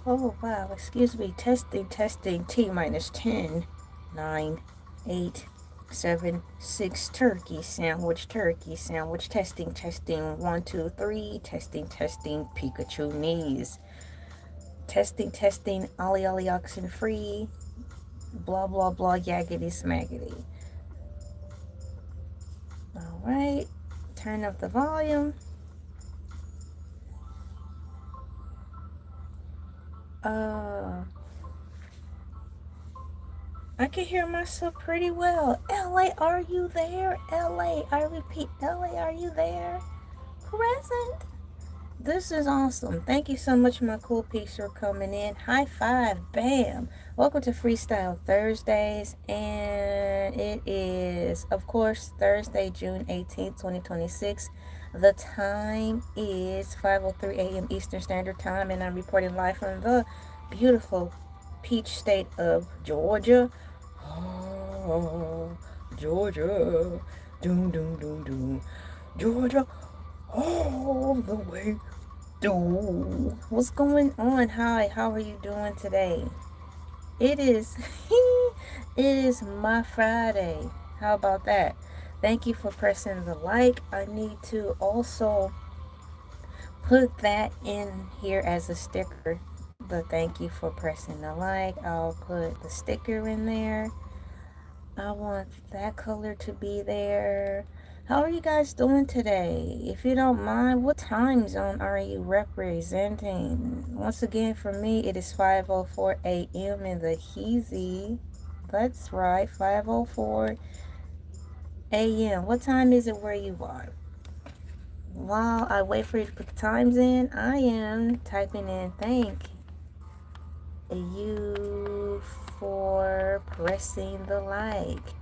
Oh wow, excuse me. Testing, testing. T minus 10, 9, 8, 7, 6. Turkey sandwich. Testing, testing. 1, 2, 3. Testing, testing. Pikachu knees. Testing, testing. Ollie, ollie, oxen free. Blah, blah, blah. Yaggity, smaggity. All right. Turn up the volume. Uh, I can hear myself pretty well. LA, are you there? LA, I repeat, LA, are you there? Present. This is awesome. Thank you so much, my cool peeps, for coming in. High five. Bam. Welcome to Freestyle Thursdays. And it is, of course, Thursday, June 18th, 2026. The time is 5:03 a.m. Eastern Standard Time. And I'm reporting live from the beautiful peach state of Georgia. Oh, Georgia. Doom, doom, doom, doom. Georgia. All the way. Dude, what's going on? Hi, how are you doing today? It is it is my Friday. How about that? Thank you for pressing the like. I need to also put that in here as a sticker. The thank you for pressing the like. I'll put the sticker in there. I want that color to be there. How are you guys doing today? If you don't mind, what time zone are you representing? Once again, for me, it is 5:04 a.m. in the Heezy. That's right, 5:04 a.m. What time is it where you are? While I wait for you to put the times in, I am typing in thank you for pressing the like.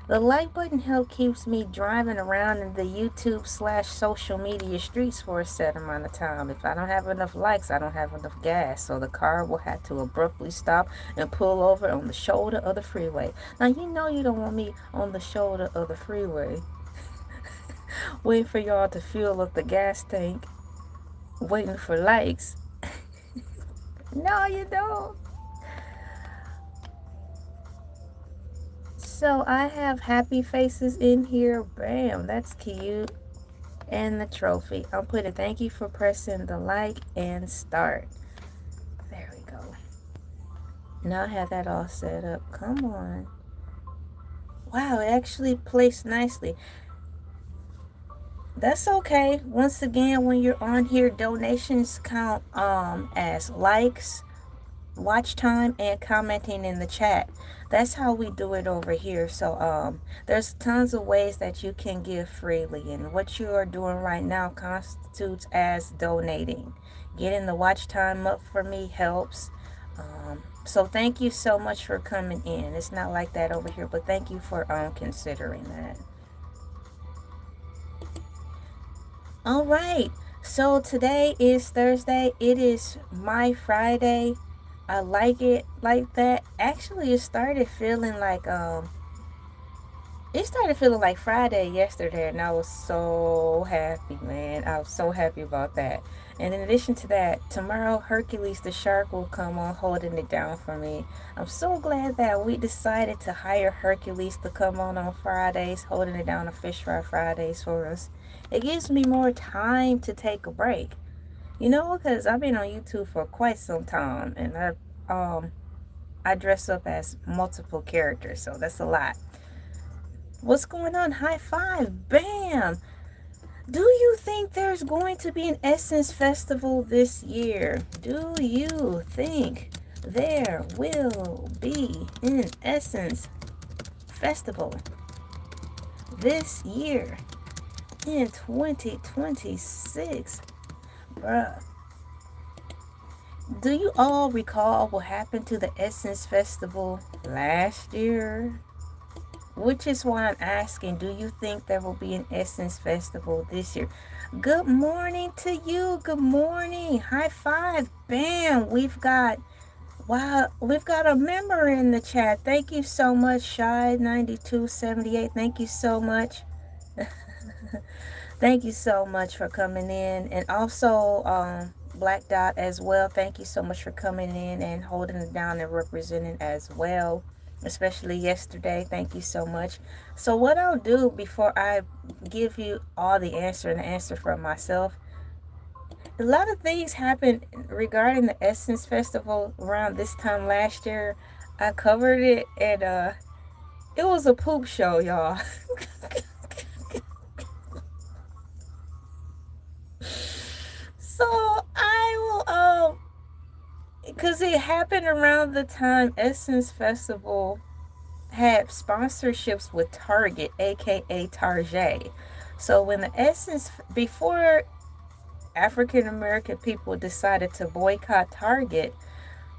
The like button help keeps me driving around in the YouTube slash social media streets for a set amount of time. If I don't have enough likes, I don't have enough gas. So the car will have to abruptly stop and pull over on the shoulder of the freeway. Now you know you don't want me on the shoulder of the freeway waiting for y'all to fill up the gas tank, waiting for likes. No, you don't. So I have happy faces in here. Bam, that's cute. And the trophy. I'll put a thank you for pressing the like and start. There we go. Now I have that all set up. Come on. Wow, it actually placed nicely. That's okay. Once again, when you're on here, donations count as likes, watch time, and commenting in the chat. That's how we do it over here. So there's tons of ways that you can give freely, and what you are doing right now constitutes as donating. Getting the watch time up for me helps. So thank you so much for coming in. It's not like that over here, but thank you for considering that. All right. So today is Thursday. It is my Friday. I like it like that. Actually, it started feeling like Friday yesterday, and I was so happy, man. I was so happy about that. And in addition to that, tomorrow Hercules the shark will come on holding it down for me. I'm so glad that we decided to hire Hercules to come on Fridays, holding it down on Fish Fry Fridays for us. It gives me more time to take a break. You know, because I've been on YouTube for quite some time, and I dress up as multiple characters, so that's a lot. What's going on? High five. Bam. Do you think there's going to be an Essence Festival this year? Do you think there will be an Essence Festival this year in 2026? Bruh. Do you all recall what happened to the Essence Festival last year? Which is why I'm asking, do you think there will be an Essence Festival this year? Good morning to you. Good morning. High five. Bam. We've got a member in the chat. Thank you so much, Shy9278. Thank you so much. Thank you so much for coming in. And also, Black Dot as well. Thank you so much for coming in and holding it down and representing as well, especially yesterday. Thank you so much. So, what I'll do before I give you all the answer and the answer for myself, a lot of things happened regarding the Essence Festival around this time last year. I covered it, and it was a poop show, y'all. So I will because it happened around the time Essence Festival had sponsorships with Target, aka Target. So when the Essence, before African American people decided to boycott Target,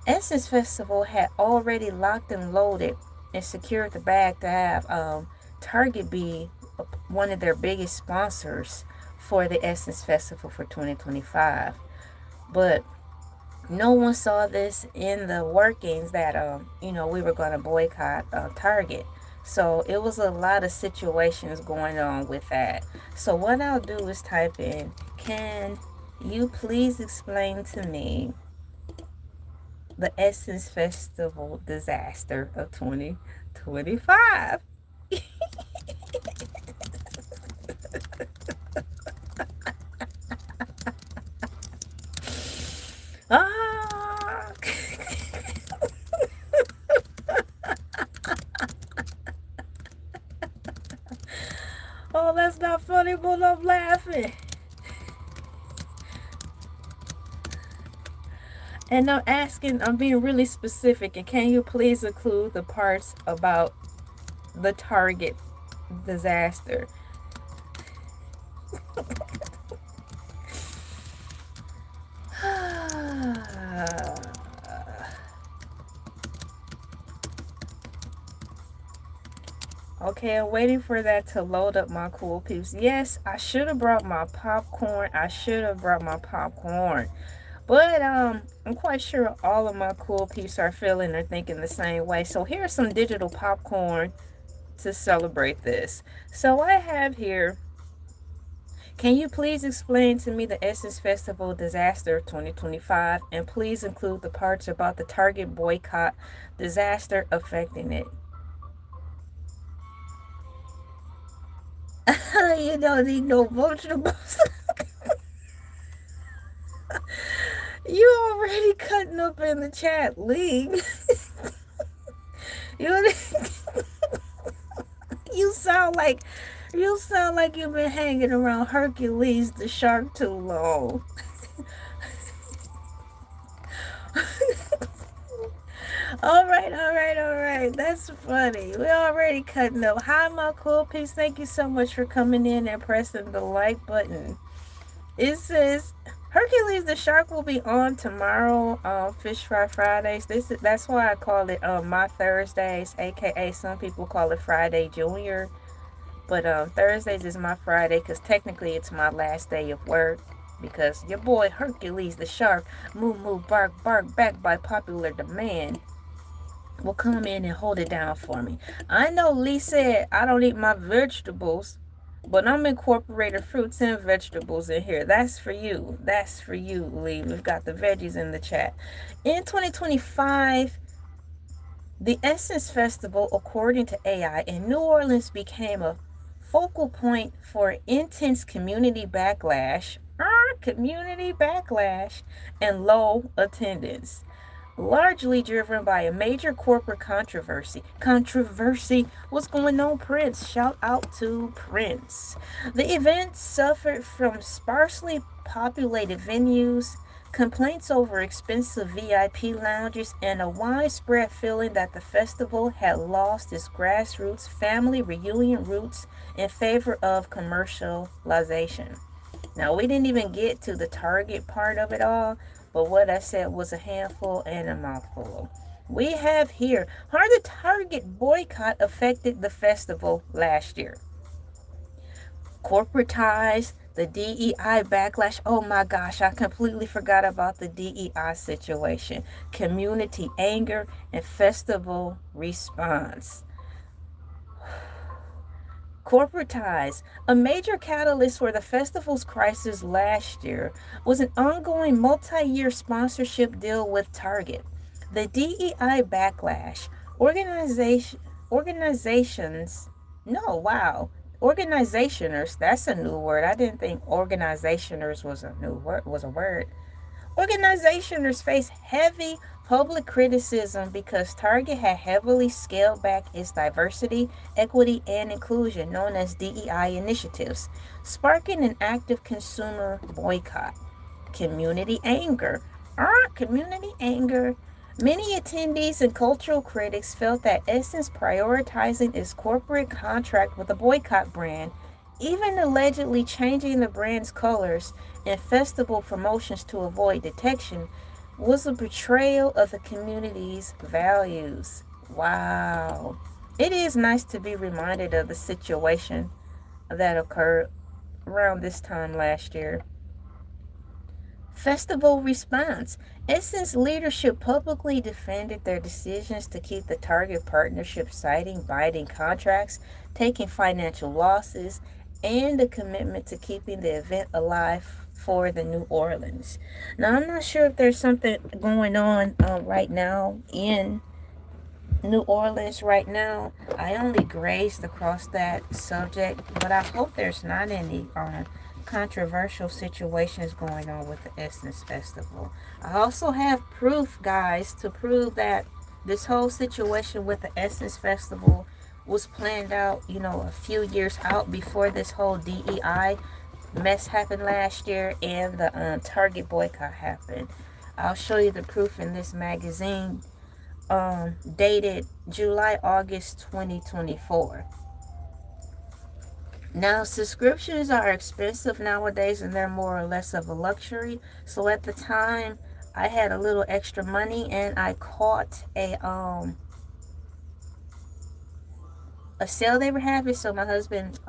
Essence Festival had already locked and loaded and secured the bag to have Target be one of their biggest sponsors for the Essence Festival for 2025. But no one saw this in the workings that we were going to boycott Target. So it was a lot of situations going on with that. So what I'll do is type in, can you please explain to me the Essence Festival disaster of 2025? Ah. Oh, that's not funny, but I'm laughing. And I'm being really specific, and can you please include the parts about the Target disaster? Okay, I'm waiting for that to load up, my cool peeps. Yes, I should have brought my popcorn. But I'm quite sure all of my cool peeps are feeling or thinking the same way. So here's some digital popcorn to celebrate this. So I have here, can you please explain to me the Essence Festival disaster 2025, and please include the parts about the Target boycott disaster affecting it? You don't need no vegetables. You already cutting up in the chat league. you you sound like you've been hanging around Hercules the shark too long. All right. That's funny. We're already cutting up. Hi, my cool piece. Thank you so much for coming in and pressing the like button. It says Hercules the Shark will be on tomorrow on Fish Fry Fridays. That's why I call it my Thursdays, aka some people call it Friday Junior. But Thursdays is my Friday because technically it's my last day of work. Because your boy Hercules the Shark, moo moo bark bark, back by popular demand, will come in and hold it down for me. I know Lee said I don't eat my vegetables, but I'm incorporating fruits and vegetables in here. That's for you. Lee. We've got the veggies in the chat. In 2025, the Essence Festival, according to AI, in New Orleans became a focal point for intense community backlash and low attendance, largely driven by a major corporate controversy. What's going on, Prince? Shout out to Prince. The event suffered from sparsely populated venues, complaints over expensive VIP lounges, and a widespread feeling that the festival had lost its grassroots family reunion roots in favor of commercialization. Now, we didn't even get to the Target part of it all, but what I said was a handful and a mouthful. We have here, how the Target boycott affected the festival last year. Corporate ties, the DEI backlash. Oh my gosh, I completely forgot about the DEI situation. Community anger and festival response. Corporate ties. A major catalyst for the festival's crisis last year was an ongoing multi-year sponsorship deal with Target. The DEI backlash. Organization organizations no, wow. Organizationers, that's a new word. I didn't think organizationers was a word. Organizationers face heavy public criticism because Target had heavily scaled back its diversity, equity, and inclusion, known as DEI initiatives, sparking an active consumer boycott. Community anger. Community anger. Many attendees and cultural critics felt that Essence prioritizing its corporate contract with a boycott brand, even allegedly changing the brand's colors and festival promotions to avoid detection, was a betrayal of the community's values. Wow. It is nice to be reminded of the situation that occurred around this time last year. Festival response. Essence leadership publicly defended their decisions to keep the Target partnership, citing binding contracts, taking financial losses, and a commitment to keeping the event alive for the New Orleans. Now, I'm not sure if there's something going on right now in New Orleans right now. I only grazed across that subject, but I hope there's not any controversial situations going on with the Essence Festival. I also have proof, guys, to prove that this whole situation with the Essence Festival was planned out, a few years out before this whole DEI mess happened last year and the Target boycott happened. I'll show you the proof in this magazine dated July-August 2024. Now, subscriptions are expensive nowadays and they're more or less of a luxury. So at the time, I had a little extra money and I caught a sale they were having. So my husband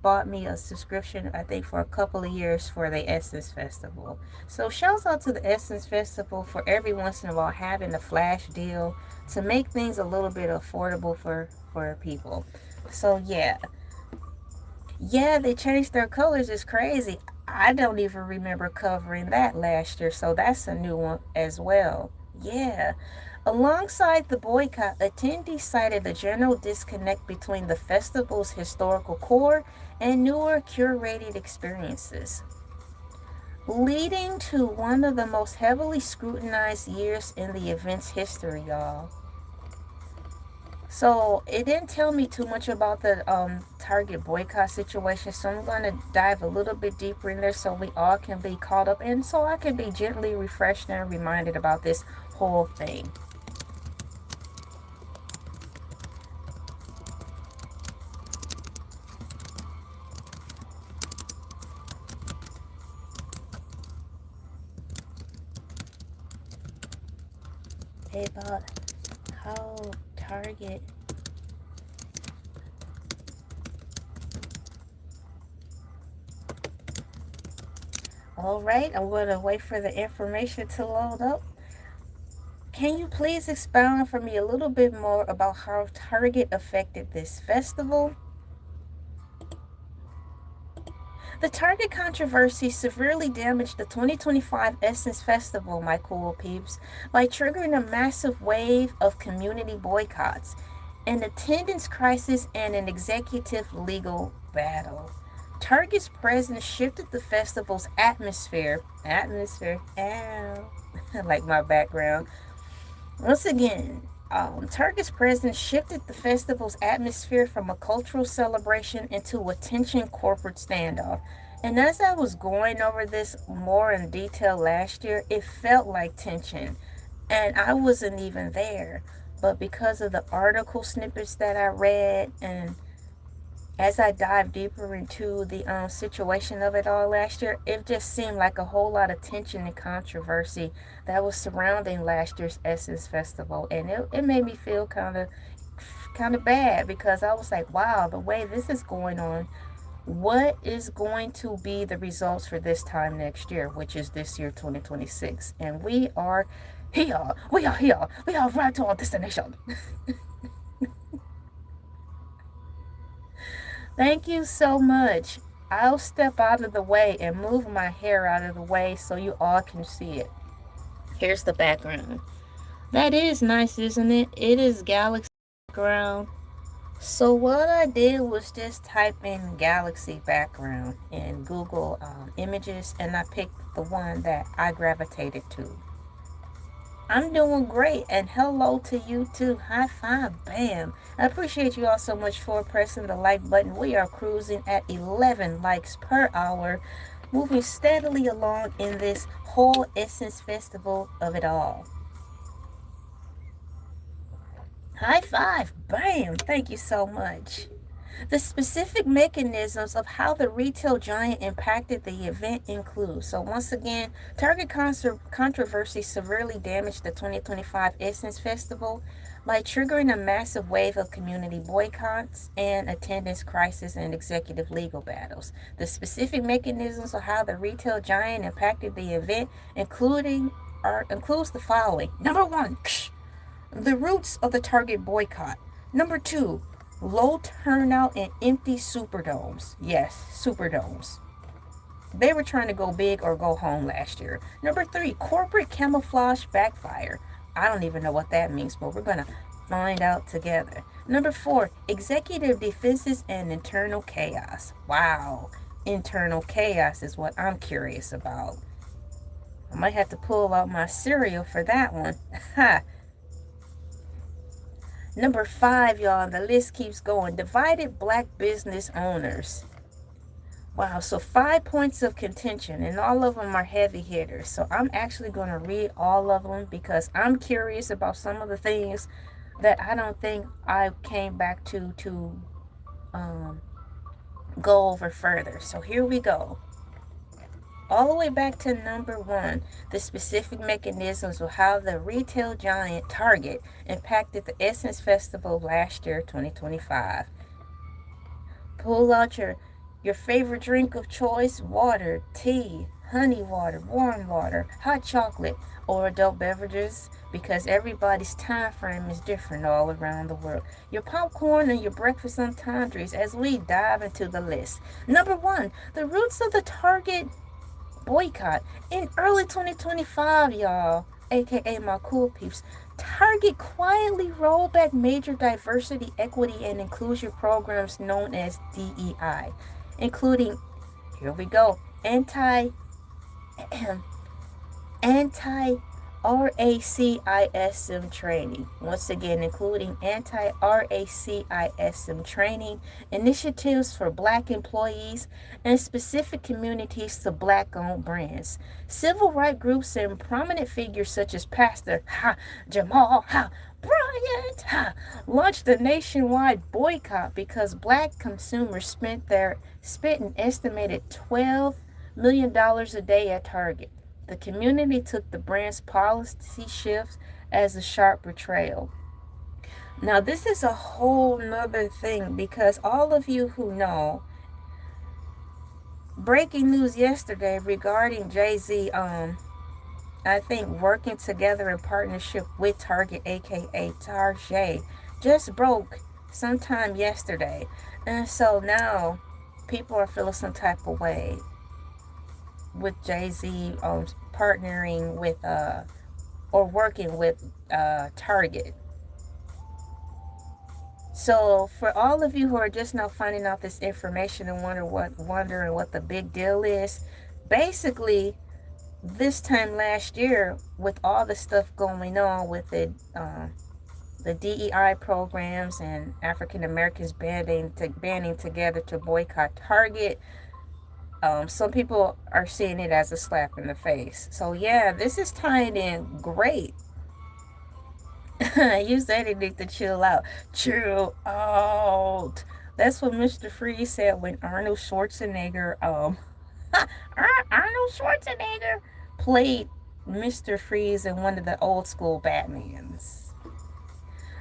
bought me a subscription, I think, for a couple of years for the Essence Festival. So shouts out to the Essence Festival for every once in a while having a flash deal to make things a little bit affordable for people. So yeah, they changed their colors. It's crazy. I don't even remember covering that last year, so that's a new one as well. Yeah. Alongside the boycott, attendees cited a general disconnect between the festival's historical core and newer curated experiences, leading to one of the most heavily scrutinized years in the event's history, y'all. So it didn't tell me too much about the Target boycott situation, so I'm going to dive a little bit deeper in there so we all can be caught up and so I can be gently refreshed and reminded about this whole thing. About how Target all right, I'm going to wait for the information to load up. Can you please expound for me a little bit more about how Target affected this festival? The Target controversy severely damaged the 2025 Essence Festival, my cool peeps, by triggering a massive wave of community boycotts, an attendance crisis, and an executive legal battle. Target's presence shifted the festival's atmosphere, ow, like my background. Once again, Target's presence shifted the festival's atmosphere from a cultural celebration into a tension corporate standoff. And as I was going over this more in detail last year, it felt like tension. And I wasn't even there. But because of the article snippets that I read, and as I dived deeper into the situation of it all last year, it just seemed like a whole lot of tension and controversy that was surrounding last year's Essence Festival, and it made me feel kind of bad because I was like, wow, the way this is going on, what is going to be the results for this time next year, which is this year 2026, and we are here, we are right to our destination. Thank you so much. I'll step out of the way and move my hair out of the way so you all can see it. Here's the background. That is nice, isn't it? It is galaxy background. So what I did was just type in galaxy background in Google Images, and I picked the one that I gravitated to. I'm doing great, and hello to you too. High five, bam. I appreciate you all so much for pressing the like button. We are cruising at 11 likes per hour, moving steadily along in this whole Essence Festival of it all. High five, bam. Thank you so much. The specific mechanisms of how the retail giant impacted the event include, so once again, Target controversy severely damaged the 2025 Essence Festival by triggering a massive wave of community boycotts and attendance crisis and executive legal battles. The specific mechanisms of how the retail giant impacted the event includes the following. Number one, the roots of the Target boycott. Number two, low turnout and empty Superdomes. Yes, Superdomes. They were trying to go big or go home last year. Number three, corporate camouflage backfire. I don't even know what that means, but we're going to find out together. Number four, executive defenses and internal chaos. Wow, internal chaos is what I'm curious about. I might have to pull out my cereal for that one. Ha! Number five, y'all, the list keeps going. Divided black business owners. Wow, so 5 points of contention, and all of them are heavy hitters. So I'm actually going to read all of them because I'm curious about some of the things that I don't think I came back to go over further. So here we go. All the way back to number one, the specific mechanisms of how the retail giant Target impacted the Essence Festival last year, 2025. Pull out your favorite drink of choice: water, tea, honey water, warm water, hot chocolate, or adult beverages, because everybody's time frame is different all around the world. Your popcorn and your breakfast entendres as we dive into the list. Number one, the roots of the Target boycott. In early 2025, y'all, aka my cool peeps, Target quietly rolled back major diversity, equity, and inclusion programs known as DEI, including, here we go, anti racism training. Once again, including anti-racism training, initiatives for black employees, and specific communities to black-owned brands. Civil rights groups and prominent figures such as Pastor Jamal Bryant launched a nationwide boycott because black consumers spent an estimated $12 million a day at Target. The community took the brand's policy shifts as a sharp betrayal. Now, this is a whole nother thing because all of you who know, breaking news yesterday regarding Jay-Z, I think working together in partnership with Target, aka Target, just broke sometime yesterday. And so now people are feeling some type of way with Jay-Z partnering with or working with Target. So for all of you who are just now finding out this information and wondering what the big deal is, basically this time last year, with all the stuff going on with the DEI programs and African Americans banding together to boycott Target, some people are seeing it as a slap in the face. So yeah, this is tying in great. You said it need to chill out. Chill out. That's what Mr. Freeze said when Arnold Schwarzenegger played Mr. Freeze in one of the old school Batmans.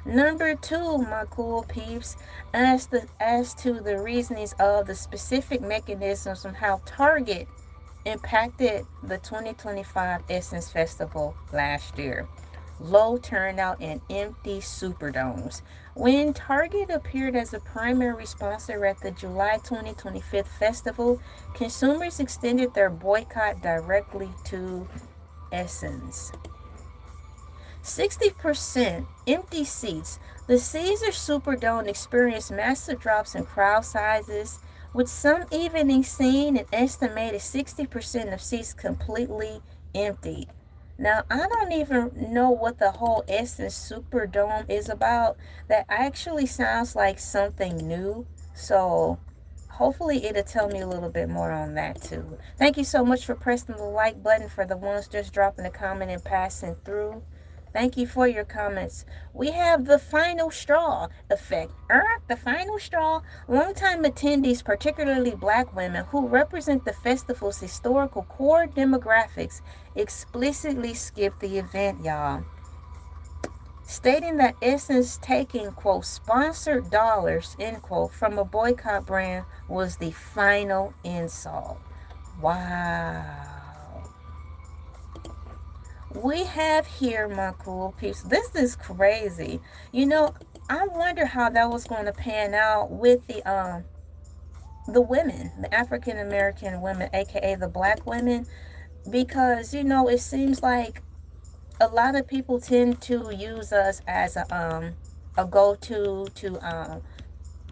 Number two, my cool peeps, as to the reasonings of the specific mechanisms on how Target impacted the 2025 Essence Festival last year. low turnout, and empty Superdomes. When Target appeared as a primary sponsor at the July 2025 festival, consumers extended their boycott directly to Essence. 60% empty seats. The Caesar Superdome experienced massive drops in crowd sizes, with some evenings seeing an estimated 60% of seats completely emptied. Now, I don't even know what the whole Essence Superdome is about. That actually sounds like something new. So, hopefully, it'll tell me a little bit more on that too. Thank you so much for pressing the like button, for the ones just dropping a comment and passing through. Thank you for your comments. We have the final straw effect. The final straw. Longtime attendees, particularly black women who represent the festival's historical core demographics, explicitly skipped the event, y'all, stating that Essence taking, quote, sponsored dollars, end quote, from a boycott brand was the final insult. Wow. We have here, my cool peeps. This is crazy. I wonder how that was going to pan out with the women, the African American women, aka the black women, because it seems like a lot of people tend to use us as a go-to to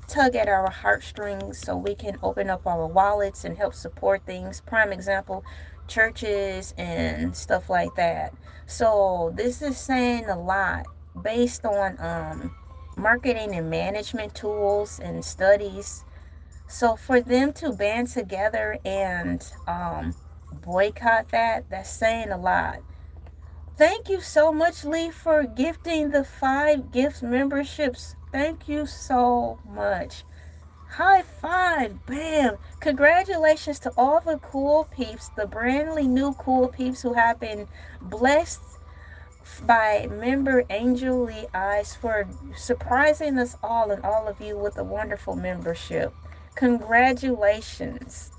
tug at our heartstrings so we can open up our wallets and help support things. Prime example, churches and stuff like that. So this is saying a lot based on marketing and management tools and studies. So for them to band together and boycott that's saying a lot. Thank you so much, Lee, for gifting the 5 gift memberships. Thank you so much. High five. Bam. Congratulations to all the cool peeps, the brandly new cool peeps who have been blessed by member Angel Lee Eyes for surprising us all and all of you with a wonderful membership. Congratulations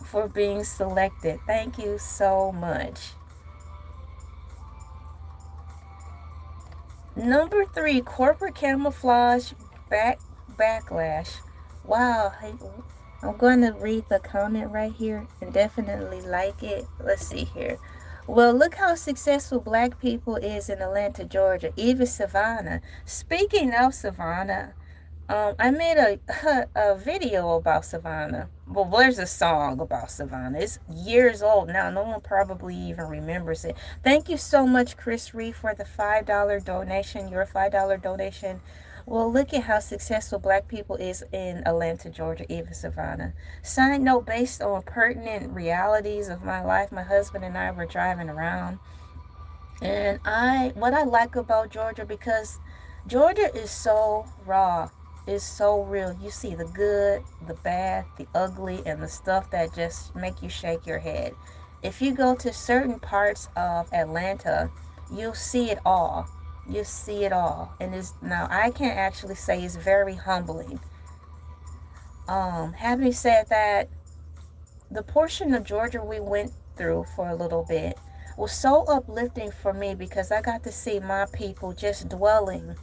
for being selected. Thank you so much. Number 3, corporate camouflage backlash. Wow, I'm going to read the comment right here and definitely like it. Let's see here. Well, look how successful black people is in Atlanta, Georgia. Even Savannah. Speaking of Savannah, I made a video about Savannah. Well, there's a song about Savannah. It's years old now. No one probably even remembers it. Thank you so much, Chris Reed, for the $5 donation. Your $5 donation. Well, look at how successful black people is in Atlanta, Georgia, even Savannah. Side note, based on pertinent realities of my life, my husband and I were driving around. And what I like about Georgia, because Georgia is so raw. Is so real. You see the good, the bad, the ugly, and the stuff that just make you shake your head. If you go to certain parts of Atlanta, you'll see it all. You see it all. And now I can actually say it's very humbling. Having said that, the portion of Georgia we went through for a little bit was so uplifting for me because I got to see my people just dwelling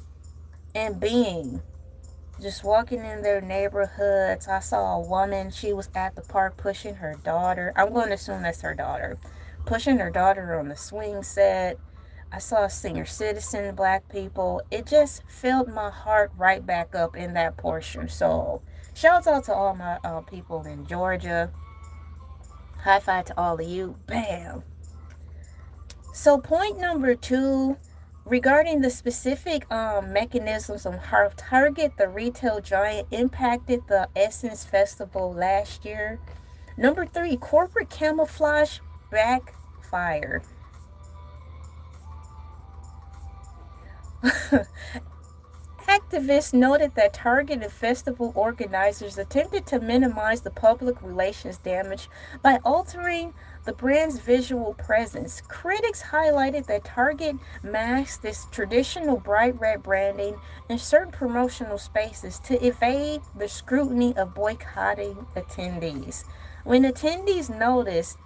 and being. Just walking in their neighborhoods. I saw a woman. She was at the park pushing her daughter. I'm going to assume that's her daughter. Pushing her daughter on the swing set. I saw senior citizen black people. It just filled my heart right back up in that portion. So, shouts out to all my people in Georgia. High five to all of you. Bam. So, point number 2. Regarding the specific mechanisms on how Target, the retail giant, impacted the Essence Festival last year. Number 3, corporate camouflage backfire. Activists noted that Target and festival organizers attempted to minimize the public relations damage by altering the brand's visual presence. Critics highlighted that Target masked its traditional bright red branding in certain promotional spaces to evade the scrutiny of boycotting attendees. When attendees noticed,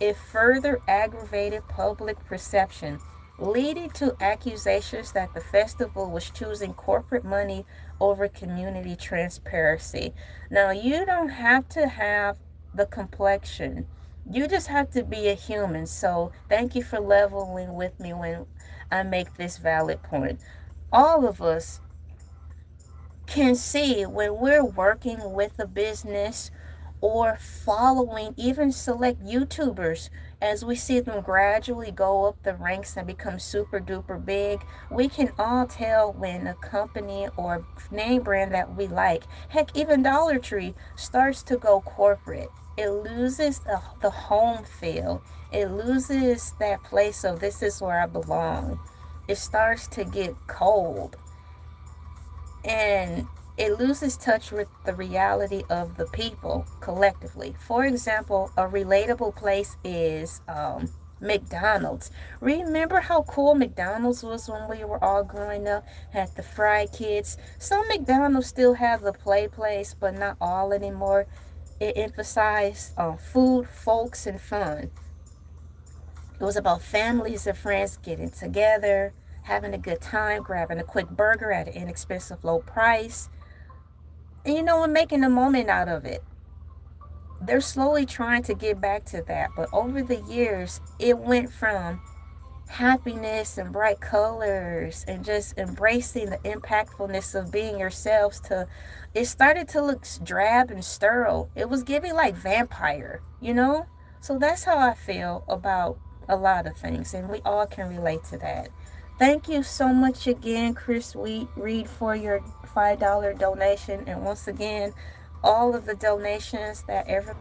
it further aggravated public perception leading to accusations that the festival was choosing corporate money over community transparency. Now, you don't have to have the complexion. You just have to be a human. So, thank you for leveling with me when I make this valid point. All of us can see when we're working with a business or following even select YouTubers, as we see them gradually go up the ranks and become super duper big, we can all tell when a company or name brand that we like, heck, even Dollar Tree, starts to go corporate. It loses the home feel. It loses that place of this is where I belong. It starts to get cold, and it loses touch with the reality of the people collectively. For example, a relatable place is McDonald's. Remember how cool McDonald's was when we were all growing up? Had the fried kids. Some McDonald's still have the play place, but not all anymore. It emphasized food, folks, and fun. It was about families and friends getting together, having a good time, grabbing a quick burger at an inexpensive low price, and and making a moment out of it. They're slowly trying to get back to that, but over the years, it went from happiness and bright colors and just embracing the impactfulness of being yourselves to it started to look drab and sterile. It was giving like vampire. So that's how I feel about a lot of things, and we all can relate to that. Thank you so much again, Chris Reed, for your $5 donation. And once again, all of the donations that ever.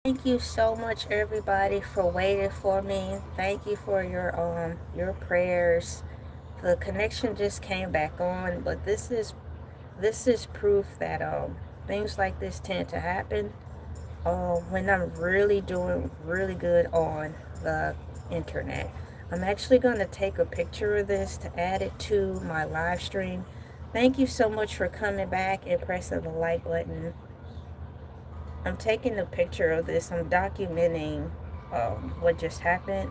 Thank you so much, everybody, for waiting for me. Thank you for your prayers. The connection just came back on, but this is proof that things like this tend to happen when I'm really doing really good on the internet. I'm actually going to take a picture of this to add it to my live stream. Thank you so much for coming back and pressing the like button. I'm taking a picture of this. I'm documenting what just happened.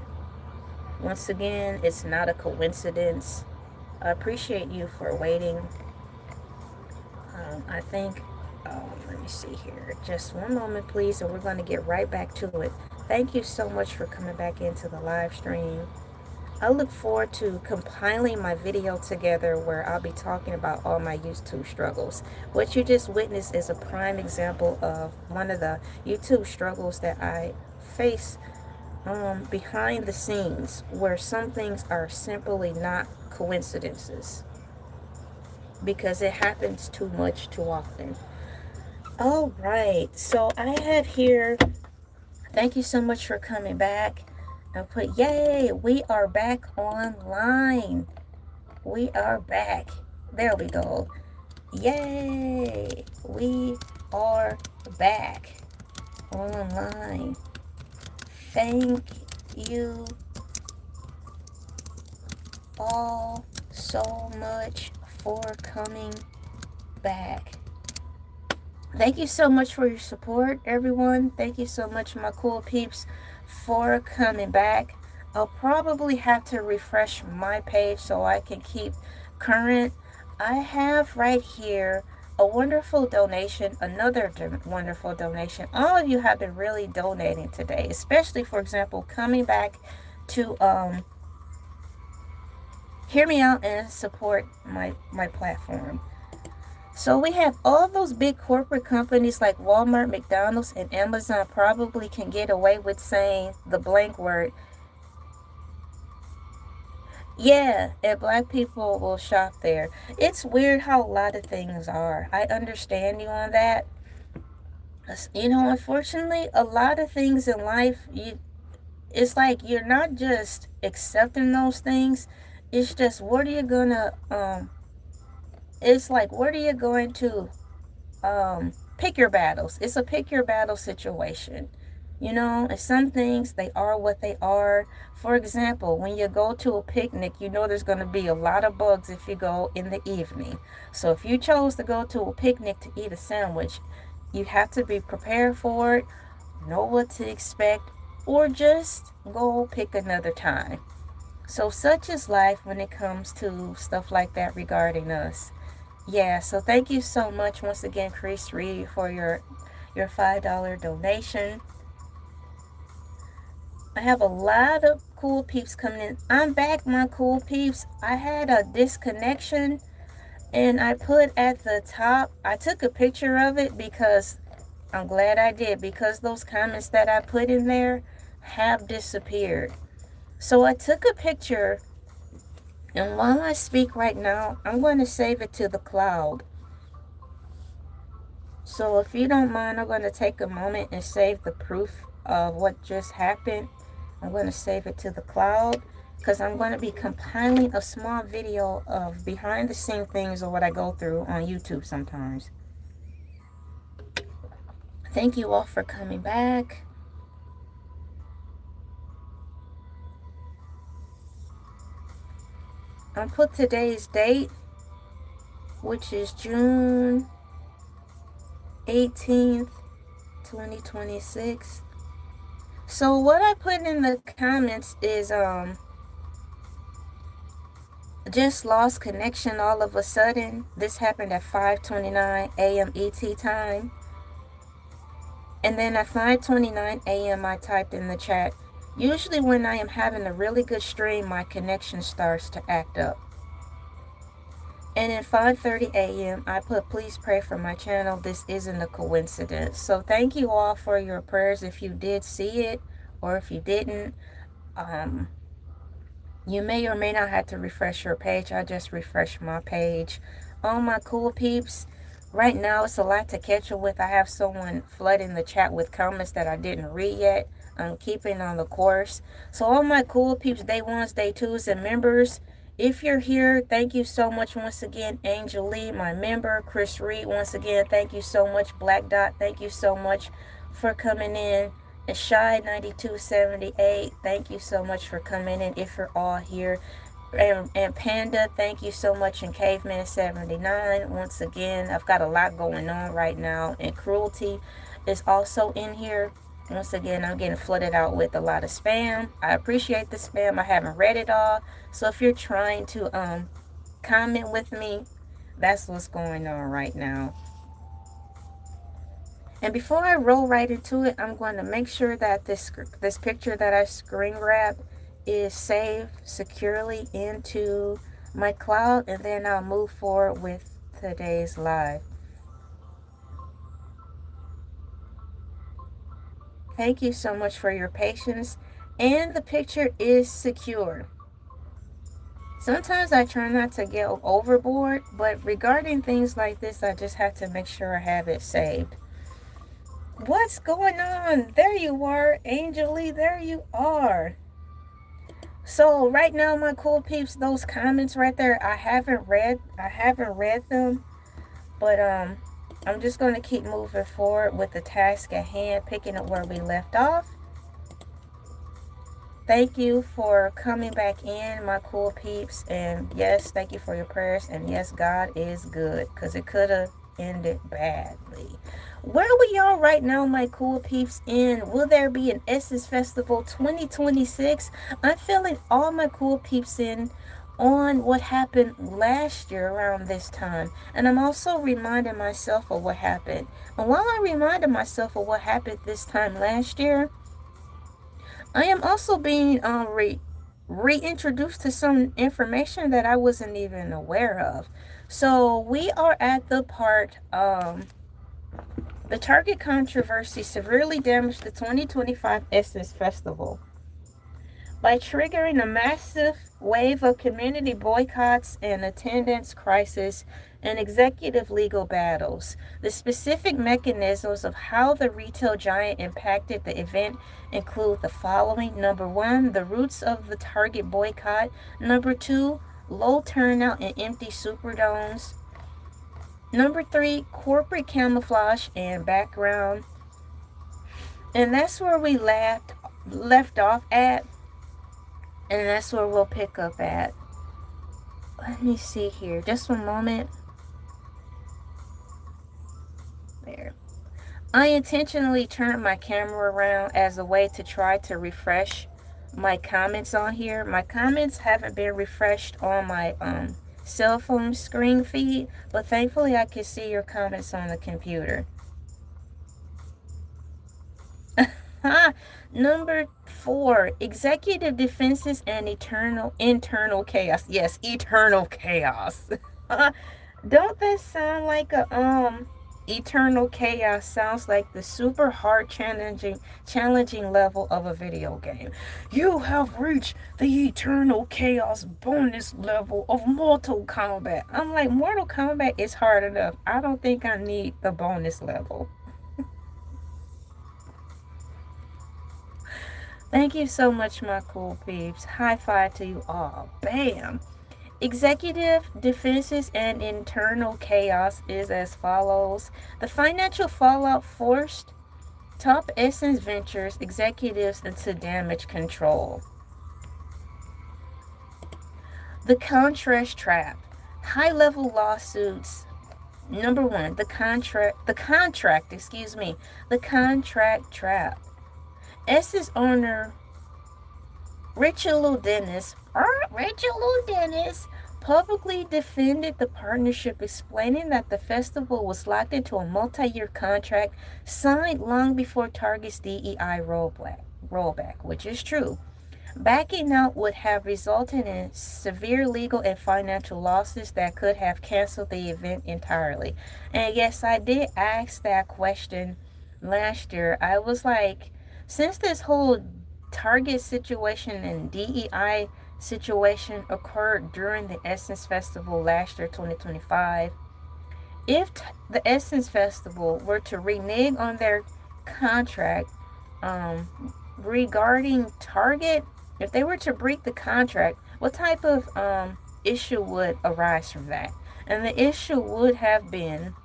Once again, it's not a coincidence. I appreciate you for waiting. I think, let me see here. Just one moment, please, and we're going to get right back to it. Thank you so much for coming back into the live stream. I look forward to compiling my video together where I'll be talking about all my YouTube struggles. What you just witnessed is a prime example of one of the YouTube struggles that I face behind the scenes, where some things are simply not coincidences because it happens too much too often. All right, so I have here, thank you so much for coming back. I put, yay, we are back online. We are back. There we go. Yay, we are back online. Thank you all so much for coming back. Thank you so much for your support, everyone. Thank you so much, my cool peeps, for coming back. I'll probably have to refresh my page so I can keep current. I have right here a wonderful donation, another wonderful donation. All of you have been really donating today, especially, for example, coming back to hear me out and support my platform. So we have all those big corporate companies like Walmart, McDonald's, and Amazon probably can get away with saying the blank word. Yeah, and black people will shop there. It's weird how a lot of things are. I understand you on that. Unfortunately, a lot of things in life, it's like you're not just accepting those things. It's just what are you gonna it's like what are you going to pick your battles. It's a pick your battle situation. And some things, they are what they are. For example, when you go to a picnic, there's going to be a lot of bugs if you go in the evening. So if you chose to go to a picnic to eat a sandwich, you have to be prepared for it, know what to expect, or just go pick another time. So such is life when it comes to stuff like that regarding us. Yeah, so thank you so much once again, Chris Reed, for your $5 donation. I have a lot of cool peeps coming in. I'm back, my cool peeps. I had a disconnection, and I put at the top, I took a picture of it because I'm glad I did, because those comments that I put in there have disappeared. So I took a picture, and while I speak right now, I'm going to save it to the cloud. So if you don't mind, I'm going to take a moment and save the proof of what just happened. I'm going to save it to the cloud because I'm going to be compiling a small video of behind the scene things of what I go through on YouTube sometimes. Thank you all for coming back. I'll put today's date, which is June 18th, 2026. So what I put in the comments is just lost connection all of a sudden. This happened at 5:29 a.m. ET time. And then at 5:29 a.m. I typed in the chat, usually when I am having a really good stream, my connection starts to act up. And at 5:30 a.m. I put, please pray for my channel. This isn't a coincidence. So thank you all for your prayers if you did see it, or if you didn't. You may or may not have to refresh your page. I just refreshed my page. All my cool peeps, right now it's a lot to catch up with. I have someone flooding the chat with comments that I didn't read yet. I'm keeping on the course. So all my cool peeps, day ones, day twos, and members, if you're here, thank you so much once again. Angel Lee, my member. Chris Reed, once again, thank you so much. Black Dot, thank you so much for coming in. And Shy 9278, thank you so much for coming in if you're all here. And Panda, thank you so much. And Caveman 79, once again, I've got a lot going on right now. And Cruelty is also in here. Once again, I'm getting flooded out with a lot of spam. I appreciate the spam. I haven't read it all. So if you're trying to comment with me, that's what's going on right now. And before I roll right into it, I'm going to make sure that this picture that I screen grabbed is saved securely into my cloud, and then I'll move forward with today's live. Thank you so much for your patience. And the picture is secure. Sometimes I try not to get overboard, but regarding things like this, I just have to make sure I have it saved. What's going on? There you are, Angel Lee. There you are. So right now, my cool peeps, those comments right there, I haven't read them, but I'm just going to keep moving forward with the task at hand, picking up where we left off. Thank you for coming back in, my cool peeps, and yes, thank you for your prayers, and yes, God is good, because it could have ended badly. Where we are right now, my cool peeps, in will there be an Essence Festival 2026? I'm filling all my cool peeps in on what happened last year around this time, and I'm also reminding myself of what happened. And while I'm reminding myself of what happened this time last year, I am also being reintroduced to some information that I wasn't even aware of. So we are at the part the Target controversy severely damaged the 2025 Essence Festival by triggering a massive wave of community boycotts and attendance crisis and executive legal battles. The specific mechanisms of how the retail giant impacted the event include the following. Number one, the roots of the Target boycott. Number two, low turnout and empty Superdomes. Number three, corporate camouflage and background. And that's where we left off at. And that's where we'll pick up at. Let me see here. Just one moment. There. I intentionally turned my camera around as a way to try to refresh my comments on here. My comments haven't been refreshed on my cell phone screen feed, but thankfully I can see your comments on the computer. Number 4, executive defenses and internal chaos. Yes, eternal chaos. Don't that sound like a eternal chaos? Sounds like the super hard challenging level of a video game. You have reached the eternal chaos bonus level of Mortal Kombat. I'm like, Mortal Kombat is hard enough. I don't think I need the bonus level. Thank you so much, my cool peeps. High five to you all. Bam. Executive defenses and internal chaos is as follows. The financial fallout forced top Essence Ventures executives into damage control. The contract trap. High-level lawsuits. Number 1, the contract trap. Essence owner Richard Dennis publicly defended the partnership, explaining that the festival was locked into a multi-year contract signed long before Target's DEI rollback, which is true. Backing out would have resulted in severe legal and financial losses that could have canceled the event entirely. And yes, I did ask that question last year. I was like, since this whole Target situation and DEI situation occurred during the Essence Festival last year, 2025, if the Essence Festival were to renege on their contract regarding Target, if they were to break the contract, what type of issue would arise from that? And the issue would have been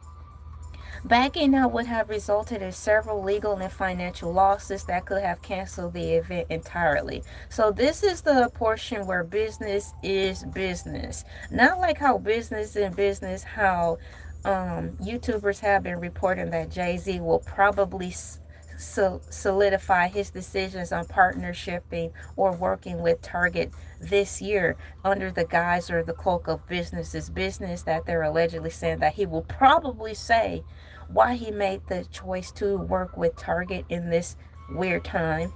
backing out would have resulted in several legal and financial losses that could have canceled the event entirely. So this is the portion where business is business. Not like how business in business, how YouTubers have been reporting that Jay-Z will probably solidify his decisions on partnershiping or working with Target this year under the guise or the cloak of business is business, that they're allegedly saying that he will probably say why he made the choice to work with Target in this weird time.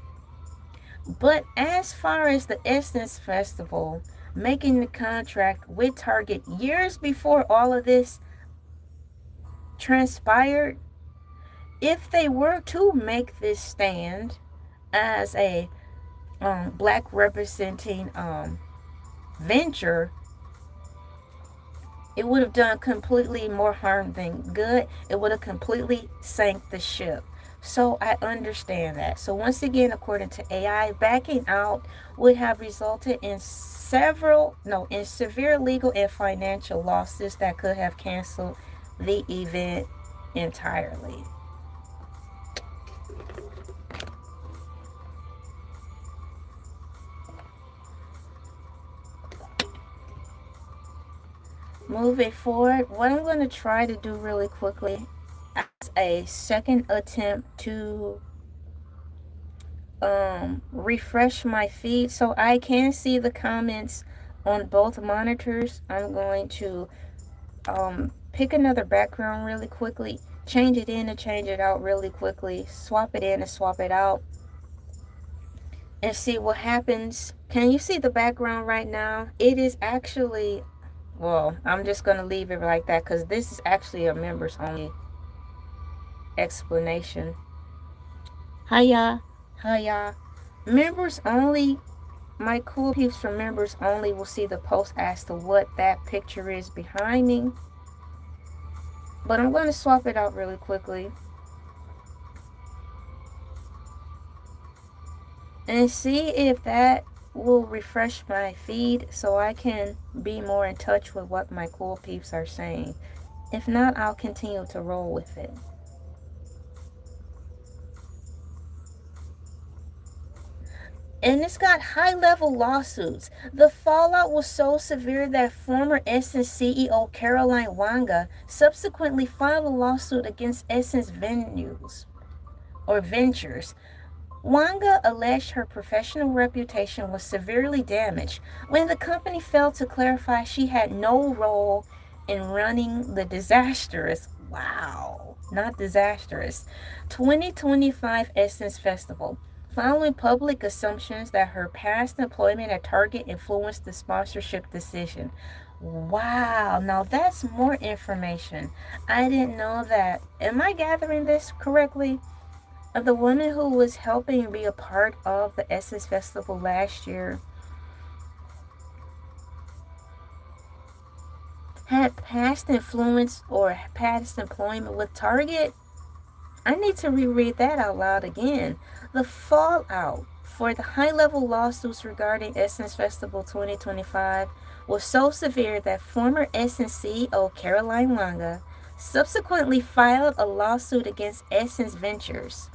But as far as the Essence Festival making the contract with Target years before all of this transpired, if they were to make this stand as a black representing venture, it would have done completely more harm than good. It would have completely sank the ship. So I understand that. So once again, according to AI, backing out would have resulted in severe legal and financial losses that could have canceled the event entirely. Moving forward, what I'm going to try to do really quickly as a second attempt to refresh my feed so I can see the comments on both monitors. I'm going to pick another background really quickly, change it in and change it out really quickly, swap it in and swap it out, and see what happens. Can you see the background right now? It is actually, well, I'm just going to leave it like that because this is actually a members only explanation. Hiya. Members only, my cool peeps from members only will see the post as to what that picture is behind me. But I'm going to swap it out really quickly and see if that will refresh my feed so I can be more in touch with what my cool peeps are saying. If not, I'll continue to roll with it. And it's got high-level lawsuits. The fallout was so severe that former Essence CEO Caroline Wanga subsequently filed a lawsuit against Essence Venues or Ventures. Wanga alleged her professional reputation was severely damaged when the company failed to clarify she had no role in running the disastrous, wow, not disastrous, 2025 Essence Festival, following public assumptions that her past employment at Target influenced the sponsorship decision. Wow, now that's more information. I didn't know that. Am I gathering this correctly? The woman who was helping be a part of the Essence Festival last year had past influence or past employment with Target. I need to reread that out loud again. The fallout for the high-level lawsuits regarding Essence Festival 2025 was so severe that former Essence CEO Caroline Wanga subsequently filed a lawsuit against Essence Ventures.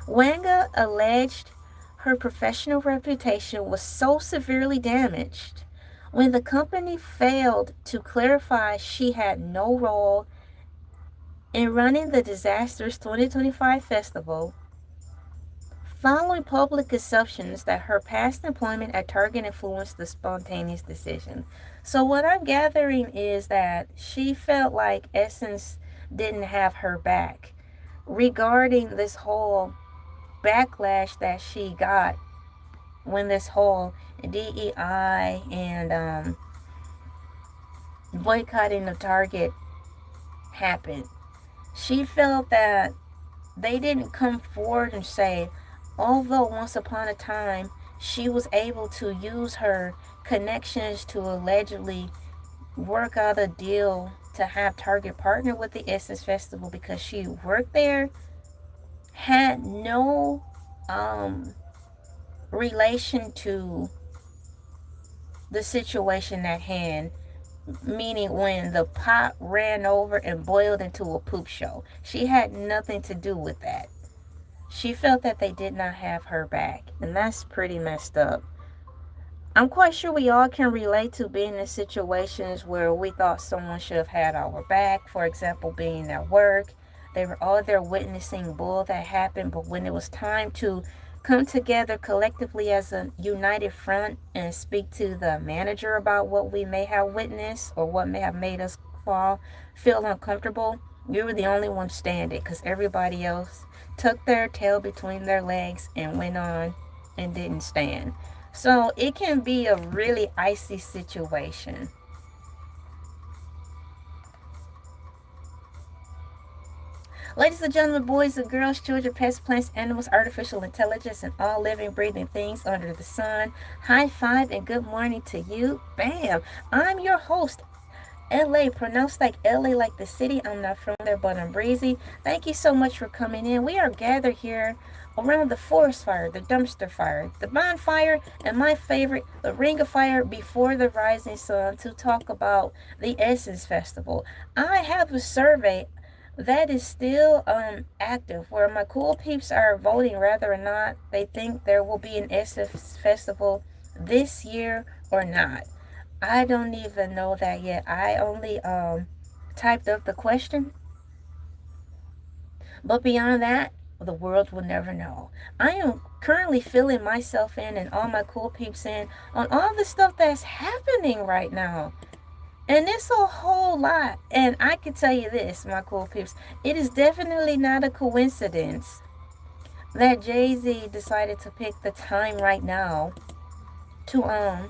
Wanga alleged her professional reputation was so severely damaged when the company failed to clarify she had no role in running the disastrous 2025 festival, following public assumptions that her past employment at Target influenced the spontaneous decision. So, what I'm gathering is that she felt like Essence didn't have her back regarding this whole backlash that she got when this whole DEI and boycotting of Target happened. She felt that they didn't come forward and say, although once upon a time she was able to use her connections to allegedly work out a deal to have Target partner with the Essence Festival because she worked there, had no relation to the situation at hand, meaning when the pot ran over and boiled into a poop show. She had nothing to do with that. She felt that they did not have her back, and that's pretty messed up. I'm quite sure we all can relate to being in situations where we thought someone should have had our back. For example, being at work, they were all there witnessing bull that happened, but when it was time to come together collectively as a united front and speak to the manager about what we may have witnessed or what may have made us feel uncomfortable, you were the only one standing because everybody else tucked their tail between their legs and went on and didn't stand. So it can be a really icy situation. Ladies and gentlemen, boys and girls, children, pets, plants, animals, artificial intelligence, and all living, breathing things under the sun, high five and good morning to you. Bam! I'm your host, LA, pronounced like LA, like the city. I'm not from there, but I'm breezy. Thank you so much for coming in. We are gathered here around the forest fire, the dumpster fire, the bonfire, and my favorite, the ring of fire before the rising sun to talk about the Essence Festival. I have a survey that is still active where my cool peeps are voting whether or not they think there will be an Essence Festival this year or not. I don't even know that yet. I only typed up the question, but beyond that, the world will never know. I am currently filling myself in and all my cool peeps in on all the stuff that's happening right now. And it's a whole lot. And I can tell you this, my cool peeps, it is definitely not a coincidence that Jay-Z decided to pick the time right now to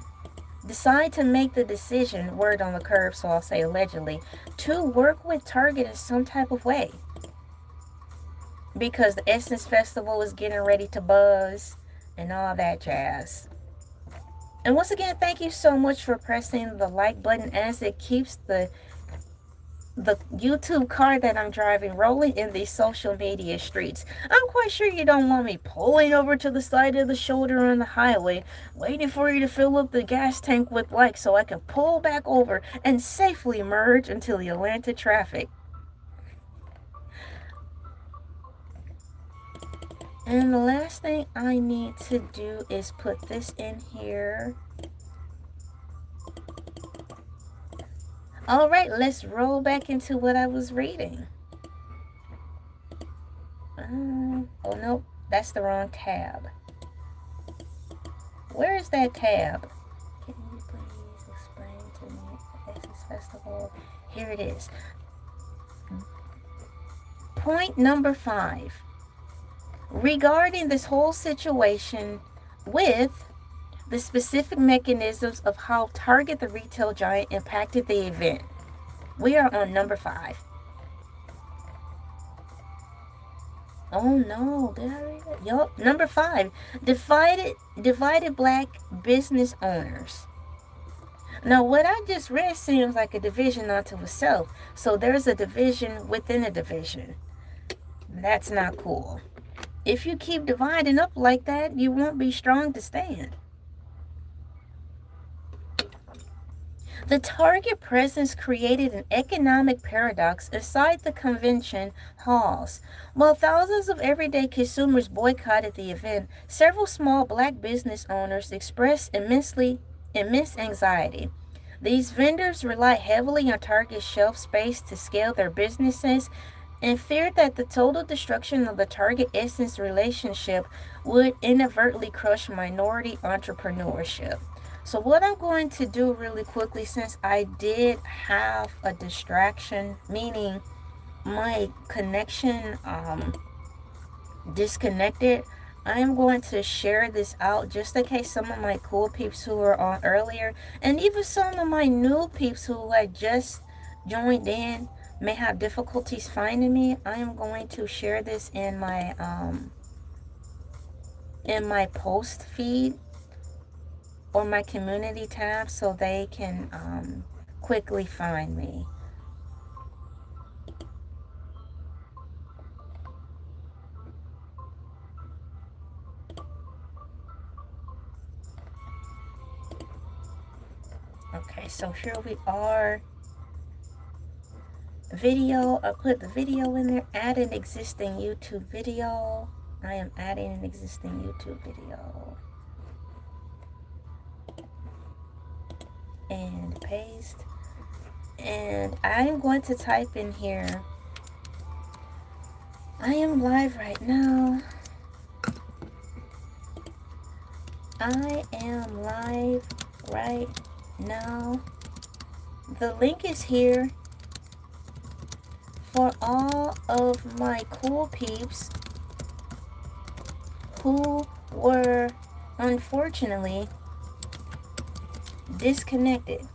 decide to make the decision, word on the curve, so I'll say allegedly, to work with Target in some type of way. Because the Essence Festival is getting ready to buzz and all that jazz. And once again, thank you so much for pressing the like button as it keeps the YouTube car that I'm driving rolling in these social media streets. I'm quite sure you don't want me pulling over to the side of the shoulder on the highway, waiting for you to fill up the gas tank with likes so I can pull back over and safely merge into the Atlanta traffic. And the last thing I need to do is put this in here. All right, let's roll back into what I was reading. Oh, nope, that's the wrong tab. Where is that tab? Can you please explain to me Essence Festival? Here it is. Point number 5. Regarding this whole situation with the specific mechanisms of how Target the retail giant impacted the event. We are on number 5. Oh no, did I read it? Yup, number 5. Divided black business owners. Now, what I just read seems like a division unto itself. So there's a division within a division. That's not cool. If you keep dividing up like that, you won't be strong to stand. The Target presence created an economic paradox inside the convention halls. While thousands of everyday consumers boycotted the event, several small black business owners expressed immense anxiety. These vendors rely heavily on Target's shelf space to scale their businesses and feared that the total destruction of the Target Essence relationship would inadvertently crush minority entrepreneurship. So what I'm going to do really quickly, since I did have a distraction, meaning my connection disconnected, I'm going to share this out just in case some of my cool peeps who were on earlier, and even some of my new peeps who had just joined in, may have difficulties finding me. I am going to share this in my post feed or my community tab so they can quickly find me. Okay, so here we are. Video, I put the video in there. Add an existing YouTube video. I am adding an existing YouTube video. And paste. And I am going to type in here. I am live right now. I am live right now. The link is here for all of my cool peeps who were unfortunately disconnected.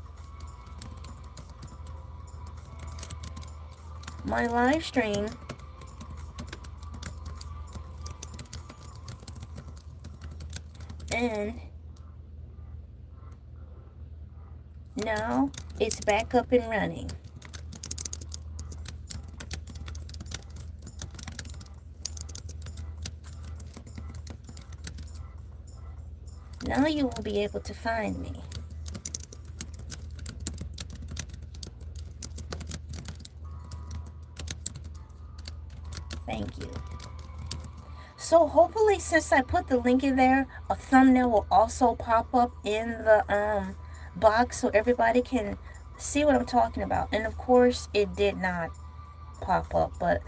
My live stream and now it's back up and running. Now you will be able to find me. Thank you. So hopefully, since I put the link in there, a thumbnail will also pop up in the box so everybody can see what I'm talking about. And of course, it did not pop up, but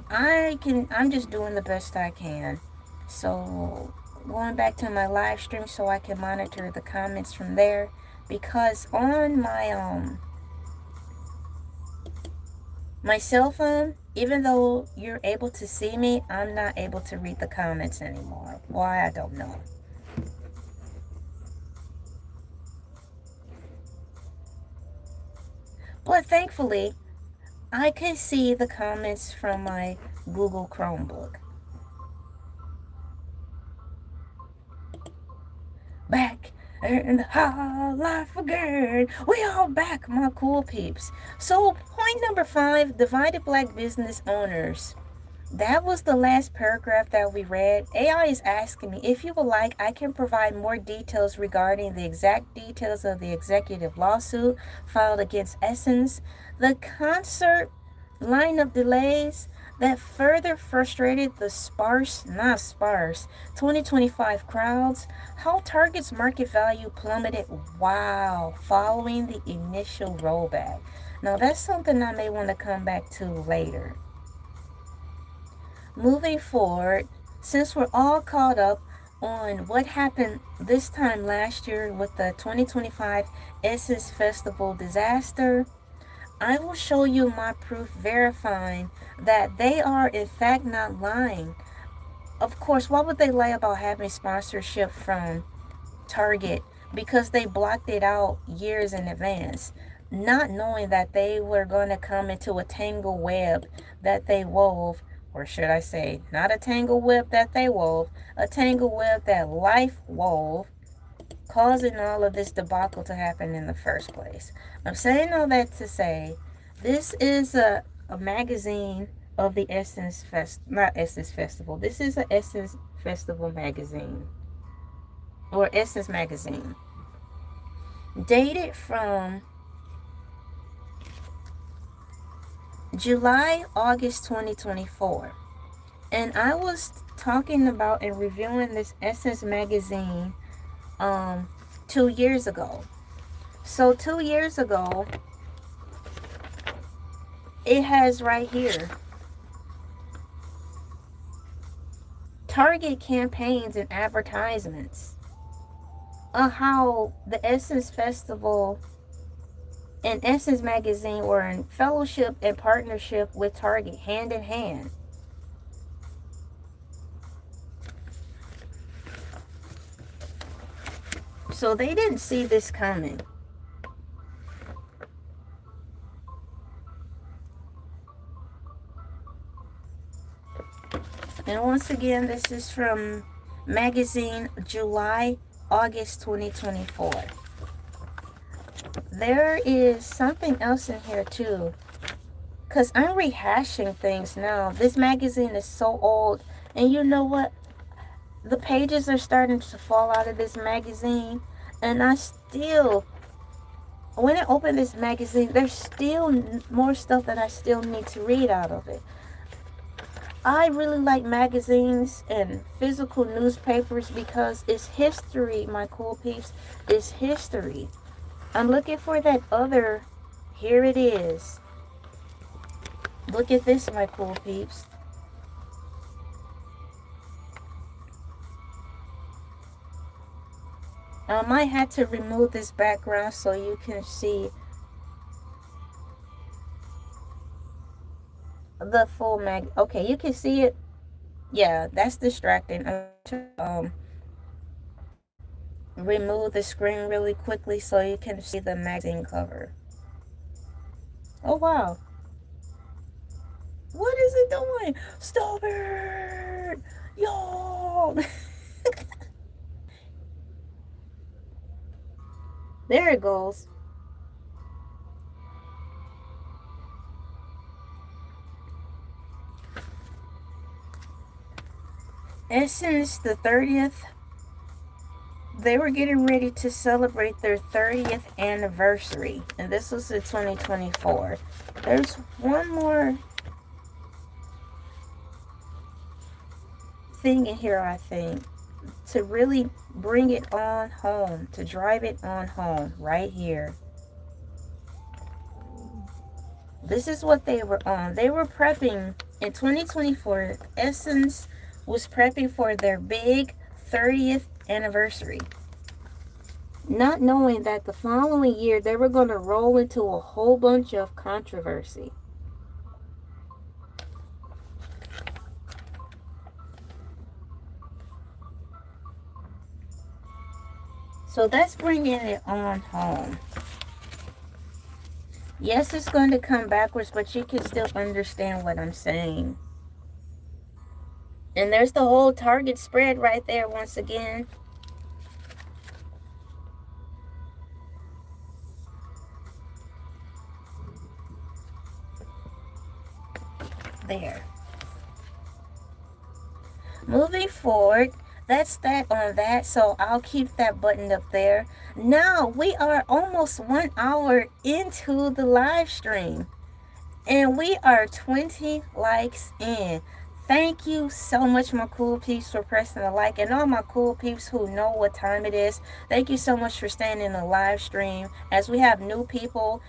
I'm just doing the best I can. So going back to my live stream so I can monitor the comments from there, because on my cell phone, even though you're able to see me, I'm not able to read the comments anymore. Why, I don't know. But thankfully, I can see the comments from my Google Chromebook. Back in the high life again. We all back, my cool peeps. So point number 5, divided black business owners. That was the last paragraph that we read. AI is asking me, if you would like, I can provide more details regarding the exact details of the executive lawsuit filed against Essence, the concert lineup delays, that further frustrated the not sparse, 2025 crowds. How Target's market value plummeted, wow, following the initial rollback. Now, that's something I may want to come back to later. Moving forward, since we're all caught up on what happened this time last year with the 2025 Essence Festival disaster, I will show you my proof verifying that they are in fact not lying. Of course, why would they lie about having sponsorship from Target? Because they blocked it out years in advance, not knowing that they were going to come into a tangle web that they wove, or should I say, not a tangle web that they wove, a tangle web that life wove, causing all of this debacle to happen in the first place. I'm saying all that to say this is a magazine of the not Essence Festival. This is an Essence Festival magazine, or Essence magazine, dated from July, August 2024. And I was talking about and reviewing this Essence magazine 2 years ago. So 2 years ago, it has right here Target campaigns and advertisements of how the Essence Festival and Essence magazine were in fellowship and partnership with Target, hand in hand. So they didn't see this coming. And once again, this is from magazine July, August 2024. There is something else in here too, because I'm rehashing things now. This magazine is so old, and you know what? The pages are starting to fall out of this magazine, and I still, when I open this magazine, there's still more stuff that I still need to read out of it. I really like magazines and physical newspapers because it's history, my cool peeps. It's history. I'm looking for that other. Here it is. Look at this, my cool peeps. I might have to remove this background so you can see the full mag. Okay, you can see it. Yeah, that's distracting. I'm to remove the screen really quickly so you can see the magazine cover. Oh wow. What is it doing? Stop it! Yo! There it goes. Essence the 30th. They were getting ready to celebrate their 30th anniversary. And this was in 2024. There's one more thing in here, I think, to really bring it on home, to drive it on home, right here. This is what they were on. They were prepping in 2024. Essence was prepping for their big 30th anniversary, not knowing that the following year they were going to roll into a whole bunch of controversy. So that's bringing it on home. Yes, it's going to come backwards, but you can still understand what I'm saying. And there's the whole Target spread right there once again. There. Moving forward, that's that on that, so I'll keep that button up there. Now we are almost 1 hour into the live stream, And we are 20 likes in. Thank you so much, my cool peeps, for pressing the like. And all my cool peeps who know what time it is, thank you so much for staying in the live stream. As we have new people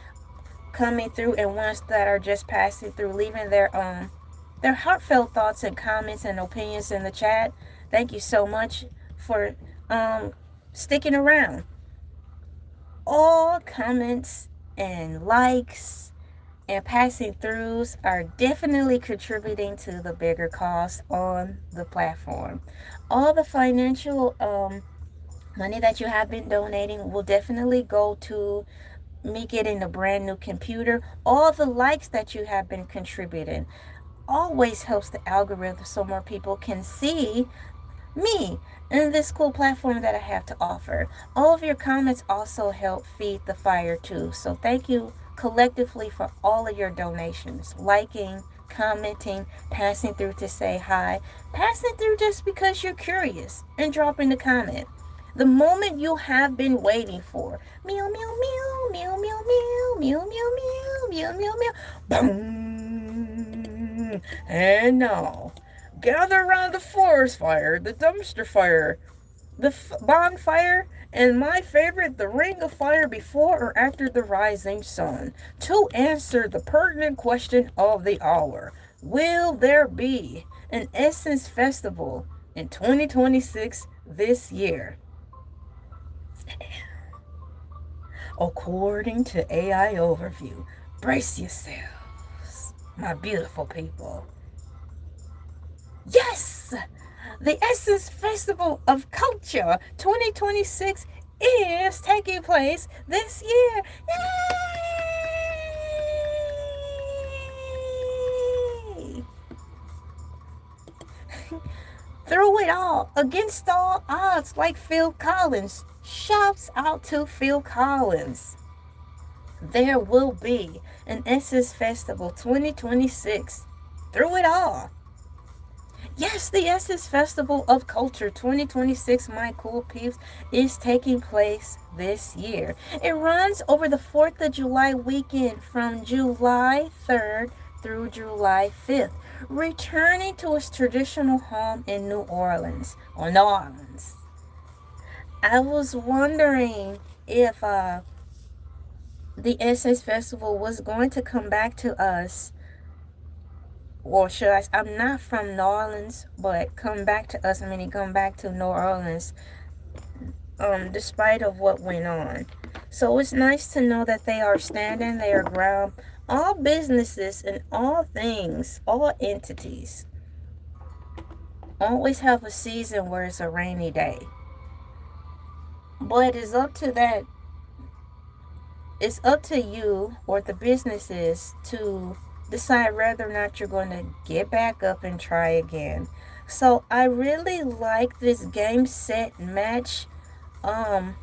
coming through and ones that are just passing through, leaving their heartfelt thoughts and comments and opinions in the chat. Thank you so much for sticking around. All comments and likes and passing throughs are definitely contributing to the bigger cause on the platform. All the financial money that you have been donating will definitely go to me getting a brand new computer. All the likes that you have been contributing always helps the algorithm so more people can see me and this cool platform that I have to offer. All of your comments also help feed the fire too. So thank you collectively for all of your donations, liking, commenting, passing through to say hi, passing through just because you're curious, and dropping a comment. The moment you have been waiting for. Meow, meow, meow, meow, meow, meow, meow, meow, meow, meow, meow, meow. Boom. And now, gather around the forest fire, the dumpster fire, the bonfire, and my favorite, the ring of fire before or after the rising sun, to answer the pertinent question of the hour. Will there be an Essence Festival in 2026 this year? According to AI Overview, brace yourselves, my beautiful people. Yes! The Essence Festival of Culture 2026 is taking place this year. Yay! Through it all, against all odds, like Phil Collins. Shouts out to Phil Collins. There will be an Essence Festival 2026. Through it all. Yes, the Essence Festival of Culture 2026, my cool peeps, is taking place this year. It runs over the 4th of July weekend from July 3rd through July 5th, returning to its traditional home in New Orleans. I was wondering if the Essence Festival was going to come back to us, or should I'm not from New Orleans, but come back to us, meaning come back to New Orleans, despite of what went on. So it's nice to know that they are standing their ground. All businesses and all things, all entities, always have a season where it's a rainy day. But it's up to that. It's up to you or the businesses to decide whether or not you're going to get back up and try again. So I really like this game set match vibe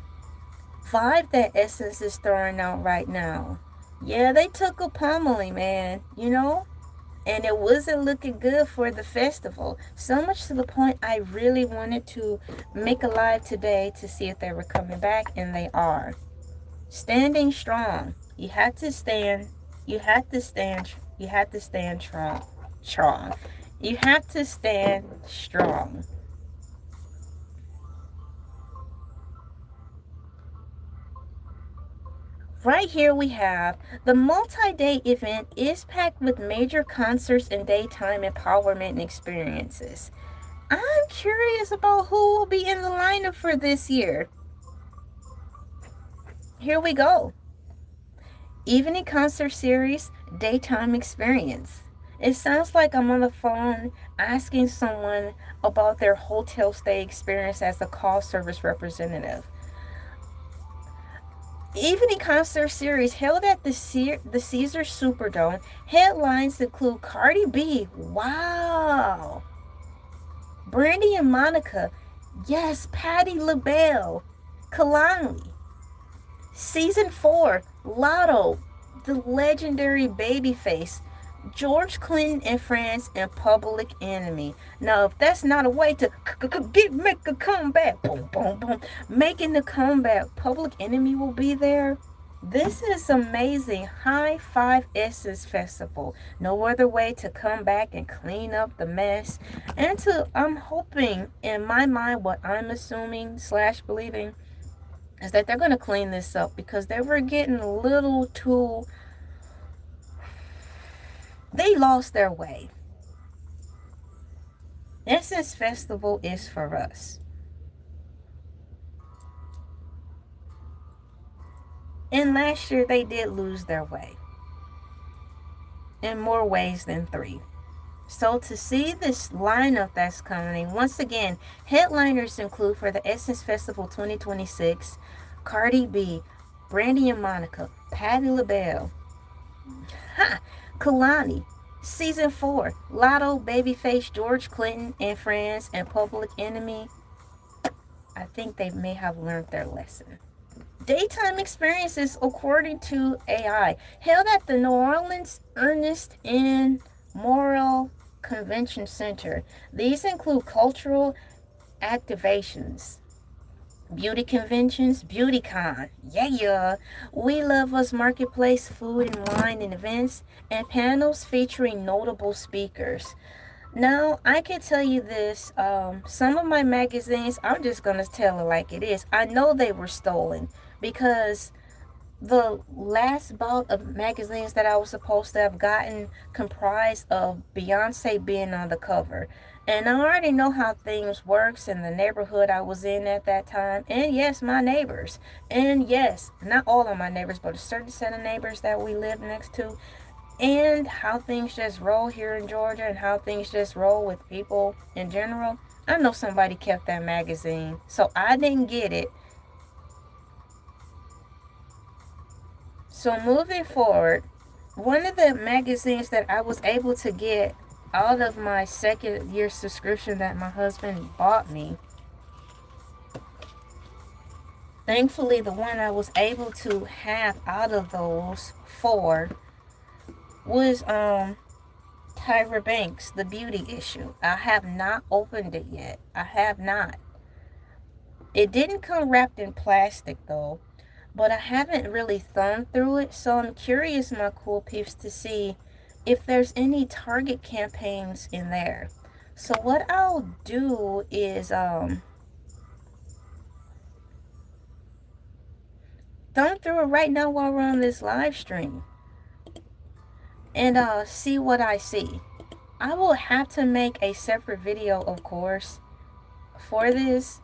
that Essence is throwing out right now. Yeah, they took a pummeling, man, and it wasn't looking good for the festival. So much to the point I really wanted to make a live today to see if they were coming back, and they are. Standing strong. You have to stand strong. You have to stand strong. Right here we have the multi-day event is packed with major concerts and daytime empowerment experiences. I'm curious about who will be in the lineup for this year. Here we go. Evening concert series, daytime experience. It sounds like I'm on the phone asking someone about their hotel stay experience as a call service representative. Evening concert series held at the Caesars Superdome. Headlines include Cardi B. Wow. Brandy and Monica. Yes, Patti LaBelle. Kalani. Season 4, Lotto, the legendary Babyface, George Clinton and Friends, and Public Enemy. Now, if that's not a way to make a comeback, boom, boom, boom, making the comeback, Public Enemy will be there. This is amazing. High Five Essence Festival. No other way to come back and clean up the mess. And I'm hoping, in my mind, what I'm assuming slash believing is that they're going to clean this up because they were getting a little too, they lost their way. Essence Festival is for us. And last year they did lose their way in more ways than 3. So to see this lineup that's coming, once again, headliners include for the Essence Festival 2026, Cardi B, Brandy and Monica, Patti LaBelle, Kalani, Season 4, Lotto, Babyface, George Clinton and Friends, and Public Enemy. I think they may have learned their lesson. Daytime experiences, according to AI, held at the New Orleans Ernest N. Morrell Convention Center. These include cultural activations, beauty conventions, BeautyCon, yeah, We Love Us Marketplace, food and wine and events, and panels featuring notable speakers. Now, I can tell you this, some of my magazines, I'm just going to tell it like it is. I know they were stolen because the last bout of magazines that I was supposed to have gotten comprised of Beyonce being on the cover. And I already know how things works in the neighborhood I was in at that time. And yes, my neighbors. And yes, not all of my neighbors, but a certain set of neighbors that we live next to. And how things just roll here in Georgia and how things just roll with people in general. I know somebody kept that magazine, so I didn't get it. So moving forward, one of the magazines that I was able to get out of my second year subscription that my husband bought me, thankfully the one I was able to have out of those 4 was Tyra Banks, The Beauty Issue. I have not opened it yet. I have not. It didn't come wrapped in plastic though, but I haven't really thumbed through it, so I'm curious, my cool peeps, to see if there's any Target campaigns in there. So what I'll do is thumb through it right now while we're on this live stream and see what I see. I will have to make a separate video, of course, for this,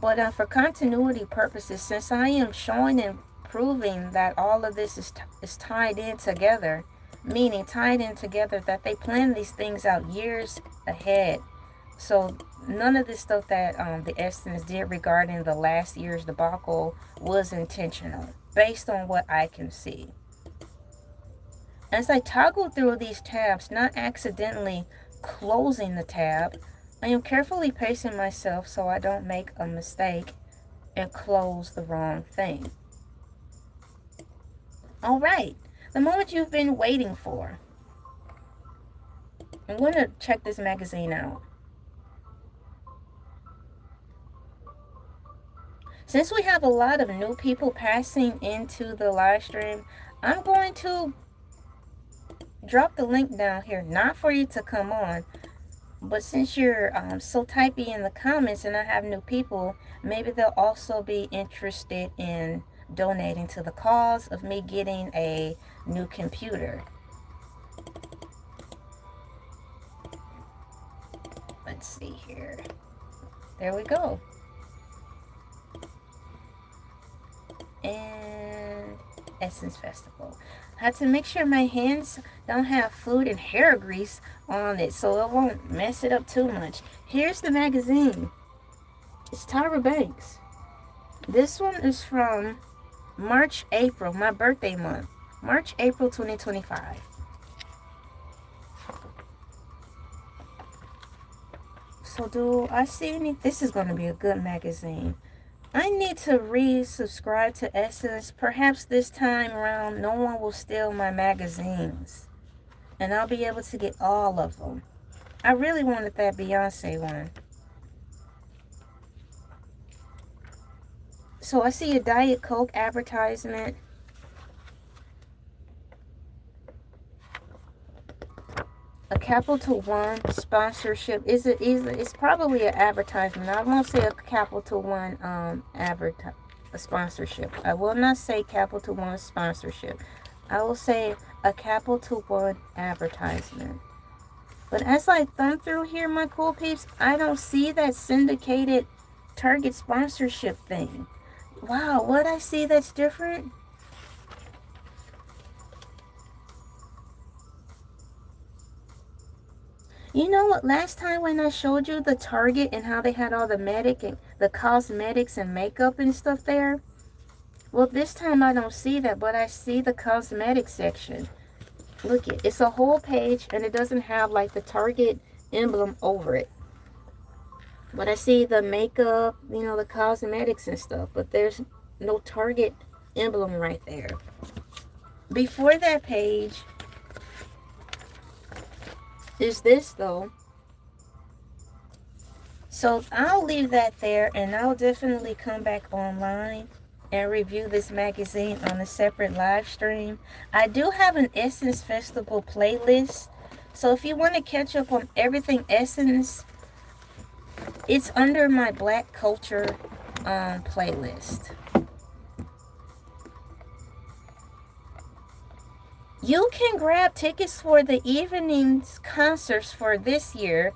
but for continuity purposes, since I am showing and proving that all of this is tied in together, meaning tied in together that they plan these things out years ahead. So none of this stuff that the Essence did regarding the last year's debacle was intentional, based on what I can see. As I toggle through these tabs, not accidentally closing the tab, I am carefully pacing myself so I don't make a mistake and close the wrong thing. Alright, the moment you've been waiting for. I'm going to check this magazine out. Since we have a lot of new people passing into the live stream, I'm going to drop the link down here, not for you to come on, but since you're so typey in the comments and I have new people, maybe they'll also be interested in donating to the cause of me getting a new computer. Let's see here. There we go. And Essence Festival. I have to make sure my hands don't have food and hair grease on it so it won't mess it up too much. Here's the magazine. It's Tyra Banks. This one is from March, April, my birthday month. March, April 2025. So do I see any? This is going to be a good magazine. I need to resubscribe to Essence. Perhaps this time around no one will steal my magazines. And I'll be able to get all of them. I really wanted that Beyonce one. So I see a Diet Coke advertisement. A Capital One sponsorship. It's probably an advertisement. I won't say a Capital One a sponsorship. I will not say Capital One sponsorship. I will say a Capital One advertisement. But as I thumb through here, my cool peeps, I don't see that syndicated Target sponsorship thing. Wow, what I see that's different? You know what? Last time when I showed you the Target and how they had all the cosmetics and makeup and stuff there, well, this time I don't see that, but I see the cosmetic section. Look, it's a whole page, and it doesn't have like the Target emblem over it. But I see the makeup, the cosmetics and stuff, but there's no Target emblem right there. Before that page is this though. So I'll leave that there, and I'll definitely come back online and review this magazine on a separate live stream. I do have an Essence Festival playlist, so if you want to catch up on everything Essence, it's under my Black Culture playlist. You can grab tickets for the evening's concerts for this year,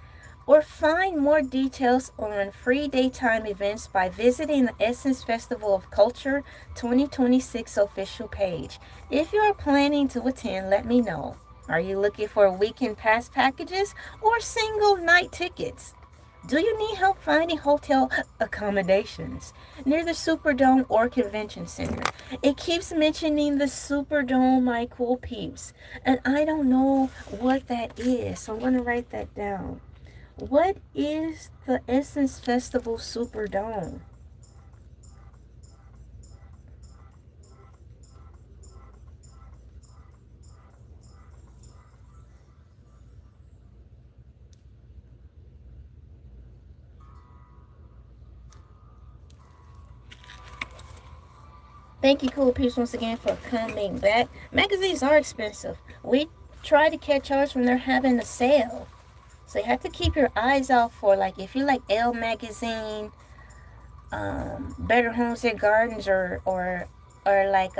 or find more details on free daytime events by visiting the Essence Festival of Culture 2026 official page. If you are planning to attend, let me know. Are you looking for weekend pass packages or single night tickets? Do you need help finding hotel accommodations near the Superdome or Convention Center? It keeps mentioning the Superdome, my cool peeps, and I don't know what that is, so I'm going to write that down. What is the Essence Festival Superdome? Thank you, cool peeps, once again for coming back. Magazines are expensive. We try to catch ours when they're having a sale. So you have to keep your eyes out for, like, if you like Elle magazine, Better Homes and Gardens, or like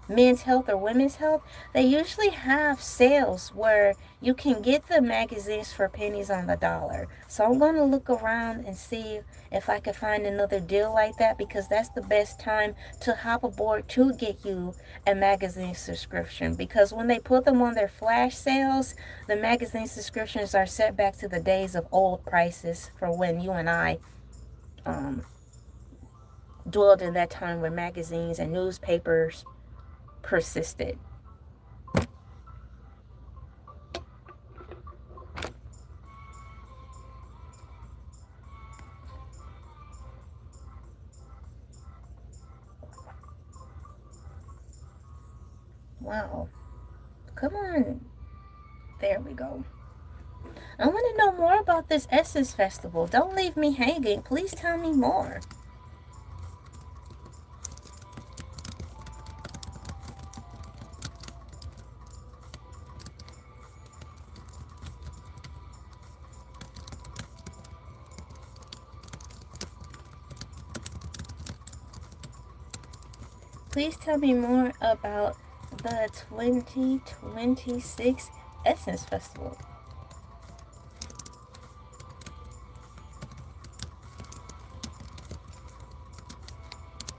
Men's Health or Women's Health, they usually have sales where you can get the magazines for pennies on the dollar. So I'm going to look around and see if I can find another deal like that, because that's the best time to hop aboard to get you a magazine subscription. Because when they put them on their flash sales, the magazine subscriptions are set back to the days of old prices for when you and I dwelled in that time where magazines and newspapers persisted. Wow. Come on. There we go. I want to know more about this Essence Festival. Don't leave me hanging. Please tell me more. Please tell me more about the 2026 Essence Festival.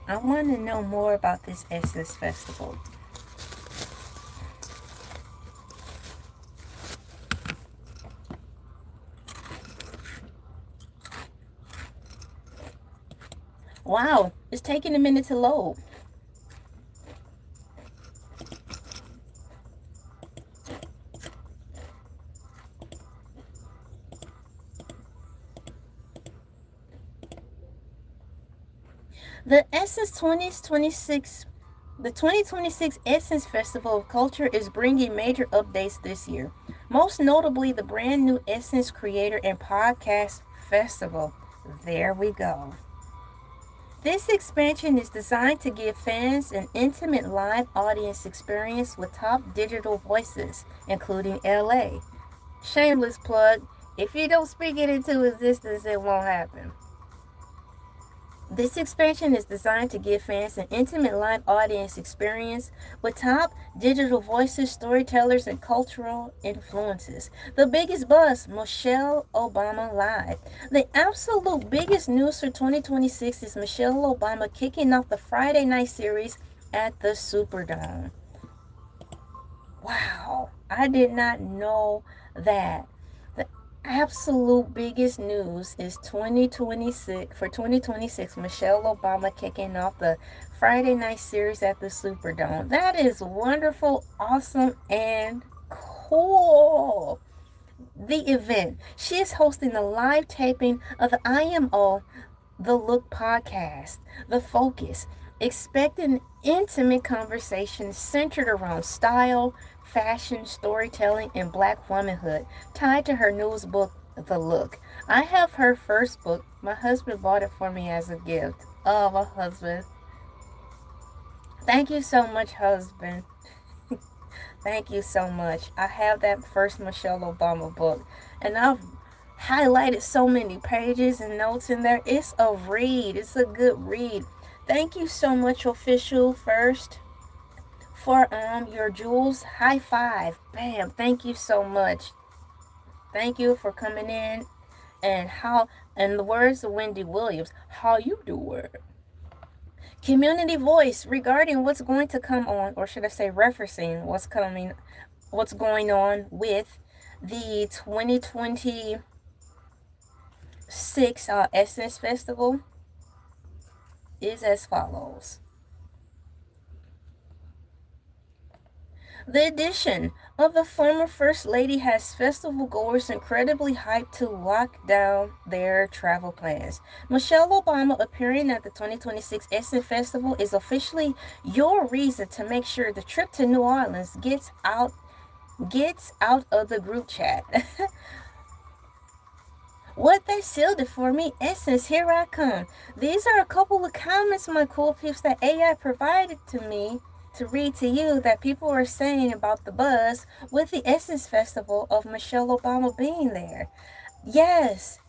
I want to know more about this Essence Festival. Wow, it's taking a minute to load. The 2026 Essence Festival of Culture is bringing major updates this year. Most notably, the brand new Essence Creator and Podcast Festival. There we go. This expansion is designed to give fans an intimate live audience experience with top digital voices, including LA. Shameless plug. If you don't speak it into existence, it won't happen. This expansion is designed to give fans an intimate live audience experience with top digital voices, storytellers, and cultural influences. The biggest buzz, Michelle Obama Live. The absolute biggest news for 2026 is Michelle Obama kicking off the Friday night series at the Superdome. Wow, I did not know that. The absolute biggest news is 2026 for 2026. Michelle Obama kicking off the Friday night series at the Superdome. That is wonderful, awesome, and cool. The event. She is hosting a live taping of the IMO The Look podcast. The focus. Expect an intimate conversation centered around style, fashion, storytelling, and black womanhood, tied to her newest book, The Look. I have her first book. My husband bought it for me as a gift. Oh, my husband. Thank you so much, husband. Thank you so much. I have that first Michelle Obama book, and I've highlighted so many pages and notes in there. It's a read. It's a good read. Thank you so much, official first, for your jewels. High five. Bam. Thank you so much. Thank you for coming in. And how, in the words of Wendy Williams, how you do it. Community voice regarding what's going to come on, or should I say referencing what's going on with the 2026 Essence Festival is as follows. The addition of the former First Lady has festival goers incredibly hyped to lock down their travel plans. Michelle Obama appearing at the 2026 Essence Festival is officially your reason to make sure the trip to New Orleans gets out of the group chat. What they sealed it for me, Essence, here I come. These are a couple of comments, my cool peeps, that AI provided to me to read to you that people are saying about the buzz with the Essence Festival of Michelle Obama being there. Yes,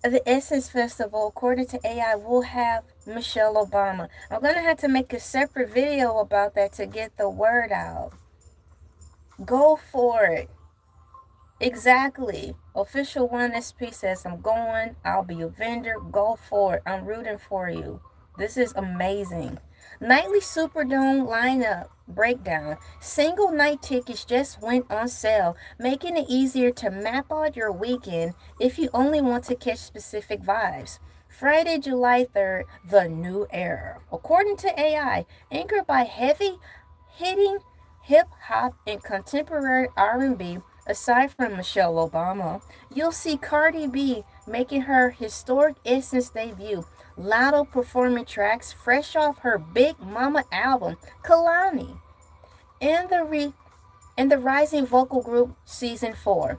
the Essence Festival, according to AI, will have Michelle Obama. I'm going to have to make a separate video about that to get the word out. Go for it. Exactly. Official 1SP says, I'm going. I'll be a vendor. Go for it. I'm rooting for you. This is amazing. Nightly Superdome lineup breakdown. Single night tickets just went on sale, making it easier to map out your weekend if you only want to catch specific vibes. Friday, July 3rd, the new era. According to AI, anchored by heavy hitting hip hop and contemporary R&B. Aside from Michelle Obama, you'll see Cardi B making her historic Essence debut. Lotto performing tracks fresh off her Big Mama album, Kalani, and the rising vocal group Season 4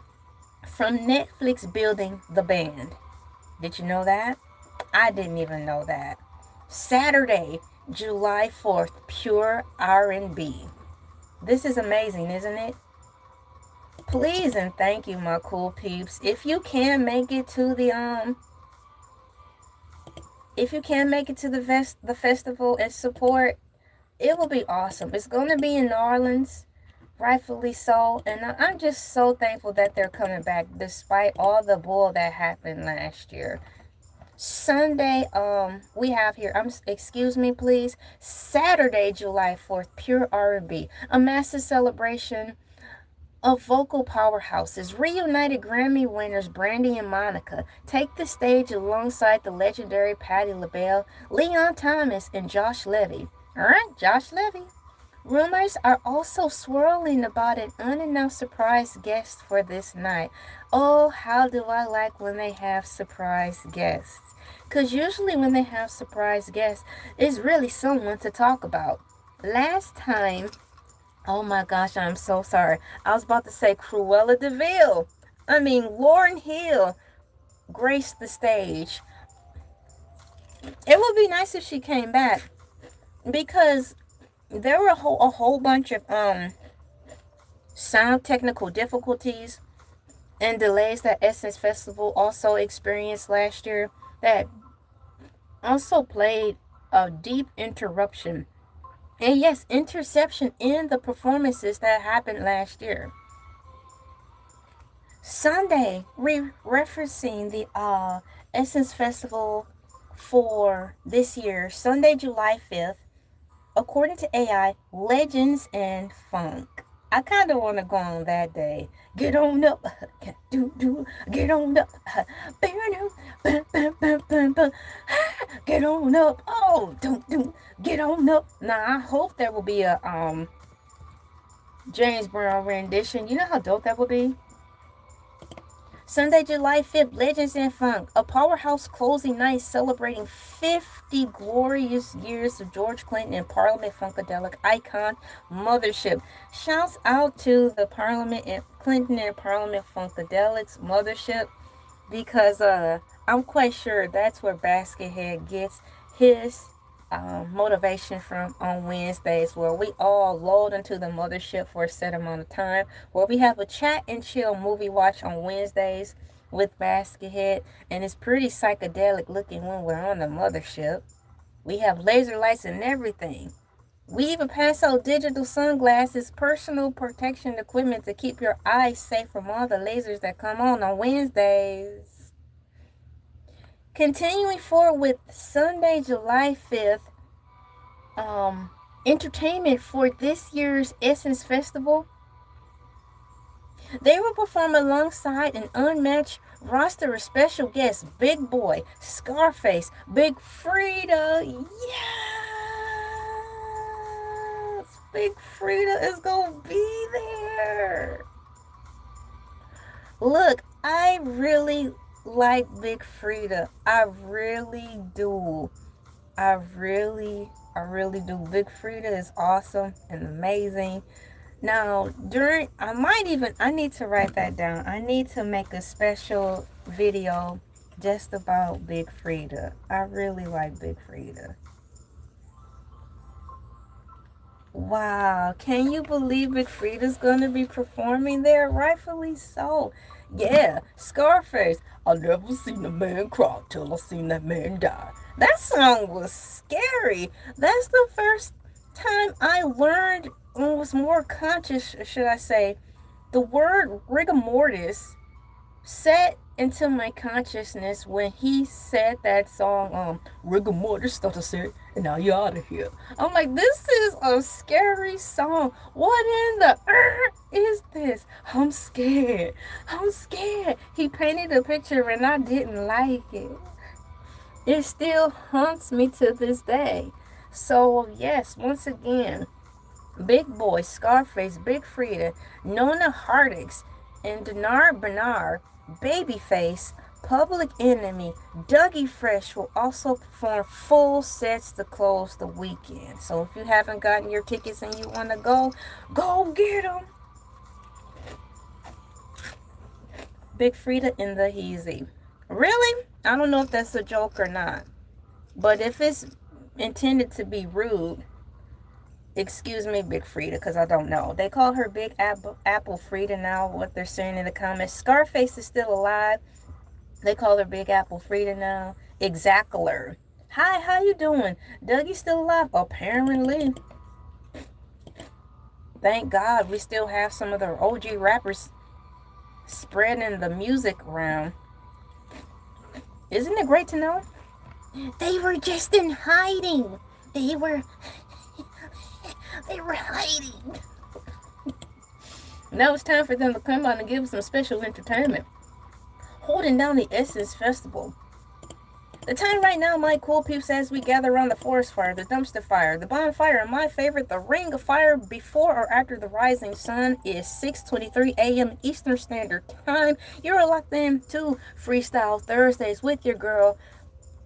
from Netflix building the band. Did you know that? I didn't even know that. Saturday, July 4th, pure R&B. This is amazing, isn't it? Please and thank you, my cool peeps. If you can make it to the festival and support, it will be awesome. It's going to be in New Orleans, rightfully so, and I'm just so thankful that they're coming back despite all the bull that happened last year. Sunday, we have here, excuse me please, Saturday, July 4th, pure R&B, a massive celebration of vocal powerhouses. Reunited Grammy winners Brandy and Monica take the stage alongside the legendary Patti LaBelle, Leon Thomas, and Josh Levy. Alright, Josh Levy. Rumors are also swirling about an unannounced surprise guest for this night. Oh, how do I like when they have surprise guests. Because usually when they have surprise guests, it's really someone to talk about. Last time, oh my gosh, I'm so sorry. I was about to say Cruella DeVille. Lauryn Hill graced the stage. It would be nice if she came back, because there were a whole bunch of sound technical difficulties and delays that Essence Festival also experienced last year that also played a deep interruption and, yes, interception in the performances that happened last year. Sunday, referencing the Essence Festival for this year, Sunday, July 5th, according to AI, Legends and Funk. I kind of want to go on that day. Get on up, get on up, get on up. Oh, don't get on up. Now I hope there will be a James Brown rendition. You know how dope that would be. Sunday, July 5th, Legends and Funk, a powerhouse closing night celebrating 50 glorious years of George Clinton and Parliament Funkadelic icon mothership. Shouts out to the Parliament and Clinton and Parliament Funkadelics mothership, because I'm quite sure that's where Baskethead gets his motivation from on Wednesdays, where we all load into the mothership for a set amount of time, where we have a chat and chill movie watch on Wednesdays with Baskethead, and it's pretty psychedelic looking when we're on the mothership. We have laser lights and everything. We even pass out digital sunglasses, personal protection equipment to keep your eyes safe from all the lasers that come on Wednesdays. Continuing forward with Sunday, July 5th, entertainment for this year's Essence Festival. They will perform alongside an unmatched roster of special guests: Big Boy, Scarface, Big Frida. Yes! Big Frida is going to be there. Look, I really like Big Frida. I really do. I really do. Big Frida is awesome and amazing. Now, I need to write that down. I need to make a special video just about Big Frida. I really like Big Frida. Wow, can you believe Big Frida's gonna be performing there? Rightfully so. Yeah, Scarface. I never seen a man cry till I seen that man die. That song was scary. That's the first time I learned, or was more conscious, should I say, the word rigor mortis set into my consciousness when he said that song, rigor mortis, thought I said, and now you're out of here. I'm like, this is a scary song. What in the is this? I'm scared. He painted a picture and I didn't like it. It still haunts me to this day. So yes, once again, Big Boy, Scarface, Big Frida, Nona Hardix, and Denard Bernard, Babyface, Public Enemy, Dougie Fresh will also perform full sets to close the weekend. So if you haven't gotten your tickets and you want to go get them. Big Frida in the Heezy. Really? I don't know if that's a joke or not. But if it's intended to be rude, excuse me, Big Frida, because I don't know. They call her Big Apple Frida now, what they're saying in the comments. Scarface is still alive. They call her Big Apple Frida now. Exactler. Hi, how you doing? Dougie's still alive? Apparently. Thank God we still have some of the OG rappers spreading the music around. Isn't it great to know? They were just in hiding. They were hiding. Now it's time for them to come out and give us some special entertainment. Holding down the Essence Festival. The time right now, my cool peeps, as we gather around the forest fire, the dumpster fire, the bonfire, and my favorite, the ring of fire before or after the rising sun, is 6:23 a.m. Eastern Standard Time. You're locked in to Freestyle Thursdays with your girl,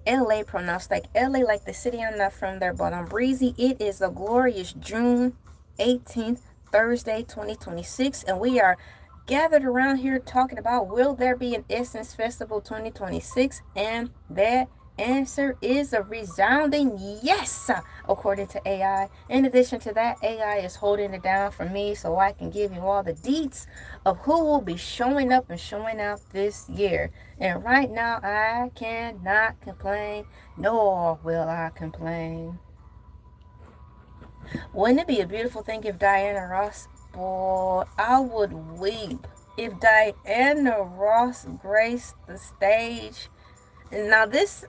LA, pronounced like LA, like the city. I'm not from there, but I'm breezy. It is a glorious June 18th, Thursday, 2026, and we are gathered around here talking about, will there be an Essence Festival 2026? And there answer is a resounding yes, according to AI. In addition to that, AI is holding it down for me so I can give you all the deets of who will be showing up and showing out this year. And right now, I cannot complain, nor will I complain. Wouldn't it be a beautiful thing if Diana Ross, boy, I would weep if Diana Ross graced the stage. Now, this,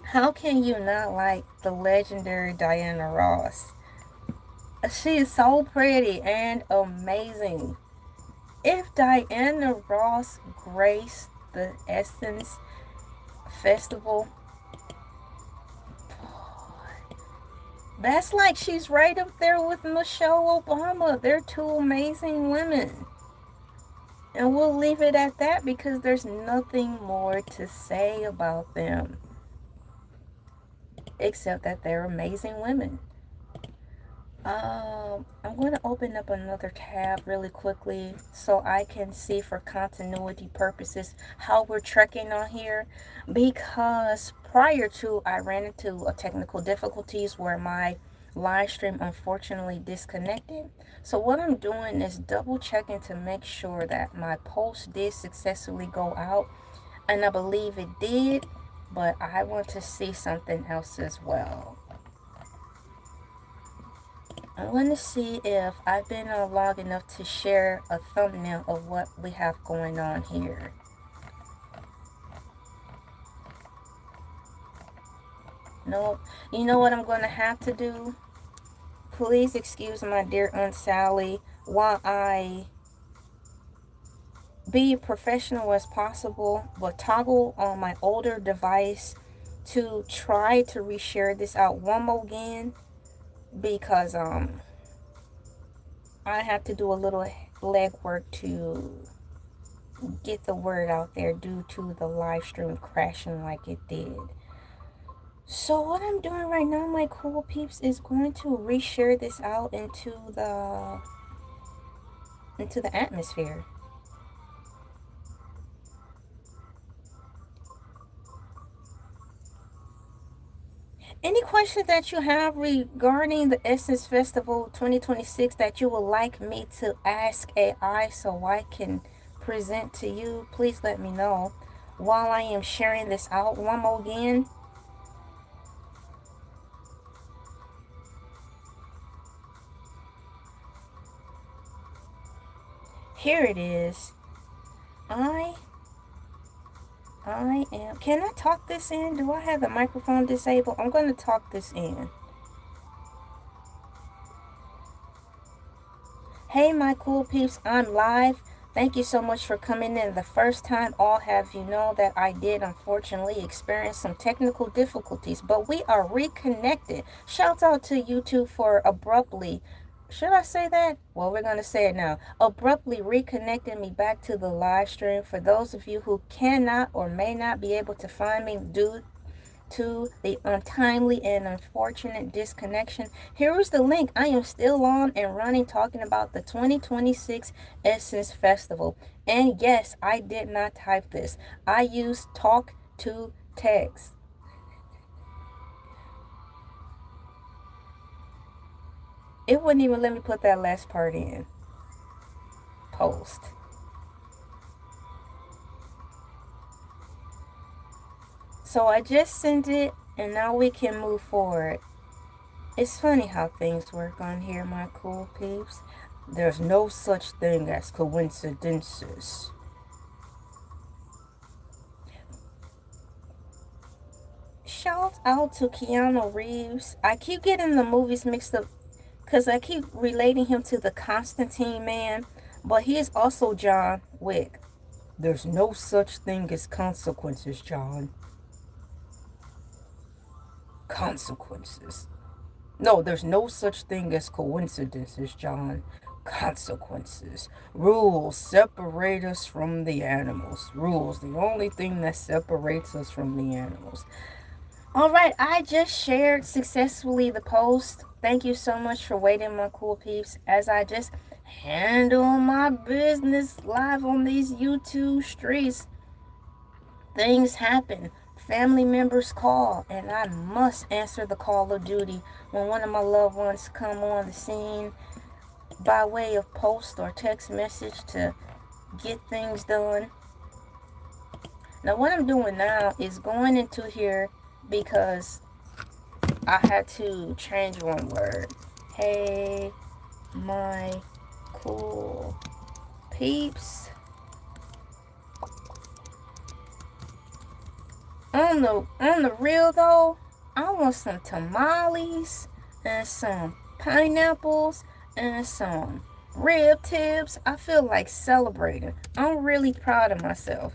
how can you not like the legendary Diana Ross? She is so pretty and amazing. If Diana Ross graced the Essence Festival, that's like she's right up there with Michelle Obama. They're two amazing women. And we'll leave it at that because there's nothing more to say about them except that they're amazing women. I'm going to open up another tab really quickly so I can see for continuity purposes how we're trekking on here, because prior to I ran into a technical difficulties where my live stream unfortunately disconnected. So what I'm doing is double checking to make sure that my post did successfully go out, and I believe it did, but I want to see something else as well. I want to see if I've been long enough to share a thumbnail of what we have going on here. Nope. You know what I'm going to have to do? Please excuse my dear Aunt Sally while I be professional as possible, but toggle on my older device to try to reshare this out one more again, because I have to do a little legwork to get the word out there due to the live stream crashing like it did. So what I'm doing right now, my cool peeps, is going to reshare this out into the atmosphere. Any questions that you have regarding the Essence Festival 2026 that you would like me to ask AI so I can present to you, please let me know while I am sharing this out one more again. Here it is. I am. Can I talk this in? Do I have the microphone disabled? I'm going to talk this in. Hey, my cool peeps, I'm live. Thank you so much for coming in. The first time, I'll have you know that I did unfortunately experience some technical difficulties, but we are reconnected. Shout out to YouTube for abruptly, should I say that? Well, we're going to say it now. Abruptly reconnecting me back to the live stream. For those of you who cannot or may not be able to find me due to the untimely and unfortunate disconnection, here is the link. I am still on and running talking about the 2026 Essence Festival. And yes, I did not type this. I used talk to text. It wouldn't even let me put that last part in. Post. So I just sent it, and now we can move forward. It's funny how things work on here, my cool peeps. There's no such thing as coincidences. Shout out to Keanu Reeves. I keep getting the movies mixed up because I keep relating him to the Constantine man, but he is also John Wick. There's no such thing as consequences, John. Consequences. No, there's no such thing as coincidences, John. Consequences. Rules separate us from the animals. Rules, the only thing that separates us from the animals. Alright, I just shared successfully the post. Thank you so much for waiting, my cool peeps, as I just handle my business live on these YouTube streets. Things happen. family members call, and I must answer the call of duty when one of my loved ones come on the scene by way of post or text message to get things done. Now what I'm doing now is going into here because I had to change one word. Hey, my cool peeps. On the real though, I want some tamales and some pineapples and some rib tips. I feel like celebrating. I'm really proud of myself.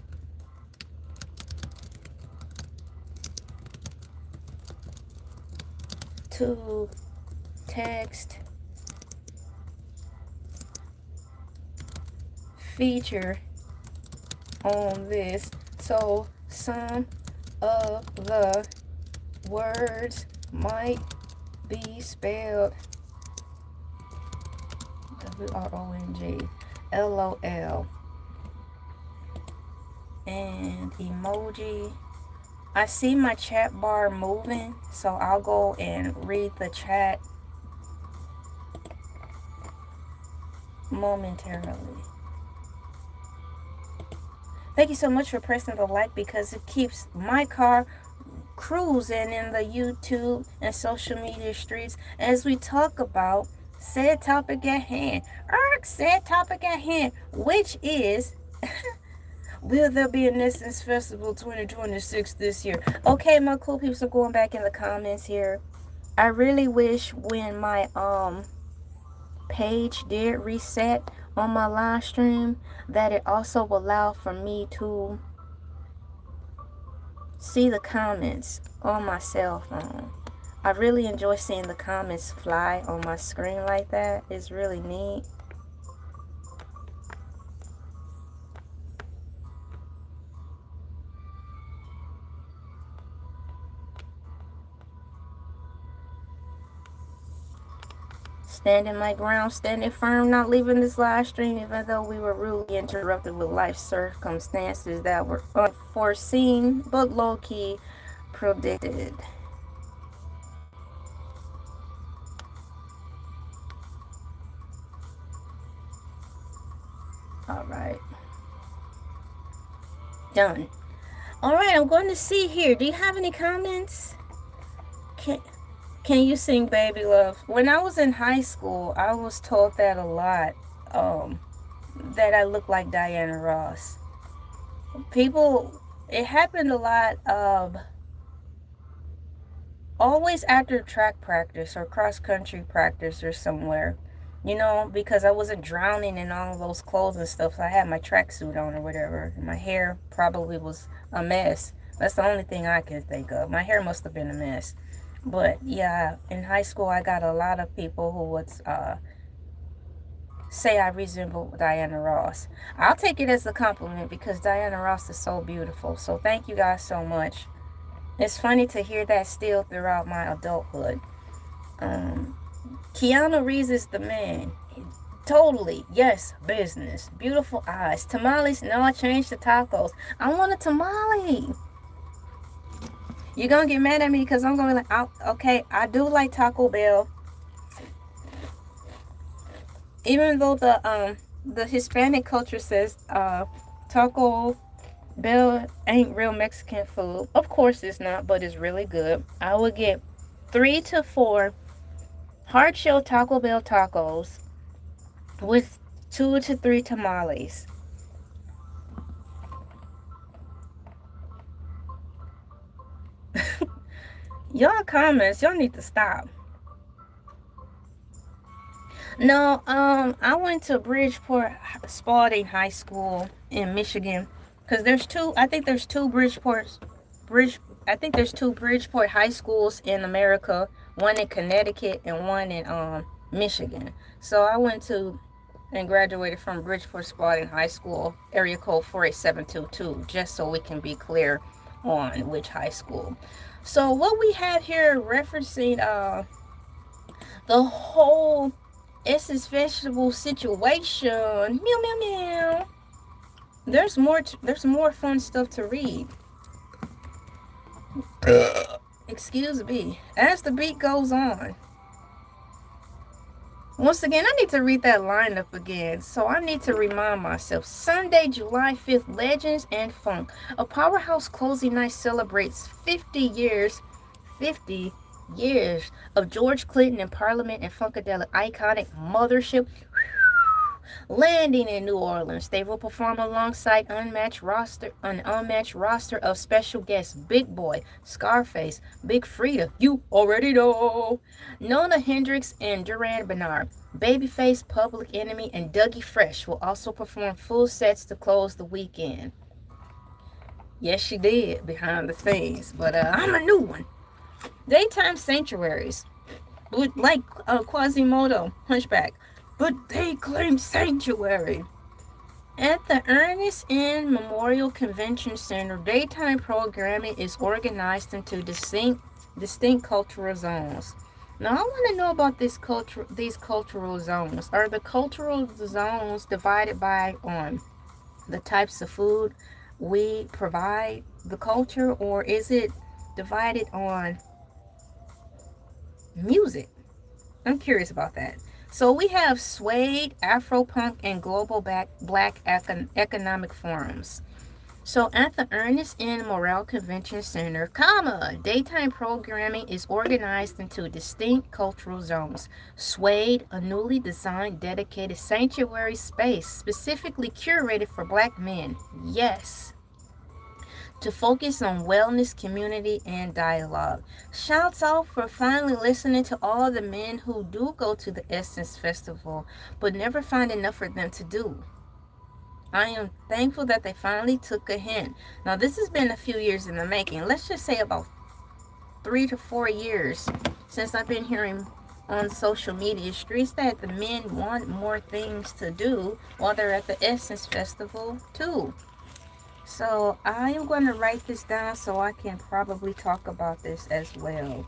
To text feature on this, so some of the words might be spelled WRONG, LOL, and emoji. I see my chat bar moving, so I'll go and read the chat momentarily. Thank you so much for pressing the like, because it keeps my car cruising in the YouTube and social media streets as we talk about said topic at hand. Said topic at hand, which is will there be an Essence Festival 2026 this year? Okay, my cool peeps are going back in the comments here. I really wish when my page did reset on my live stream that it also allowed for me to see the comments on my cell phone. I really enjoy seeing the comments fly on my screen like that. It's really neat. Standing my ground, standing firm, not leaving this live stream even though we were rudely interrupted with life circumstances that were unforeseen but low-key predicted. Alright. Done. Alright, I'm going to see here. Do you have any comments? Can you sing Baby Love? When I was in high school, I was told that a lot. That I look like Diana Ross. It happened a lot always after track practice or cross-country practice or somewhere. You know, because I wasn't drowning in all of those clothes and stuff. So I had my tracksuit on or whatever. And my hair probably was a mess. That's the only thing I can think of. My hair must have been a mess. But yeah, in high school I got a lot of people who would say I resemble Diana Ross. I'll take it as a compliment because Diana Ross is so beautiful. So thank you guys so much. It's funny to hear that still throughout my adulthood. Keanu Reeves is the man. Totally. Yes, business. Beautiful eyes. Tamales. No, I changed to tacos. I want a tamale. You're going to get mad at me because I'm going to be like, okay, I do like Taco Bell. Even though the Hispanic culture says Taco Bell ain't real Mexican food. Of course it's not, but it's really good. I would get 3 to 4 hard-shell Taco Bell tacos with 2 to 3 tamales. Y'all comments, y'all need to stop. No, I went to Bridgeport Spalding High School in Michigan, because there's two Bridgeport high schools in America, one in Connecticut and one in Michigan. So I went to and graduated from Bridgeport Spalding High School, area code 48722, just so we can be clear on which high school. So what we have here referencing the whole Essence Vegetable situation. Meow meow meow. There's more fun stuff to read. Excuse me. As the beat goes on. Once again, I need to read that lineup again. So I need to remind myself. Sunday, July 5th, Legends and Funk. A powerhouse closing night celebrates 50 years. 50 years of George Clinton in Parliament and Funkadelic iconic Mothership landing in New Orleans. They will perform alongside an unmatched roster of special guests: Big Boy, Scarface, Big Frida, you already know, Nona Hendrix and Duran Bernard. Babyface, Public Enemy, and Dougie Fresh will also perform full sets to close the weekend. Yes, she did behind the scenes, but I'm a new one. Daytime sanctuaries, like Quasimodo, Hunchback, but they claim sanctuary. At the Ernest N. Memorial Convention Center, daytime programming is organized into distinct cultural zones. Now, I want to know about these cultural zones. Are the cultural zones divided by the types of food we provide the culture, or is it divided on music? I'm curious about that. So we have Suede, Afropunk, and Global Black Economic Forums. So at the Ernest N. Morrell Convention Center, daytime programming is organized into distinct cultural zones. Suede, a newly designed dedicated sanctuary space specifically curated for black men. Yes, to focus on wellness, community, and dialogue. Shouts out for finally listening to all the men who do go to the Essence Festival, but never find enough for them to do. I am thankful that they finally took a hint. Now, this has been a few years in the making. Let's just say about 3 to 4 years since I've been hearing on social media streets that the men want more things to do while they're at the Essence Festival, too. So I am going to write this down so I can probably talk about this as well.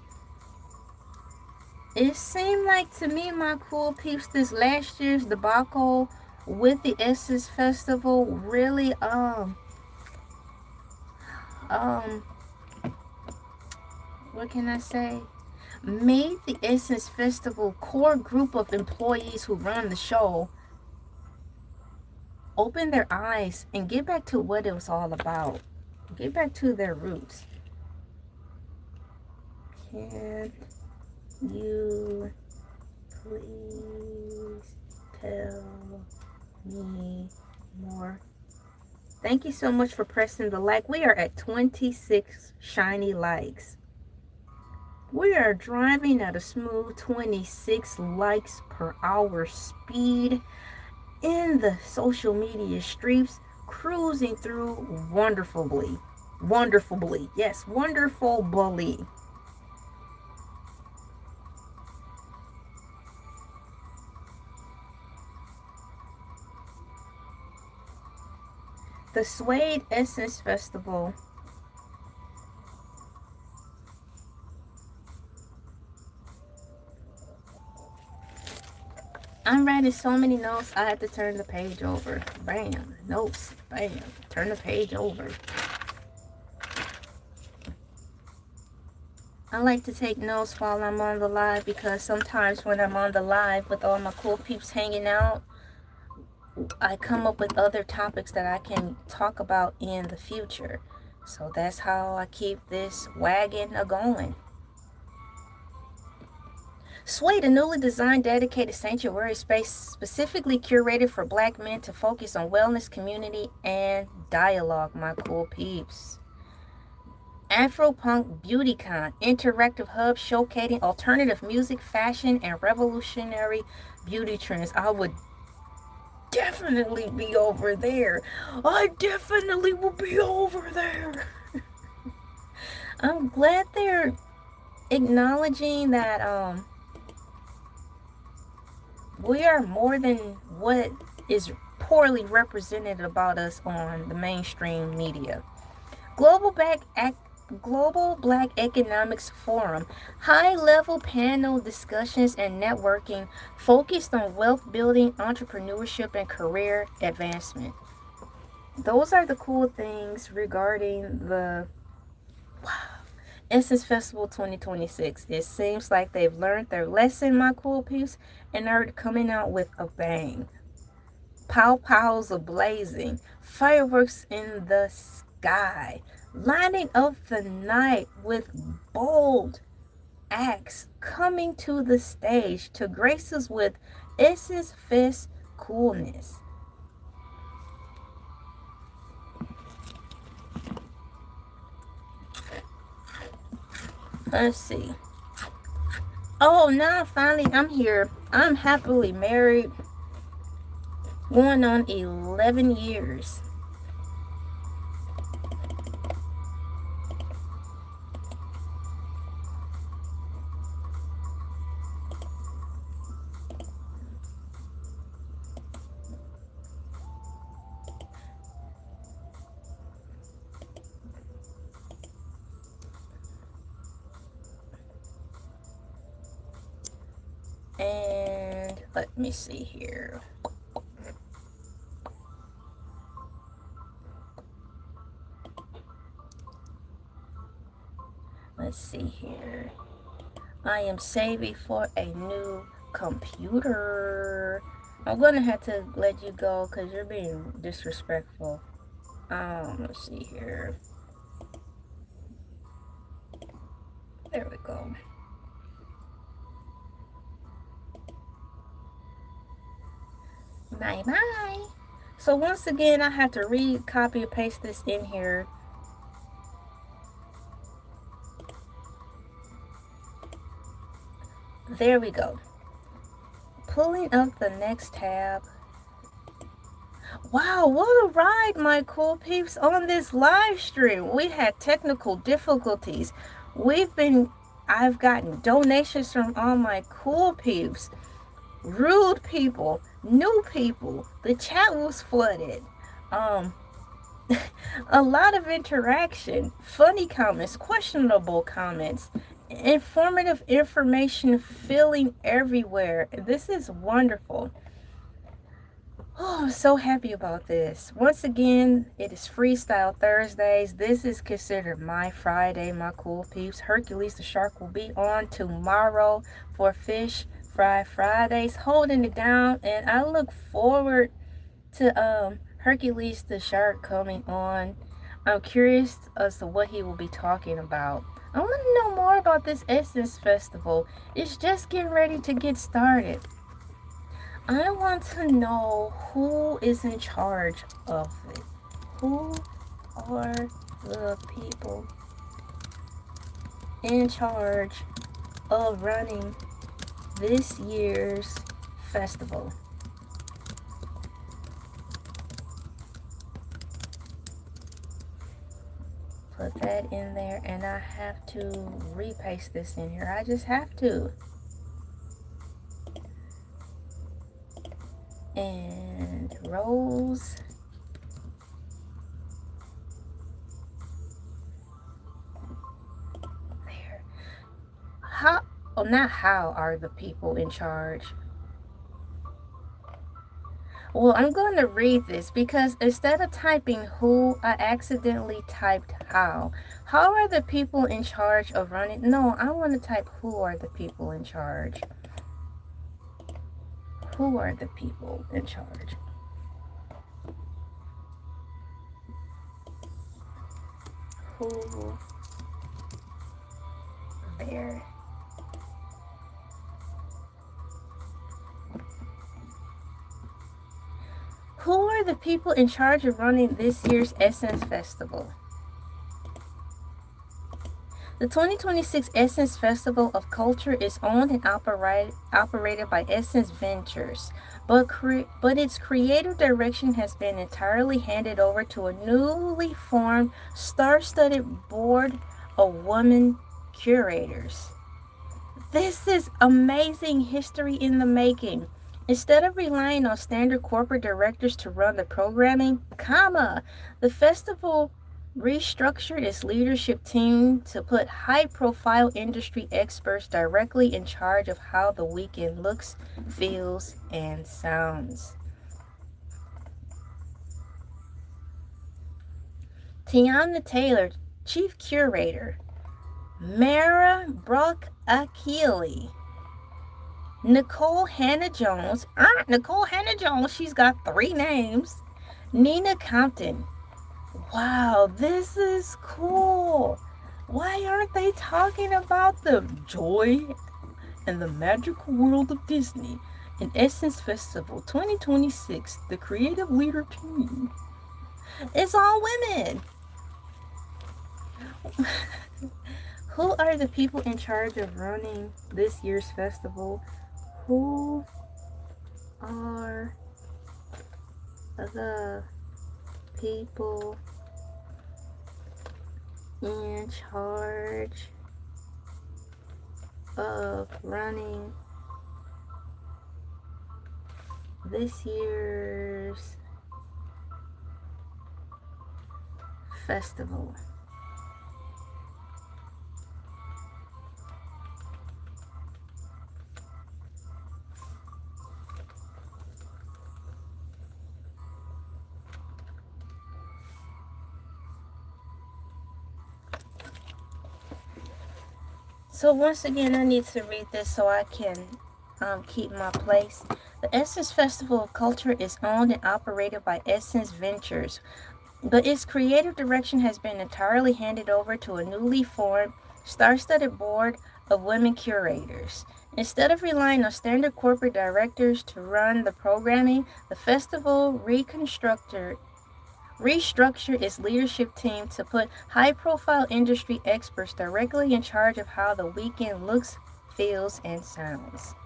It seemed like to me, my cool peeps, this last year's debacle with the Essence Festival really what can I say? Made the Essence Festival core group of employees who run the show open their eyes and get back to what it was all about. Get back to their roots. Can you please tell me more? Thank you so much for pressing the like. We are at 26 shiny likes. We are driving at a smooth 26 likes per hour speed in the social media streets, cruising through wonderfully. Yes, wonderfully. The Suede Essence Festival I'm writing so many notes, I had to turn the page over. Bam. Notes. Bam. Turn the page over. I like to take notes while I'm on the live because sometimes when I'm on the live with all my cool peeps hanging out, I come up with other topics that I can talk about in the future. So that's how I keep this wagon a-going. Suede, a newly designed dedicated sanctuary space specifically curated for black men to focus on wellness, community, and dialogue, my cool peeps. Afropunk BeautyCon, interactive hub showcasing alternative music, fashion, and revolutionary beauty trends. I would definitely be over there. I definitely will be over there. I'm glad they're acknowledging that we are more than what is poorly represented about us on the mainstream media. Global Black Economics Forum, high-level panel discussions and networking focused on wealth building, entrepreneurship, and career advancement. Those are the cool things regarding the Essence Festival 2026. It seems like they've learned their lesson, my cool peeps, and are coming out with a bang. Pow pows are blazing, fireworks in the sky, lighting up the night with bold acts coming to the stage to grace us with Essence Fest coolness. Let's see. Oh, now finally I'm here. I'm happily married, going on 11 years. And let me see here. Let's see here. I am saving for a new computer. I'm gonna have to let you go because you're being disrespectful. Let's see here. There we go. Bye bye. So once again, I have to copy and paste this in here. There we go. Pulling up the next tab. Wow, what a ride, my cool peeps, on this live stream. We had technical difficulties. I've gotten donations from all my cool peeps. Rude people, new people. The chat was flooded. A lot of interaction, funny comments, questionable comments, informative information filling everywhere. This is wonderful. Oh, I'm so happy about this. Once again, it is Freestyle Thursdays. This is considered my Friday, my cool peeps. Hercules the Shark will be on tomorrow for Fish Fry Fridays, holding it down. And I look forward to Hercules the Shark coming on. I'm curious as to what he will be talking about. I want to know more about this Essence Festival. It's just getting ready to get started. I want to know who is in charge of it. Who are the people in charge of running this year's festival? Put that in there, and I have to repaste this in here. I just have to. And Rose. There. How are the people in charge? Well, I'm going to read this because instead of typing who, I accidentally typed how. How are the people in charge of running? No, I want to type who are the people in charge. Who are the people in charge? Who? There. Who are the people in charge of running this year's Essence Festival? The 2026 Essence Festival of Culture is owned and operated by Essence Ventures, but its creative direction has been entirely handed over to a newly formed, star-studded board of women curators. This is amazing history in the making. Instead of relying on standard corporate directors to run the programming, the festival restructured its leadership team to put high-profile industry experts directly in charge of how the weekend looks, feels, and sounds. Tiana Taylor, Chief Curator. Mara Brock Akili, Nicole Hannah Jones. Nicole Hannah Jones, she's got 3 names. Nina Compton. Wow, this is cool. Why aren't they talking about the joy and the magical world of Disney and Essence Festival 2026, the creative leader team? It's all women. Who are the people in charge of running this year's festival? Who are the people in charge of running this year's festival? So once again, I need to read this so I can keep my place. The Essence Festival of Culture is owned and operated by Essence Ventures, but its creative direction has been entirely handed over to a newly formed, star-studded board of women curators. Instead of relying on standard corporate directors to run the programming, the festival restructured its leadership team to put high-profile industry experts directly in charge of how the weekend looks, feels, and sounds.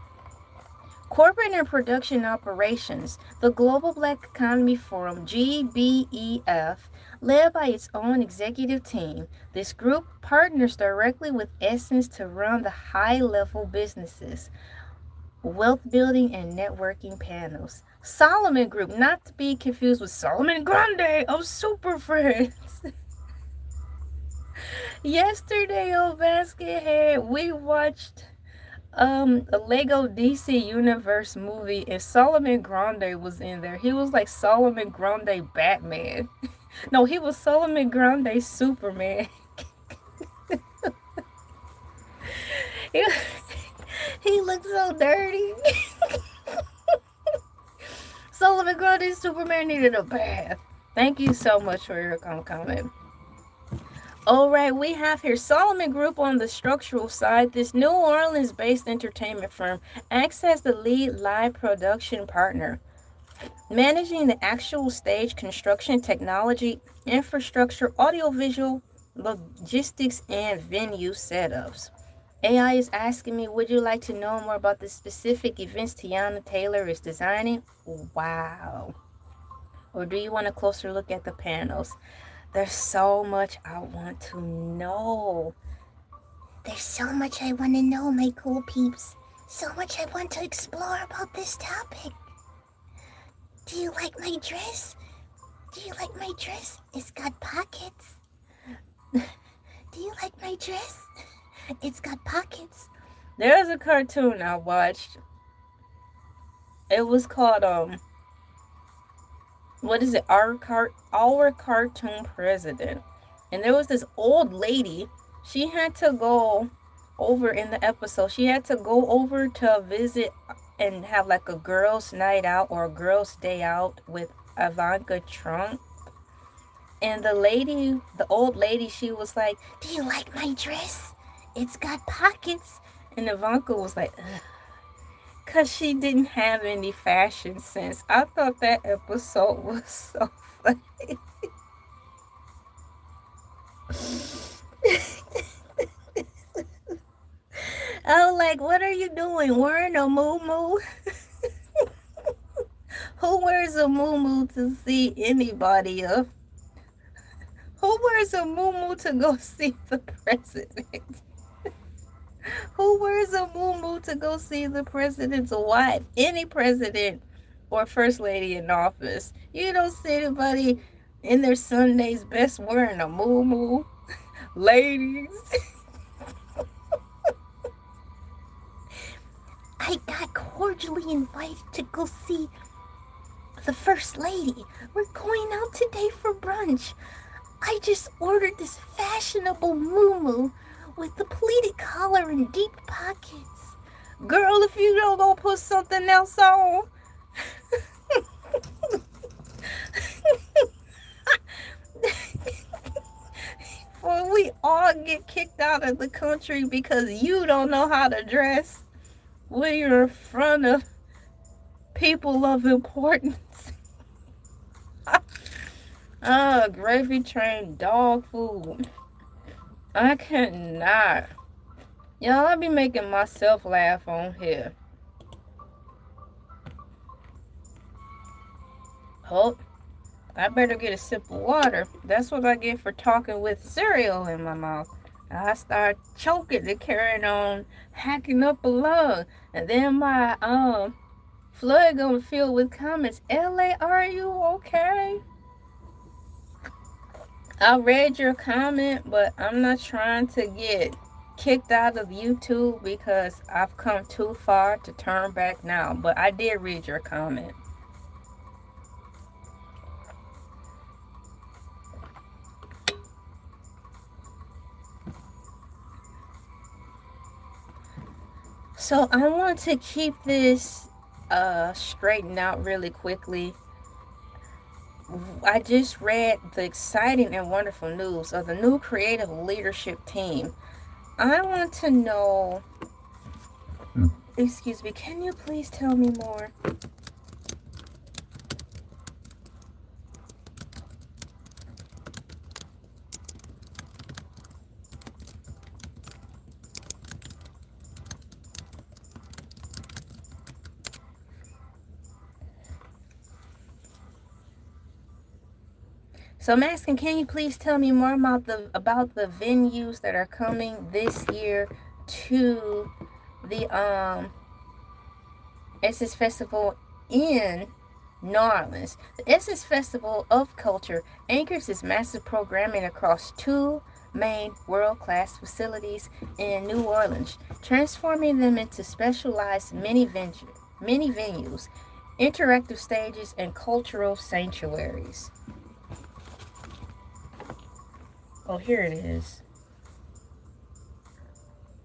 Corporate and Production Operations, the Global Black Economy Forum, GBEF, led by its own executive team. This group partners directly with Essence to run the high-level businesses, wealth building, and networking panels. Solomon Group, not to be confused with Solomon Grande of Super Friends. Yesterday on Baskethead, we watched a Lego DC Universe movie, and Solomon Grande was in there. He was like Solomon Grande Batman. No, he was Solomon Grande Superman. He looked so dirty. Solomon Grande Superman needed a bath. Thank you so much for your comment. All right, we have here Solomon Group on the structural side. This New Orleans-based entertainment firm acts as the lead live production partner, managing the actual stage construction, technology, infrastructure, audiovisual, logistics, and venue setups. AI is asking me, would you like to know more about the specific events Tiana Taylor is designing? Wow. Or do you want a closer look at the panels? There's so much I want to know. There's so much I want to know, my cool peeps. So much I want to explore about this topic. Do you like my dress? Do you like my dress? It's got pockets. Do you like my dress? It's got pockets. There's a cartoon I watched. It was called what is it? Our Cartoon President. And there was this old lady. She had to go over in the episode. She had to go over to visit and have like a girls' night out or a girls' day out with Ivanka Trump. And the old lady, she was like, "Do you like my dress? It's got pockets." And Ivanka was like, ugh. Because she didn't have any fashion sense. I thought that episode was so funny. I was like, what are you doing? Wearing a muumuu? Who wears a muumuu to see anybody of? Who wears a muumuu to go see the president? Who wears a muumuu to go see the president's wife? Any president or first lady in office. You don't see anybody in their Sunday's best wearing a muumuu. Ladies. I got cordially invited to go see the first lady. We're going out today for brunch. I just ordered this fashionable muumuu with the pleated collar and deep pockets. Girl, if you don't go put something else on. Well, we all get kicked out of the country because you don't know how to dress when you're in front of people of importance. Gravy train dog food. I cannot. Y'all, I be making myself laugh on here. Oh, I better get a sip of water. That's what I get for talking with cereal in my mouth. I start choking and carrying on, hacking up a lung. And then my flood gonna fill with comments. LA, are you okay? I read your comment, but I'm not trying to get kicked out of YouTube because I've come too far to turn back now. But I did read your comment. So I want to keep this straightened out really quickly. I just read the exciting and wonderful news of the new creative leadership team. I want to know, excuse me, can you please tell me more? So I'm asking, can you please tell me more about the venues that are coming this year to the Essence Festival in New Orleans? The Essence Festival of Culture anchors its massive programming across two main world-class facilities in New Orleans, transforming them into specialized mini venues, interactive stages, and cultural sanctuaries. Oh, here it is.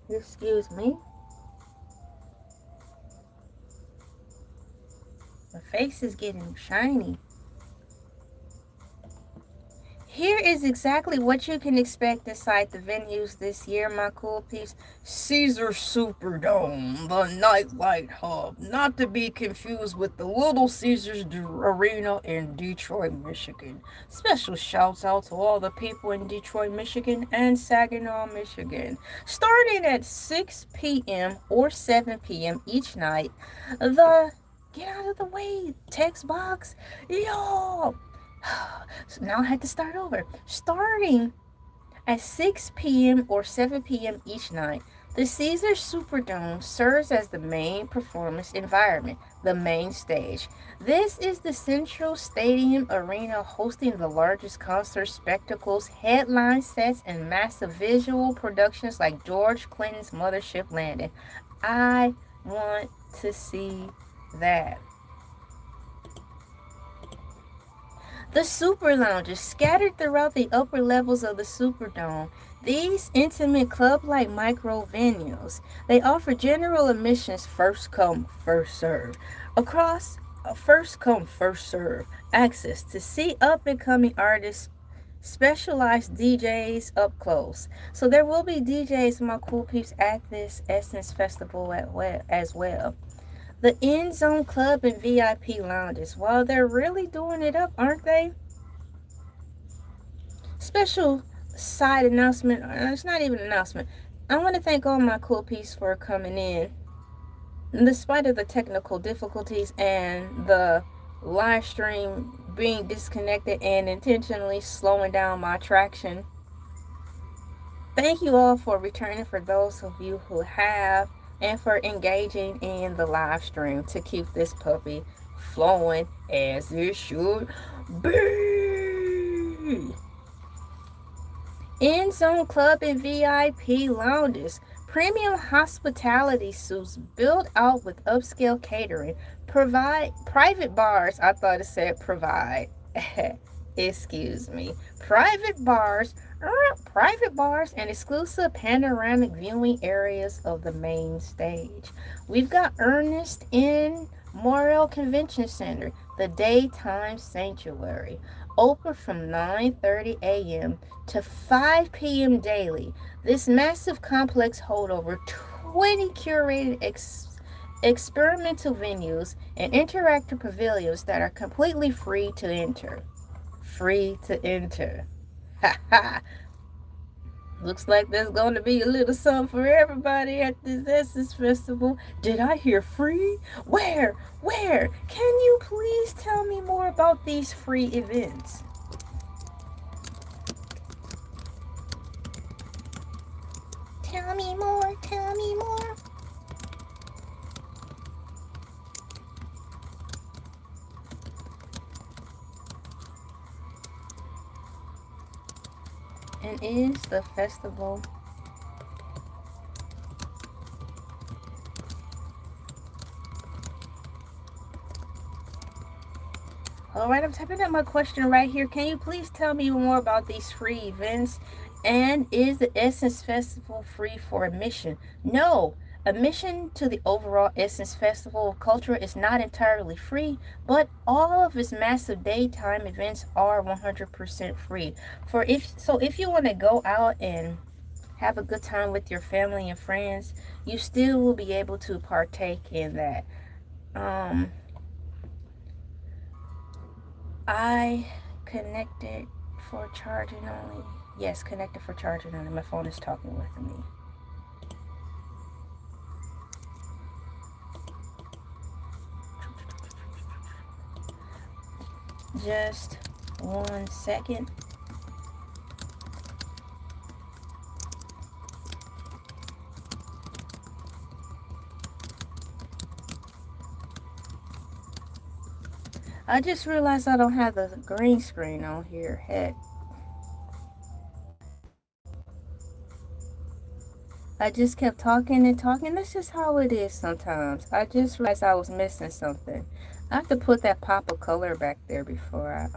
Excuse me. My face is getting shiny. Here is exactly what you can expect inside the venues this year, my cool peeps. Caesar Superdome, the nightlight hub, not to be confused with the Little Caesars Arena in Detroit, Michigan. Special shouts out to all the people in Detroit, Michigan and Saginaw, Michigan. Starting at 6 p.m. or 7 p.m. each night, get out of the way, text box, yo! So now I had to start over. Starting at 6 p.m. or 7 p.m. each night, the Caesar Superdome serves as the main performance environment, the main stage. This is the central stadium arena hosting the largest concert spectacles, headline sets, and massive visual productions like George Clinton's Mothership Landing. I want to see that. The Super Lounges scattered throughout the upper levels of the Superdome. These intimate club-like micro venues, they offer general admissions first come, first serve. Across first come, first serve access to see up-and-coming artists, specialized DJs up close. So there will be DJs, my cool peeps, at this Essence Festival as well. The End Zone Club and VIP lounges. Well, they're really doing it up, aren't they? Special side announcement. It's not even an announcement. I want to thank all my cool peeps for coming in. Despite of the technical difficulties and the live stream being disconnected and intentionally slowing down my traction. Thank you all for returning, for those of you who have, and for engaging in the live stream to keep this puppy flowing as it should be. End Zone Club and VIP lounges, premium hospitality suites built out with upscale catering, provide private bars. I thought it said provide. Excuse me. Private bars, private bars and exclusive panoramic viewing areas of the main stage. We've got Ernest in Morel Convention Center, the daytime sanctuary, open from 9:30 a.m. to 5 p.m. daily. This massive complex holds over 20 curated experimental venues and interactive pavilions that are completely free to enter. Free to enter. Ha ha! Looks like there's going to be a little something for everybody at this Essence Festival. Did I hear free? Where? Where? Can you please tell me more about these free events? Tell me more, tell me more. And is the festival Alright, I'm typing up my question right here. Can you please tell me more about these free events? And is the Essence Festival free for admission? No. Admission to the overall Essence Festival of Culture is not entirely free, but all of its massive daytime events are 100% free. If you want to go out and have a good time with your family and friends, you still will be able to partake in that. I connected for charging only. Yes, connected for charging only. My phone is talking with me. Just 1 second. I just realized I don't have the green screen on here. Heck. I just kept talking and talking. That's just how it is sometimes. I just realized I was missing something. I have to put that pop of color back there before I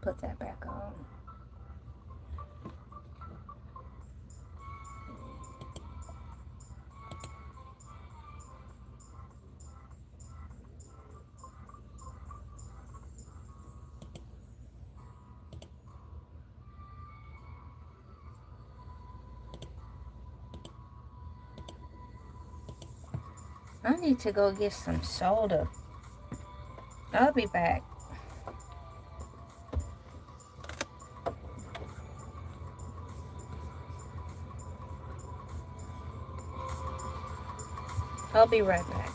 put that back on. I need to go get some soda. I'll be back. I'll be right back.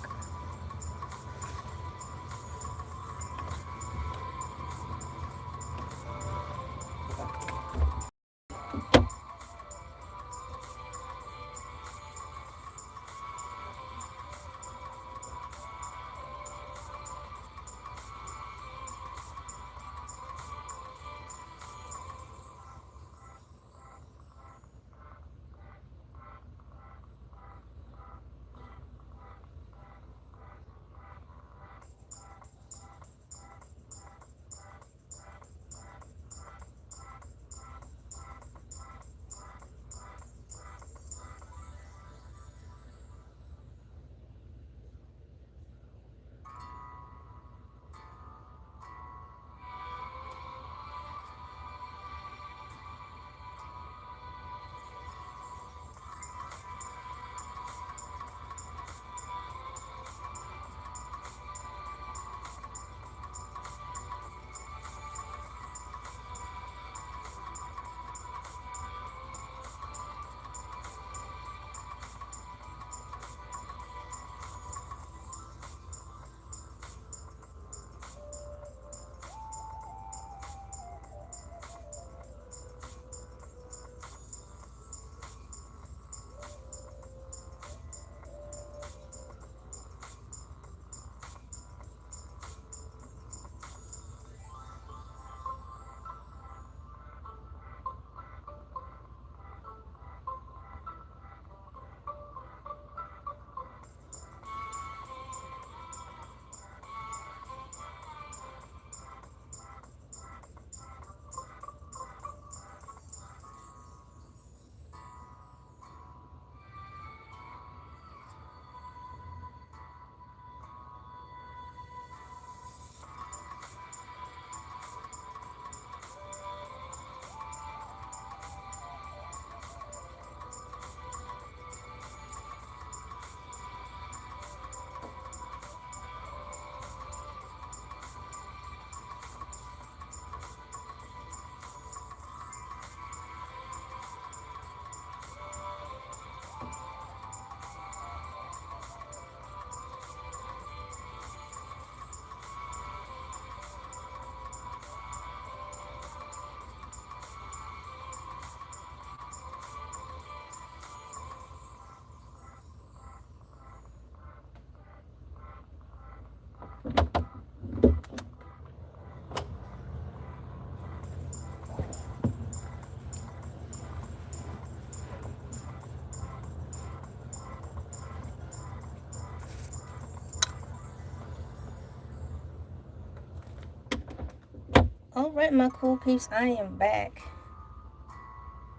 Alright, my cool peeps, I am back.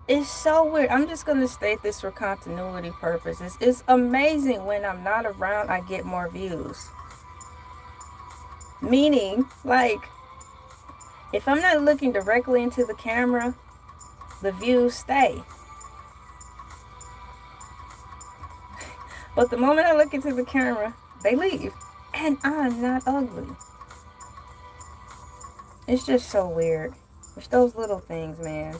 It's so weird. I'm just going to state this for continuity purposes. It's amazing when I'm not around, I get more views. Meaning, like, if I'm not looking directly into the camera, the views stay. But the moment I look into the camera, they leave. And I'm not ugly. It's just so weird. It's those little things, man.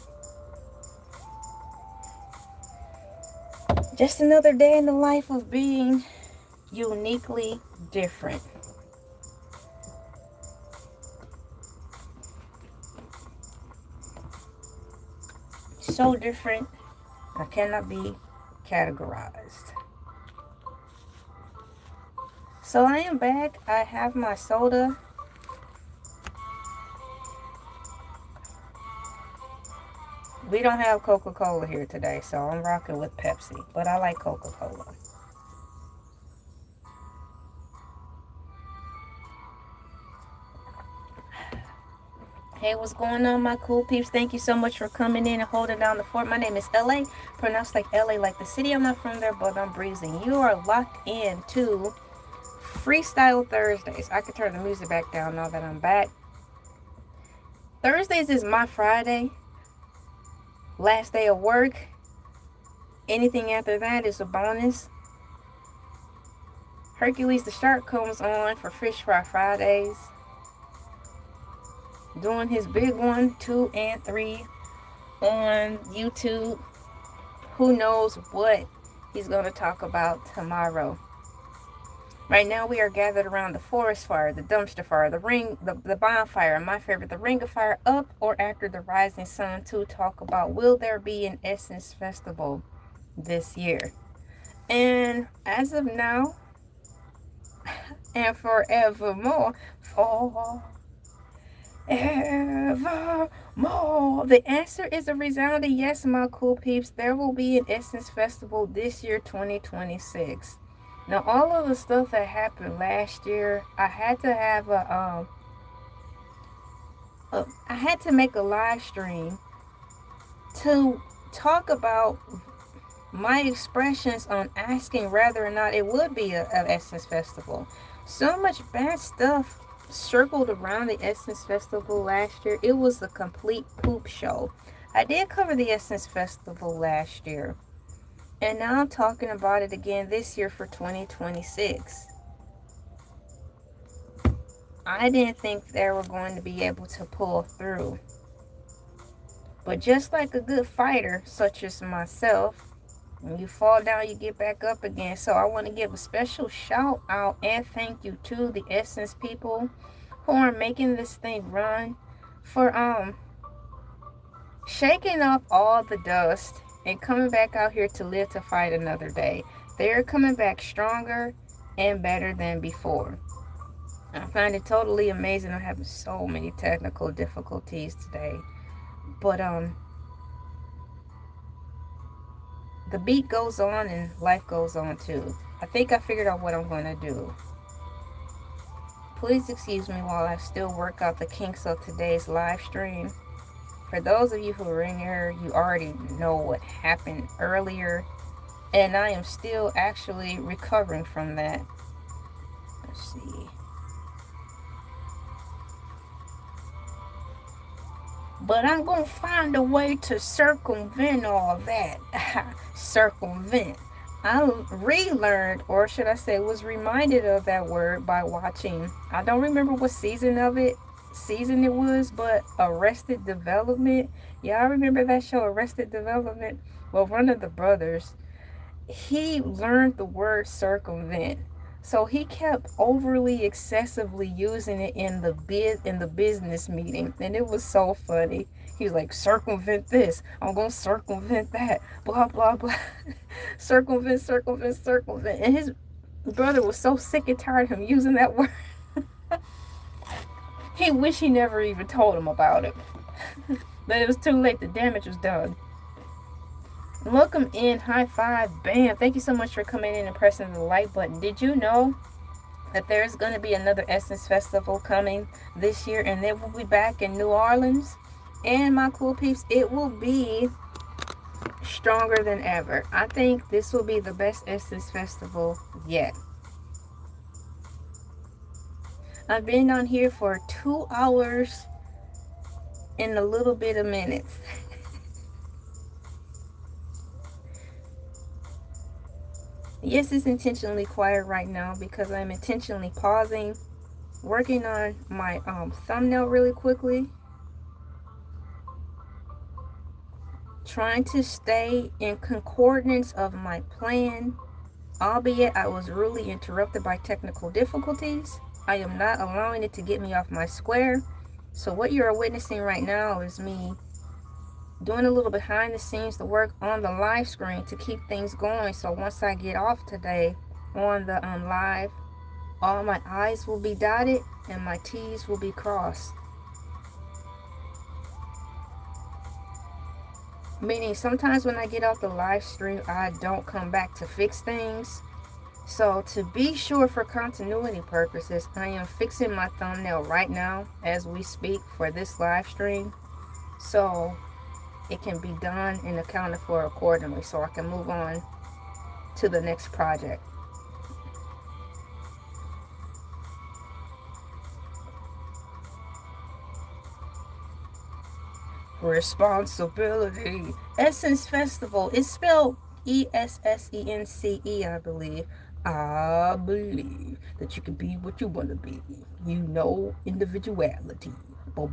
Just another day in the life of being uniquely different. So different, I cannot be categorized. So I am back. I have my soda. We don't have Coca-Cola here today, so I'm rocking with Pepsi. But I like Coca-Cola. Hey, what's going on, my cool peeps? Thank you so much for coming in and holding down the fort. My name is LA, pronounced like LA, like the city. I'm not from there, but I'm breezing. You are locked in to Freestyle Thursdays. I can turn the music back down now that I'm back. Thursdays is my Friday. Last day of work. Anything after that is a bonus. Hercules the Shark comes on for Fish Fry Fridays. Doing his big 1, 2, and 3 on YouTube. Who knows what he's going to talk about tomorrow. Right now we are gathered around the forest fire, the dumpster fire, the bonfire, and my favorite, the ring of fire, up or after the rising sun, to talk about, will there be an Essence Festival this year? And as of now, and forevermore, the answer is a resounding yes, my cool peeps. There will be an Essence Festival this year, 2026. Now, all of the stuff that happened last year, I had to have I had to make a live stream to talk about my expressions on asking whether or not it would be an Essence Festival. So much bad stuff circled around the Essence Festival last year. It was a complete poop show. I did cover the Essence Festival last year, and now I'm talking about it again this year for 2026. I didn't think they were going to be able to pull through. But just like a good fighter, such as myself, when you fall down, you get back up again. So I want to give a special shout out and thank you to the Essence people who are making this thing run, for shaking off all the dust and coming back out here to live to fight another day. They're coming back stronger and better than before. I find it totally amazing. I'm having so many technical difficulties today. But the beat goes on and life goes on too. I think I figured out what I'm going to do. Please excuse me while I still work out the kinks of today's live stream. For those of you who are in here, you already know what happened earlier. And I am still actually recovering from that. Let's see. But I'm going to find a way to circumvent all that. Circumvent. I relearned, or should I say was reminded of that word by watching, I don't remember what season it was, but Arrested Development. Y'all remember that show, Arrested Development? Well, one of the brothers, he learned the word circumvent. So he kept overly excessively using it in the business meeting, and it was so funny. He was like, circumvent this, I'm gonna circumvent that, blah blah blah. Circumvent, circumvent, circumvent. And his brother was so sick and tired of him using that word. He wished he never even told him about it. But it was too late, the damage was done. Welcome in, high five, bam. Thank you so much for coming in and pressing the like button. Did you know that there's going to be another Essence Festival coming this year, and it will be back in New Orleans. And my cool peeps, it will be stronger than ever. I think this will be the best Essence Festival yet. I've been on here for 2 hours and a little bit of minutes. Yes, it's intentionally quiet right now because I'm intentionally pausing, working on my thumbnail really quickly, trying to stay in concordance of my plan, albeit I was really interrupted by technical difficulties. I am not allowing it to get me off my square. So what you're witnessing right now is me doing a little behind the scenes to work on the live screen to keep things going. So once I get off today on the live, all my I's will be dotted and my T's will be crossed. Meaning sometimes when I get off the live stream, I don't come back to fix things. So to be sure for continuity purposes, I am fixing my thumbnail right now as we speak for this live stream. So it can be done and accounted for accordingly so I can move on to the next project. Responsibility. Essence Festival is spelled ESSENCE, I believe. I believe that you can be what you want to be. You know, individuality. Y'all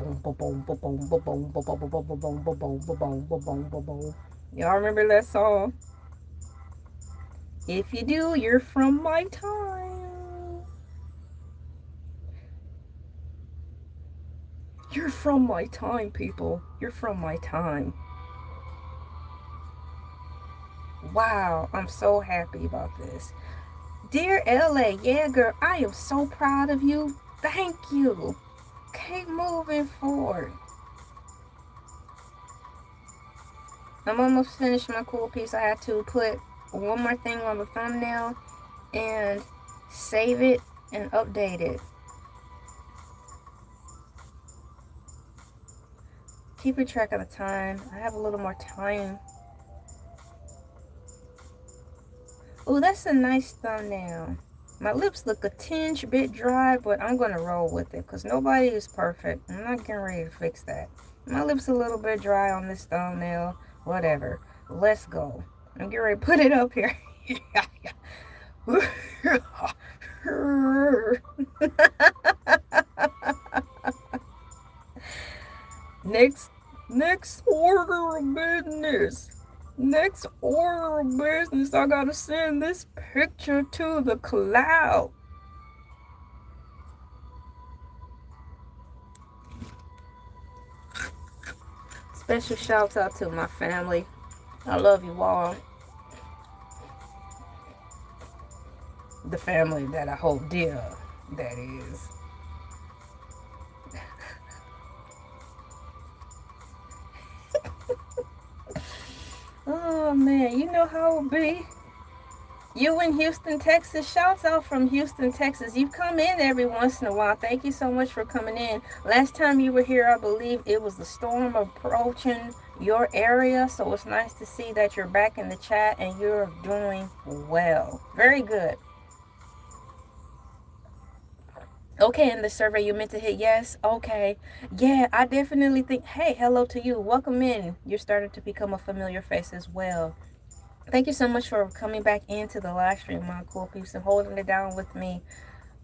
remember that song? If you do, you're from my time. You're from my time, people. You're from my time. Wow, I'm so happy about this. Dear LA, yeah, girl, I am so proud of you. Thank you. Keep moving forward. I'm almost finished my cool piece. I had to put one more thing on the thumbnail and save it and update it. Keeping track of the time. I have a little more time. Oh, that's a nice thumbnail. My lips look a tinge bit dry, but I'm going to roll with it because nobody is perfect. I'm not getting ready to fix that. My lips a little bit dry on this thumbnail. Whatever. Let's go. I'm getting ready to put it up here. Next order of business. Next order of business, I gotta send this picture to the cloud. Special shout out to my family. I love you all. The family that I hold dear, that is. Oh man, you know how it be. You in Houston, Texas. Shouts out from Houston, Texas. You come in every once in a while. Thank you so much for coming in. Last time you were here, I believe it was the storm approaching your area. So it's nice to see that you're back in the chat and you're doing well. Very good. Okay, in the survey you meant to hit yes. Okay. Yeah, I definitely think, hey, hello to you. Welcome in. You're starting to become a familiar face as well. Thank you so much for coming back into the live stream, my cool peeps, and holding it down with me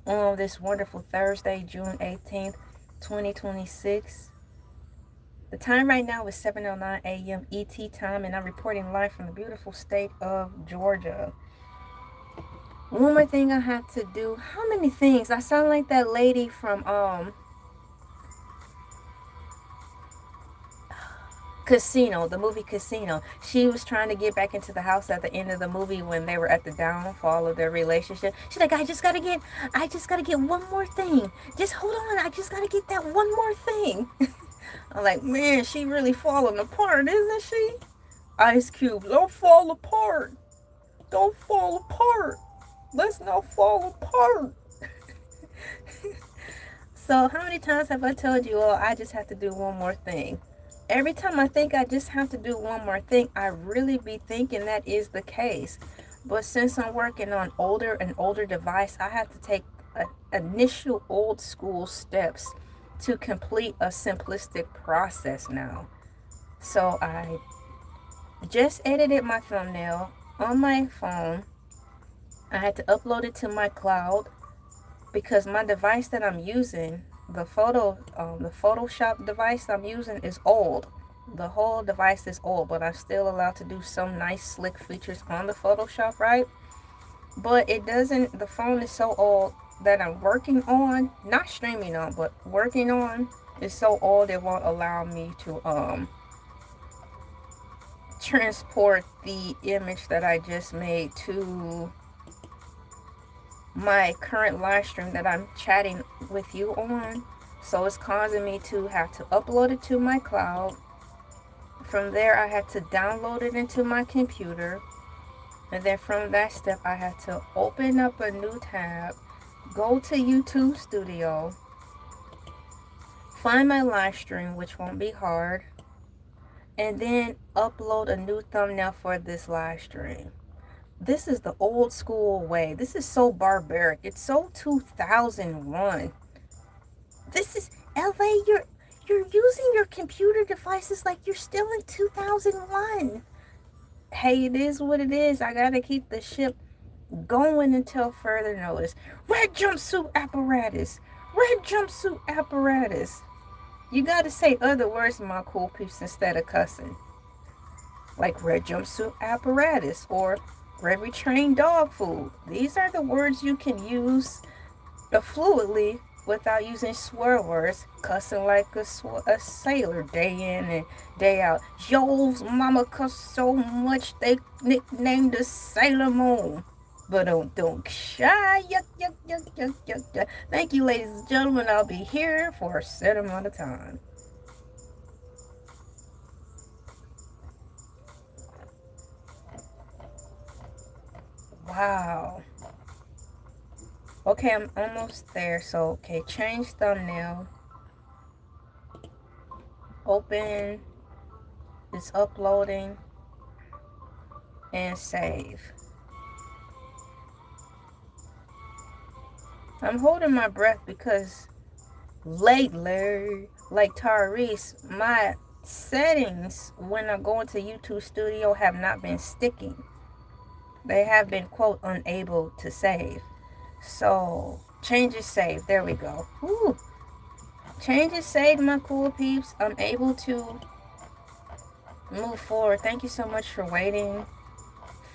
on this wonderful Thursday, June 18th, 2026. The time right now is 7:09 a.m. ET time, and I'm reporting live from the beautiful state of Georgia. One more thing I have to do. How many things? I sound like that lady from Casino, the movie Casino. She was trying to get back into the house at the end of the movie when they were at the downfall of their relationship. She's like, I just gotta get one more thing. Just hold on, I just gotta get that one more thing. I'm like, man, she really falling apart, isn't she? Ice Cube, don't fall apart. Don't fall apart. Let's not fall apart. So how many times have I told you, oh, I just have to do one more thing? Every time I think I just have to do one more thing, I really be thinking that is the case. But since I'm working on an older device, I have to take initial old school steps to complete a simplistic process now. So I just edited my thumbnail on my phone. I had to upload it to my cloud because my device that I'm using, the Photoshop device I'm using is old. The whole device is old, but I'm still allowed to do some nice slick features on the Photoshop, right? But it doesn't. The phone is so old that I'm working on, not streaming on, but working on, is so old it won't allow me to transport the image that I just made to my current live stream that I'm chatting with you on. So it's causing me to have to upload it to my cloud. From there, I had to download it into my computer. And then from that step, I had to open up a new tab, go to YouTube Studio, find my live stream, which won't be hard, and then upload a new thumbnail for this live stream. This is the old school way. This is so barbaric. It's so 2001. This is LA. You're using your computer devices like you're still in 2001. Hey, it is what it is. I gotta keep the ship going until further notice. Red jumpsuit apparatus. Red jumpsuit apparatus. You gotta say other words, my cool peeps, instead of cussing. Like red jumpsuit apparatus or Gravy trained dog food. These are the words you can use fluidly without using swear words, cussing like a sailor day in and day out. Yo's mama cussed so much they nicknamed her Sailor Moon. But don't shy. Yuck, yuck, yuck, yuck, yuck, yuck. Thank you, ladies and gentlemen. I'll be here for a set amount of time. Wow. Okay, I'm almost there. So, okay, change thumbnail. Open. It's uploading. And save. I'm holding my breath because lately, like Tyrese, my settings when I go into YouTube Studio have not been sticking. They have been, quote, unable to save. So, change is saved. There we go. Woo. Change is saved, my cool peeps. I'm able to move forward. Thank you so much for waiting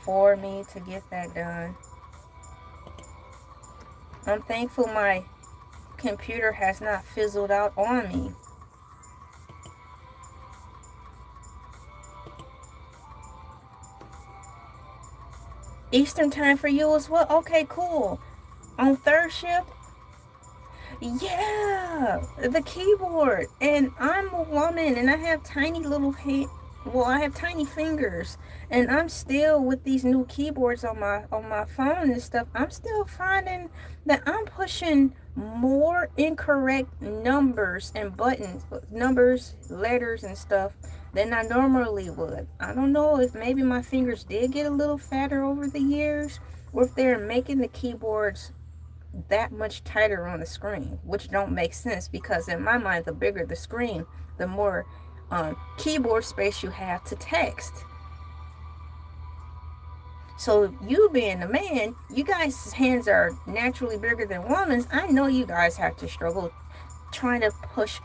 for me to get that done. I'm thankful my computer has not fizzled out on me. Eastern time for you as well? Okay, cool. On third shift? Yeah, the keyboard. And I'm a woman and I have tiny little hands. Well, I have tiny fingers, and I'm still with these new keyboards on my phone and stuff. I'm still finding that I'm pushing more incorrect numbers and buttons, numbers, letters, and stuff than I normally would. I don't know if maybe my fingers did get a little fatter over the years, or if they're making the keyboards that much tighter on the screen, which don't make sense because in my mind, the bigger the screen, the more keyboard space you have to text. So you being a man, you guys' hands are naturally bigger than women's. I know you guys have to struggle trying to push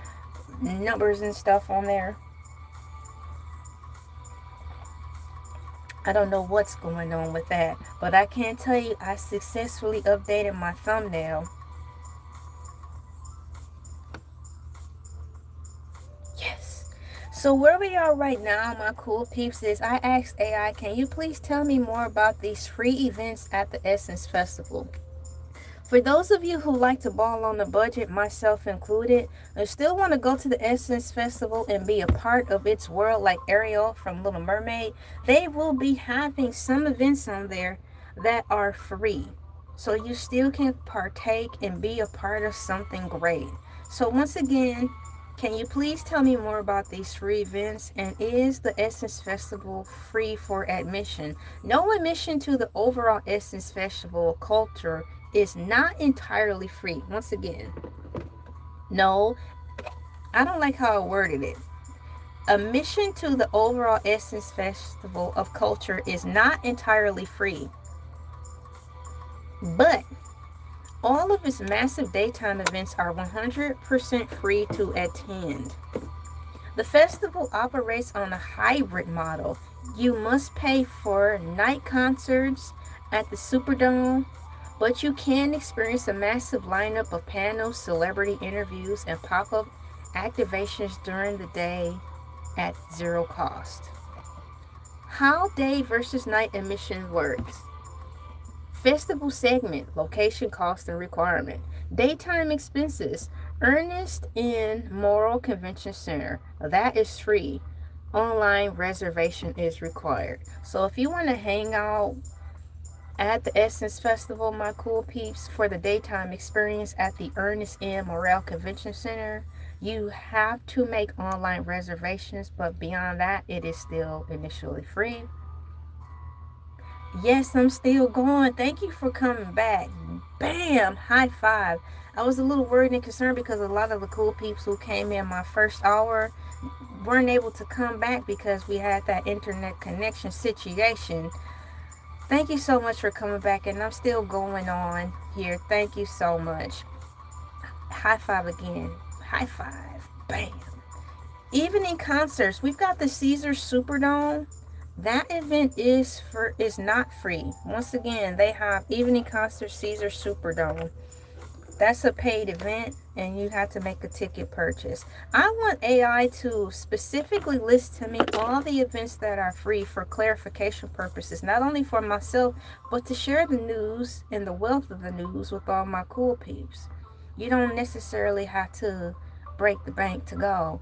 numbers and stuff on there. I don't know what's going on with that, but I can tell you I successfully updated my thumbnail. Yes. So where we are right now, my cool peeps, is I asked AI, can you please tell me more about these free events at the Essence Festival? For those of you who like to ball on the budget, myself included, and still want to go to the Essence Festival and be a part of its world like Ariel from Little Mermaid, they will be having some events on there that are free. So you still can partake and be a part of something great. So once again, can you please tell me more about these free events? And is the Essence Festival free for admission? No admission to the overall Essence Festival culture is not entirely free. Once again, no, I don't like how I worded it. Admission to the overall Essence Festival of Culture is not entirely free, but all of its massive daytime events are 100% free to attend. The festival operates on a hybrid model. You must pay for night concerts at the Superdome, but you can experience a massive lineup of panels, celebrity interviews, and pop up activations during the day at zero cost. How day versus night admission works. Festival segment, location, cost, and requirement. Daytime expenses, Ernest in Morrill Convention Center. That is free. Online reservation is required. So if you want to hang out at the Essence Festival, my cool peeps, for the daytime experience at the Ernest M. Morrill Convention Center, you have to make online reservations, but beyond that, it is still initially free. Yes, I'm still going. Thank you for coming back. Bam! High five. I was a little worried and concerned because a lot of the cool peeps who came in my first hour weren't able to come back because we had that internet connection situation. Thank you so much for coming back, and I'm still going on here. Thank you so much. High five again. High five. Bam. Evening concerts. We've got the Caesar Superdome. That event is not free. Once again, they have evening concert Caesar Superdome. That's a paid event and you have to make a ticket purchase. I want AI to specifically list to me all the events that are free for clarification purposes, not only for myself, but to share the news and the wealth of the news with all my cool peeps. You don't necessarily have to break the bank to go.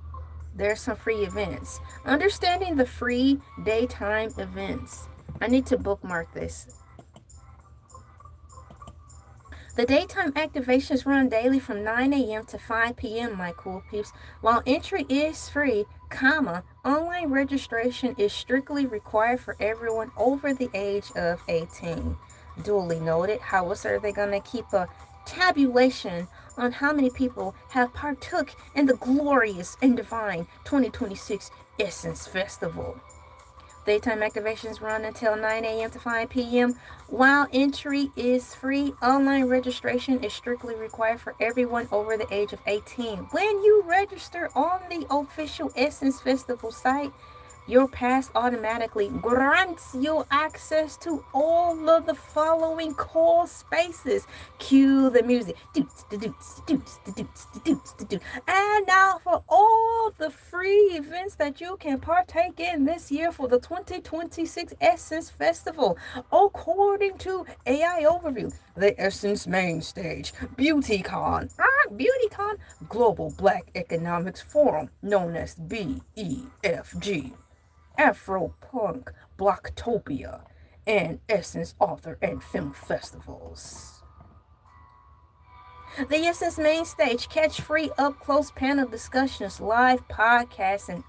There's some free events. Understanding the free daytime events. I need to bookmark this. The daytime activations run daily from 9 a.m. to 5 p.m., my cool peeps. While entry is free, online registration is strictly required for everyone over the age of 18. Duly noted. How else are they going to keep a tabulation on how many people have partook in the glorious and divine 2026 Essence Festival? Daytime activations run until 9 a.m. to 5 p.m. While entry is free, online registration is strictly required for everyone over the age of 18. When you register on the official Essence Festival site, your pass automatically grants you access to all of the following call spaces. Cue the music. And now for all the free events that you can partake in this year for the 2026 Essence Festival. According to AI Overview, the Essence Main Stage, BeautyCon, Global Black Economics Forum, known as BEFG. Afro-Punk, Blocktopia, and Essence Author and Film Festivals. The Essence Main Stage, catch free up-close panel discussions, live podcasts, and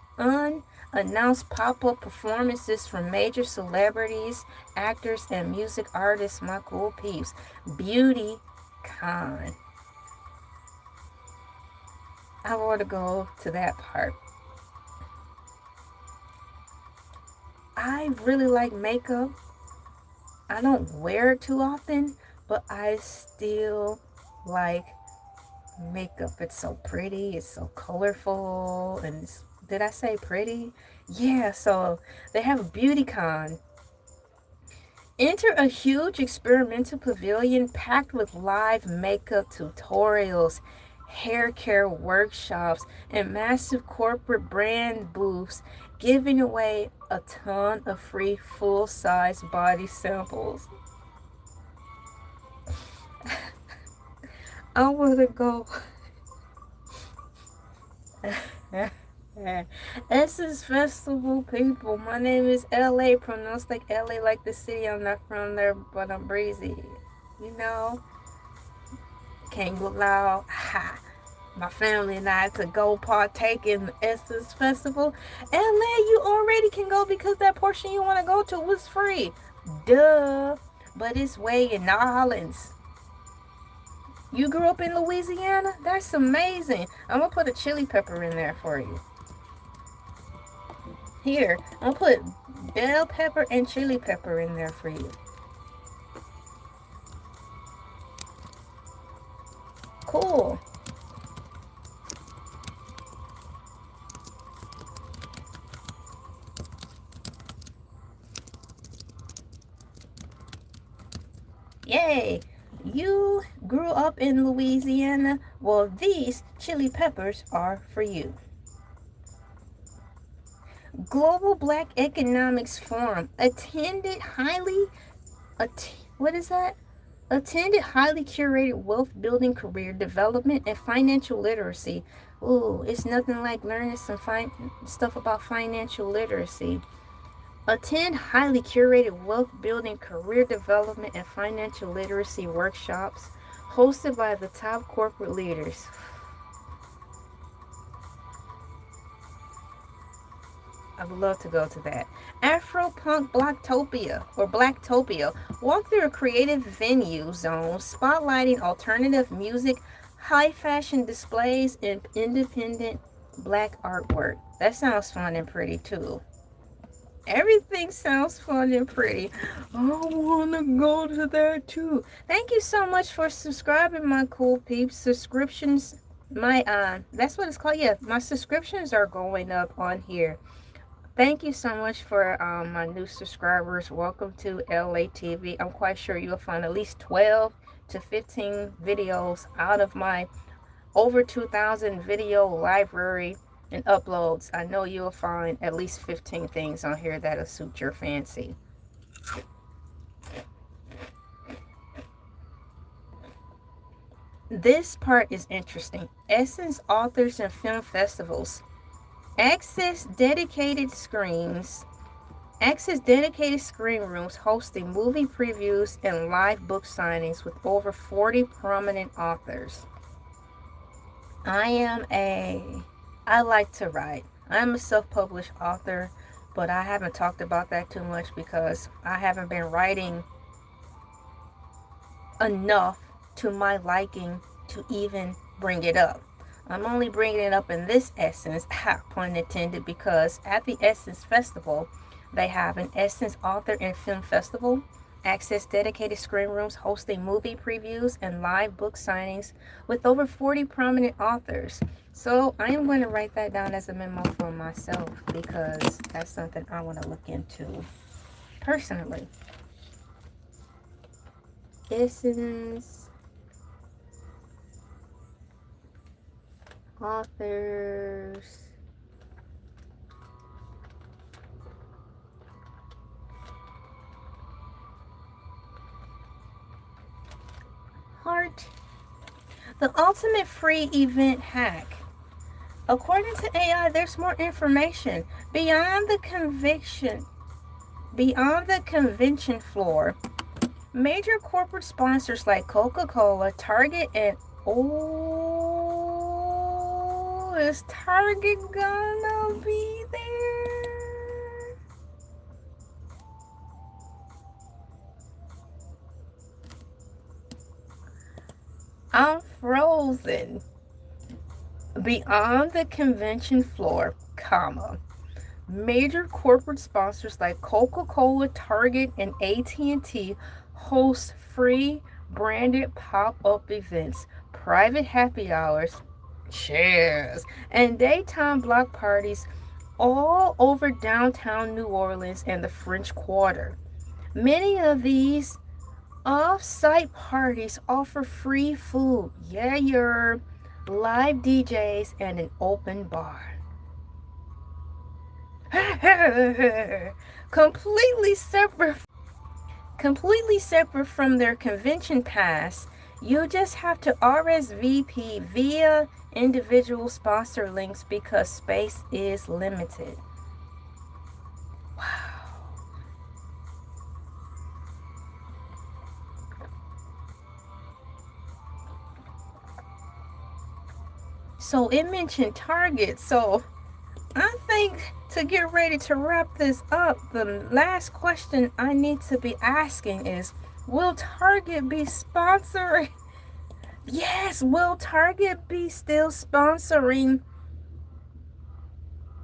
unannounced pop-up performances from major celebrities, actors, and music artists, my cool peeps. BeautyCon. I want to go to that part. I really like makeup. I don't wear it too often, but I still like makeup. It's so pretty, it's so colorful, and did I say pretty? Yeah, so they have a BeautyCon. Enter a huge experimental pavilion packed with live makeup tutorials, hair care workshops, and massive corporate brand booths, giving away a ton of free full-size body samples. I want to go. Essence Festival people, my name is LA, pronounced like LA like the city. I'm not from there, but I'm breezy. you know, can't allow my family and I to go partake in the Essence Festival. LA, you already can go because that portion you want to go to was free. Duh. But it's way in New Orleans. You grew up in Louisiana? That's amazing. I'm going to put a chili pepper in there for you. Here, I'm going to put bell pepper and chili pepper in there for you. Cool. Yay! You grew up in Louisiana? Well, these chili peppers are for you. Global Black Economics Forum attended highly curated wealth building, career development, and financial literacy. Ooh, it's nothing like learning some stuff about financial literacy. Attend highly curated wealth building, career development, and financial literacy workshops hosted by the top corporate leaders. I would love to go to that. Afro-punk Blacktopia. Walk through a creative venue zone spotlighting alternative music, high fashion displays, and independent Black artwork. That sounds fun and pretty too. Everything sounds fun and pretty. I want to go to that too. Thank you so much for subscribing, my cool peeps. Subscriptions, that's what it's called. Yeah, my subscriptions are going up on here. Thank you so much for my new subscribers. Welcome to Elay TV. I'm quite sure you'll find at least 12 to 15 videos out of my over 2,000 video library and uploads. I know you'll find at least 15 things on here that'll suit your fancy. This part is interesting. Essence authors and film festivals. Access dedicated screen rooms hosting movie previews and live book signings with over 40 prominent authors. I like to write. I'm a self-published author, but I haven't talked about that too much because I haven't been writing enough to my liking to even bring it up. I'm only bringing it up in this Essence, pun intended, because at the Essence Festival, they have an Essence Author and Film Festival, access dedicated screen rooms hosting movie previews and live book signings with over 40 prominent authors. So I am going to write that down as a memo for myself because that's something I want to look into personally. Essence authors heart. The ultimate free event hack. According to AI, there's more information beyond the convention floor. Major corporate sponsors like Coca-Cola, Target, and is Target gonna be there? I'm frozen. Beyond the convention floor, major corporate sponsors like Coca-Cola, Target, and AT&T host free branded pop-up events, private happy hours, cheers, and daytime block parties all over downtown New Orleans and the French Quarter. Many of these off-site parties offer free food, your live DJs, and an open bar. Completely separate from their convention pass, you just have to RSVP via individual sponsor links because space is limited. Wow. So it mentioned Target. So I think to get ready to wrap this up, the last question I need to be asking is, will Target be sponsoring? Yes, will Target be still sponsoring?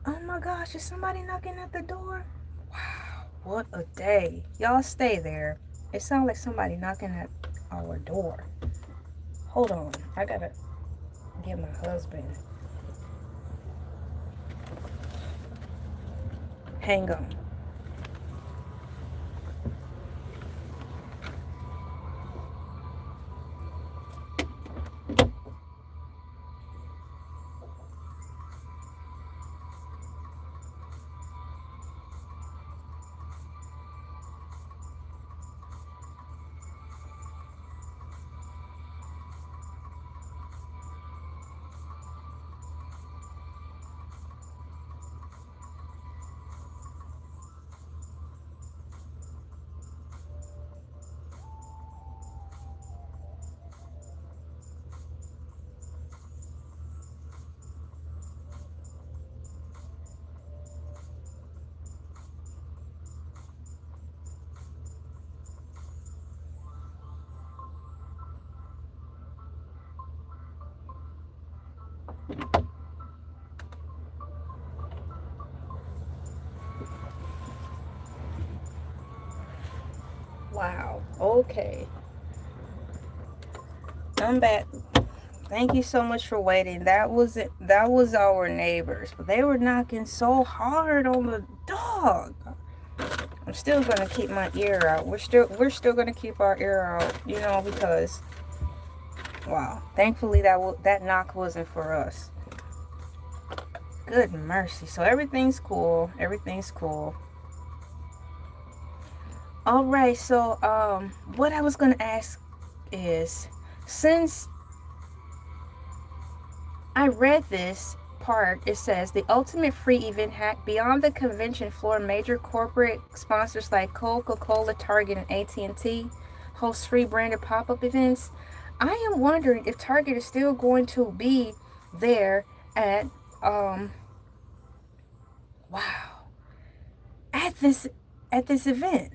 Oh my gosh, is somebody knocking at the door? Wow, what a day. Y'all stay there. It sounds like somebody knocking at our door. Hold on, I gotta get my husband. Hang on. Wow, okay. I'm back. Thank you so much for waiting. That was it. That was our neighbors. But they were knocking so hard on the dog. I'm still gonna keep my ear out. We're still gonna keep our ear out, you know, because wow. Thankfully that knock wasn't for us. Good mercy. So everything's cool. Everything's cool. All right. So what I was gonna ask is, since I read this part, it says the ultimate free event hack beyond the convention floor, major corporate sponsors like Coca-Cola, Target, and AT&T host free branded pop-up events. I am wondering if Target is still going to be there at wow, at this event.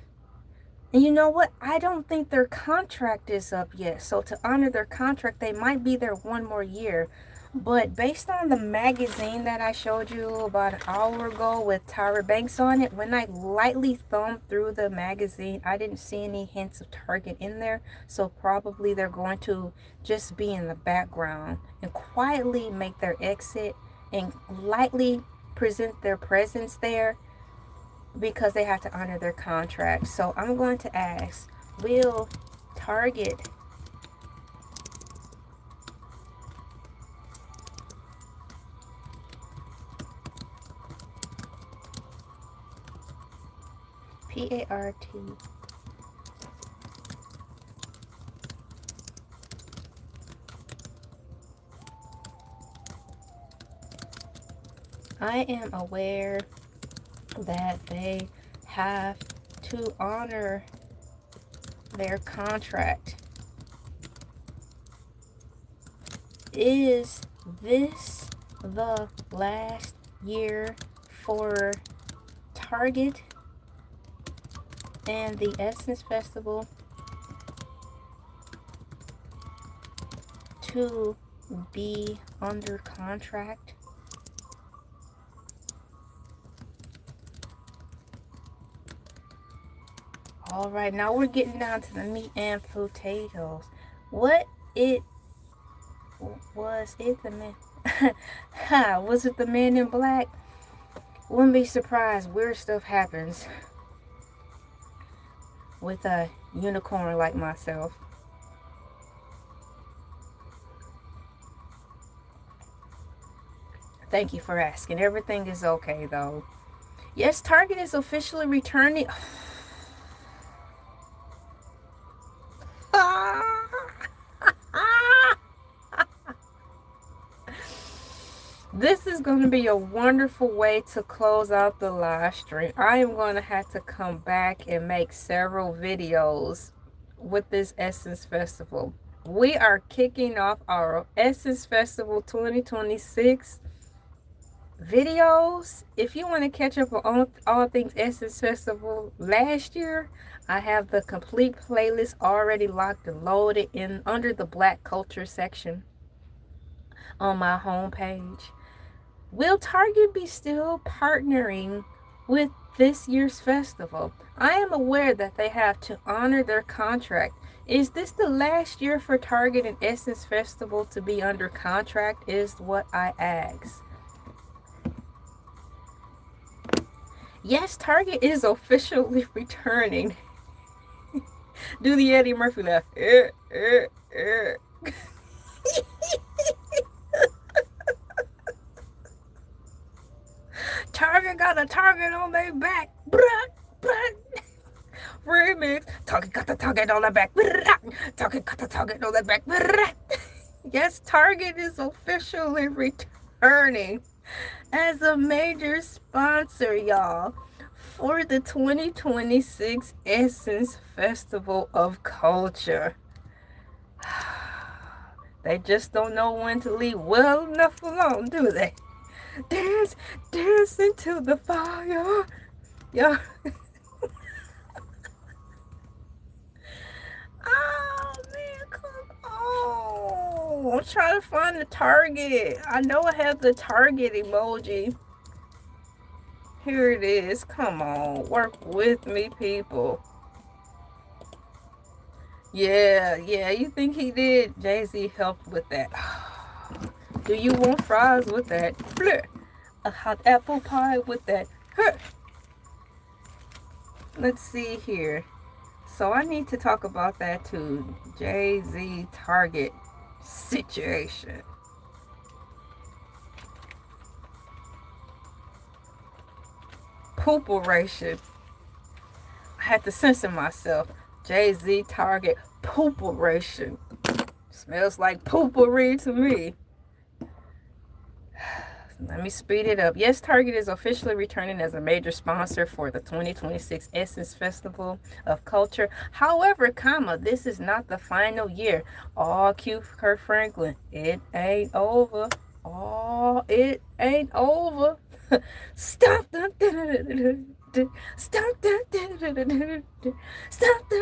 And you know what? I don't think their contract is up yet. So to honor their contract, they might be there one more year. But based on the magazine that I showed you about an hour ago with Tyra Banks on it, when I lightly thumbed through the magazine, I didn't see any hints of Target in there. So probably they're going to just be in the background and quietly make their exit and lightly present their presence there, because they have to honor their contract. So I'm going to ask, will Target PART I am aware that they have to honor their contract. Is this the last year for Target and the Essence Festival to be under contract? All right, now we're getting down to the meat and potatoes. Was it the man? Was it the man in black? Wouldn't be surprised. Weird stuff happens with a unicorn like myself. Thank you for asking. Everything is okay though. Yes, Target is officially returning. This is going to be a wonderful way to close out the live stream. I am going to have to come back and make several videos with this Essence Festival. We are kicking off our Essence Festival 2026 videos. If you want to catch up on all things Essence Festival last year, I have the complete playlist already locked and loaded in under the Black Culture section on my homepage. Will Target be still partnering with this year's festival? I am aware that they have to honor their contract. Is this the last year for Target and Essence Festival to be under contract, is what I ask. Yes, Target is officially returning. Do the Eddie Murphy laugh. Target got a target on their back. Remix. Target got the target on their back. Target got the target on their back. Yes, Target is officially returning as a major sponsor, y'all, for the 2026 Essence Festival of Culture. They just don't know when to leave well enough alone, do they? Dance into the fire. Yeah. Oh, man, come on. I'm trying to find the Target. I know I have the Target emoji. Here it is. Come on. Work with me, people. Yeah. You think he did? Jay-Z helped with that. Do you want fries with that? A hot apple pie with that? Let's see here. So I need to talk about that too. Jay-Z Target situation. Pooperation. I had to censor myself. Jay-Z Target pooperation. Smells like poopery to me. Let me speed it up. Yes, Target is officially returning as a major sponsor for the 2026 Essence Festival of Culture. However, this is not the final year. Oh, cute Kurt Franklin. It ain't over. Oh, it ain't over. Stop. Stop. Stop.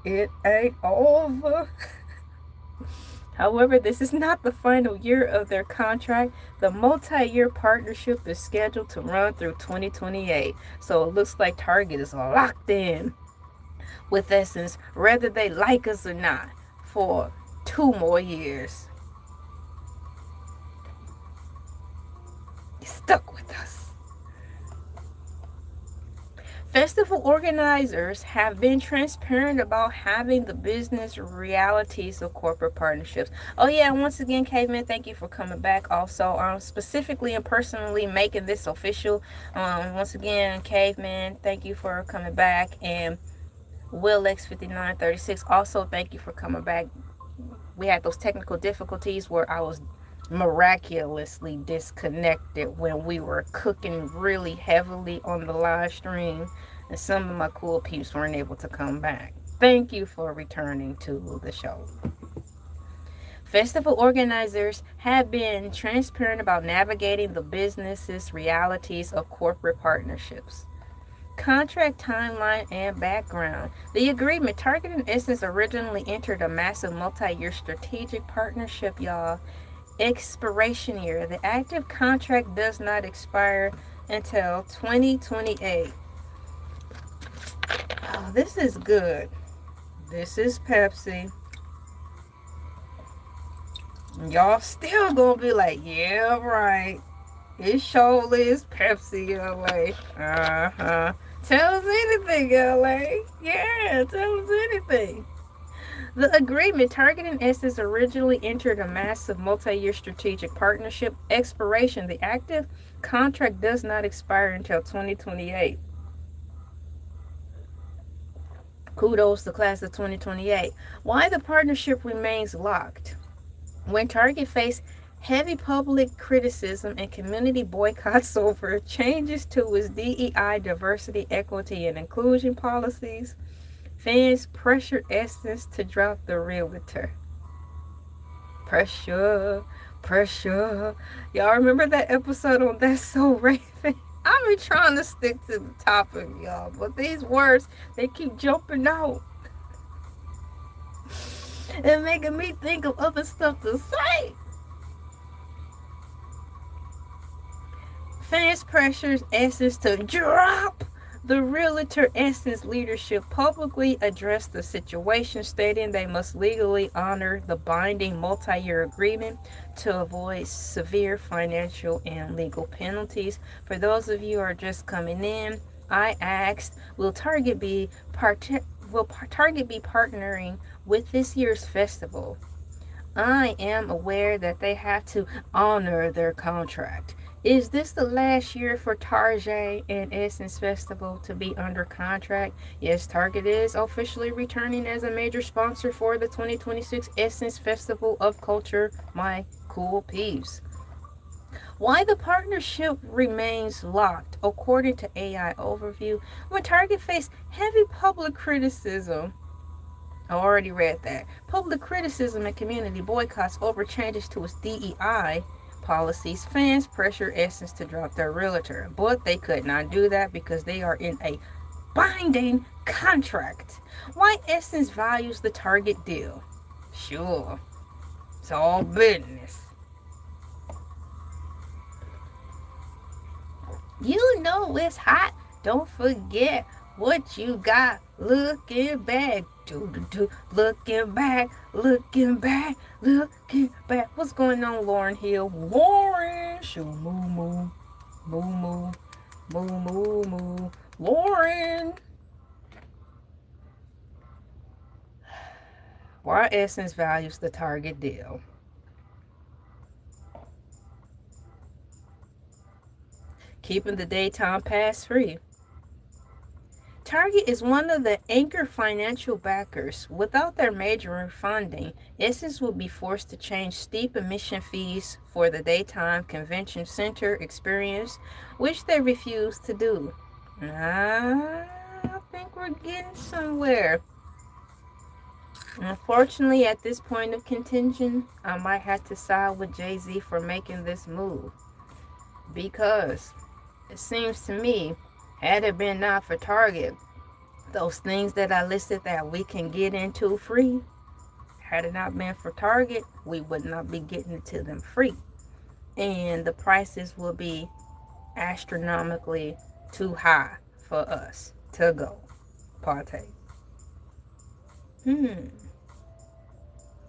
It ain't over. However, this is not the final year of their contract. The multi-year partnership is scheduled to run through 2028. So it looks like Target is locked in with Essence, whether they like us or not, for 2 more years. You're stuck with us. Festival organizers have been transparent about having the business realities of corporate partnerships. Oh yeah, once again, Caveman, thank you for coming back. Also, specifically and personally making this official. Once again, Caveman, thank you for coming back. And Will X5936, also thank you for coming back. We had those technical difficulties where I was miraculously disconnected when we were cooking really heavily on the live stream, and some of my cool peeps weren't able to come back. Thank you for returning to the show. Festival organizers have been transparent about navigating the business's realities of corporate partnerships. Contract timeline and background. The agreement, Target and Essence originally entered a massive multi-year strategic partnership, y'all. Expiration year. The active contract does not expire until 2028. Oh, this is good. This is Pepsi. Y'all still gonna be like, yeah, right. It surely is Pepsi, LA. Tell us anything, LA. Yeah, tell us anything. The agreement, Target and Essence originally entered a massive multi-year strategic partnership. Expiration, the active contract does not expire until 2028. Kudos to class of 2028. Why the partnership remains locked? When Target faced heavy public criticism and community boycotts over changes to its DEI, diversity, equity, and inclusion policies, Fans pressure Essence to drop the realtor. Pressure, pressure. Y'all remember that episode on That's So Raven? I be trying to stick to the topic, y'all, but these words, they keep jumping out and making me think of other stuff to say. Fans pressures Essence to drop the realtor. Essence leadership publicly addressed the situation, stating they must legally honor the binding multi-year agreement to avoid severe financial and legal penalties. For those of you who are just coming in, I asked, will Target be partnering with this year's festival? I am aware that they have to honor their contract. Is this the last year for Target and Essence Festival to be under contract? Yes, Target is officially returning as a major sponsor for the 2026 Essence Festival of Culture, my cool peeps. Why the partnership remains locked, according to AI Overview, when Target faced heavy public criticism. I already read that. Public criticism and community boycotts over changes to its DEI policies. Fans pressure Essence to drop their realtor, but they could not do that because they are in a binding contract. Why Essence values the Target deal? Sure, it's all business. You know it's hot. Don't forget what you got. Looking back, looking back, looking back, looking back. What's going on, Lauren Hill? Lauren, shoo moo moo, moo moo, moo moo moo. Lauren. Why Essence values the Target deal? Keeping the daytime pass free. Target is one of the anchor financial backers. Without their major funding, Essence would be forced to change steep admission fees for the daytime convention center experience, which they refuse to do. I think we're getting somewhere. Unfortunately, at this point of contention, I might have to side with Jay-Z for making this move. Because it seems to me, had it been not for Target, those things that I listed that we can get into free, had it not been for Target, we would not be getting into them free. And the prices will be astronomically too high for us to go partake. Meow,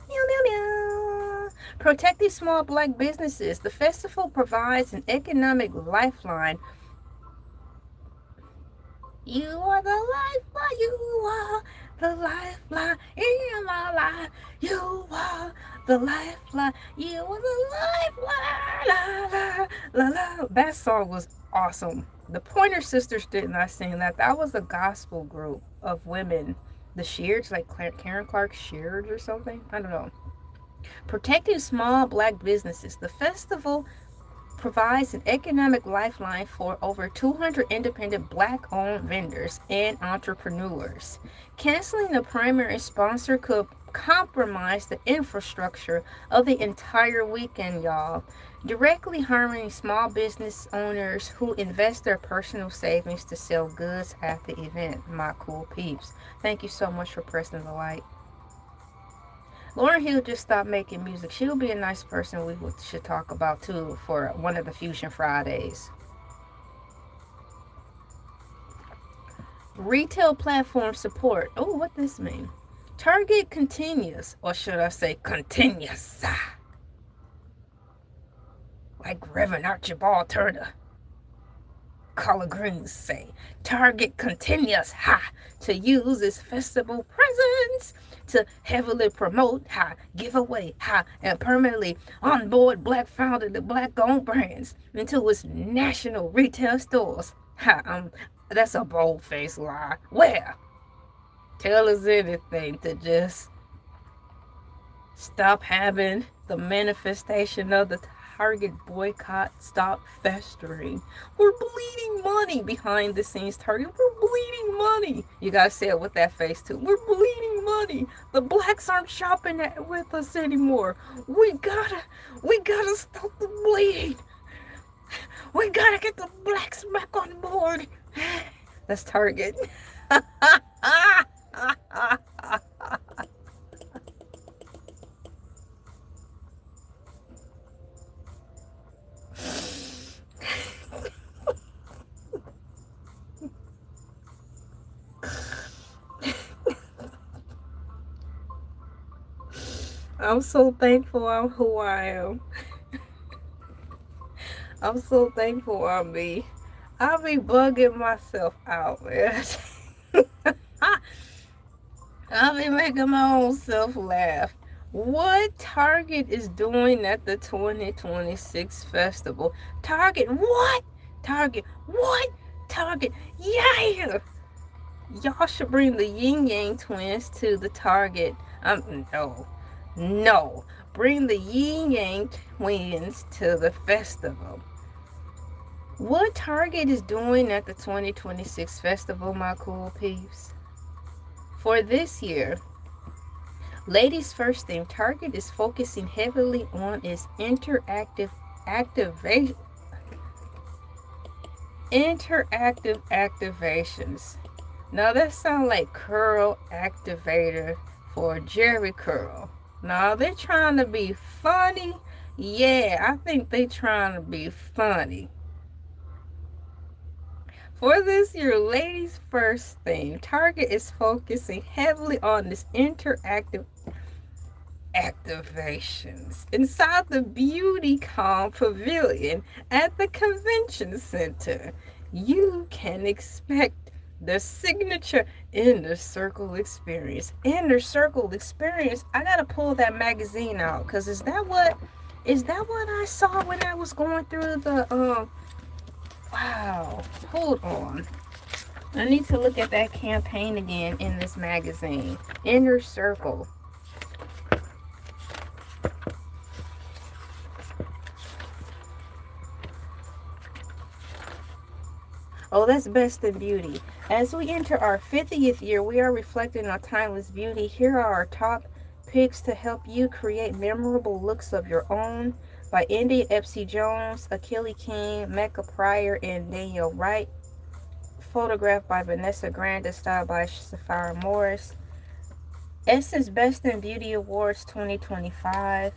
meow, meow. Protecting small black businesses. The festival provides an economic lifeline. You are the lifeline, you are the lifeline in my life. You are the lifeline, you are the lifeline. La, la, la, la. That song was awesome. The Pointer Sisters did not sing that. That was a gospel group of women. The Sheards, like Karen Clark Sheard or something. I don't know. Protecting small black businesses. The festival provides an economic lifeline for over 200 independent black-owned vendors and entrepreneurs. Canceling the primary sponsor could compromise the infrastructure of the entire weekend, y'all, directly harming small business owners who invest their personal savings to sell goods at the event. My cool peeps. Thank you so much for pressing the like. Lauren Hill just stopped making music. She would be a nice person we should talk about too for one of the Fusion Fridays. Retail platform support. Oh, what this mean? Target continues, or should I say continues, like Reverend Archibald Turner. Collard Greens say, Target continues to use its festival presence to heavily promote, give away, and permanently onboard black-founded and black-owned brands into its national retail stores. That's a bold-faced lie. Where? Tell us anything to just stop having the manifestation of the Target boycott stop festering. We're bleeding money behind the scenes, Target. We're bleeding money. You gotta say it with that face too. We're bleeding money. The blacks aren't shopping with us anymore. We gotta stop the bleed. We gotta get the blacks back on board. That's Target. I'm so thankful I'm who I am. I'm so thankful I'm me. I'll be bugging myself out, man. I'll be making my own self laugh. What Target is doing at the 2026 festival? Target, what? Target, what? Target, yeah! Y'all should bring the Yin Yang twins to the Target. No. Bring the Yin Yang twins to the festival. What Target is doing at the 2026 festival, my cool peeps? For this year, Ladies First theme, Target is focusing heavily on its interactive activations. Now that sounds like curl activator for Jerry Curl. Now they're trying to be funny. Yeah, I think they're trying to be funny. For this year, Ladies First theme, Target is focusing heavily on this interactive activations inside the BeautyCon Pavilion at the Convention Center. You can expect the signature Inner Circle experience. Inner Circle experience. I gotta pull that magazine out, because is that what I saw when I was going through the wow, hold on. I need to look at that campaign again in this magazine. Inner Circle. Oh, that's Best in Beauty. As we enter our 50th year, we are reflecting on timeless beauty. Here are our top picks to help you create memorable looks of your own by India Epsy Jones, Achille King, Mecca Pryor, and Daniel Wright. Photographed by Vanessa Granda, styled by Sapphire Morris. Essence Best in Beauty Awards 2025.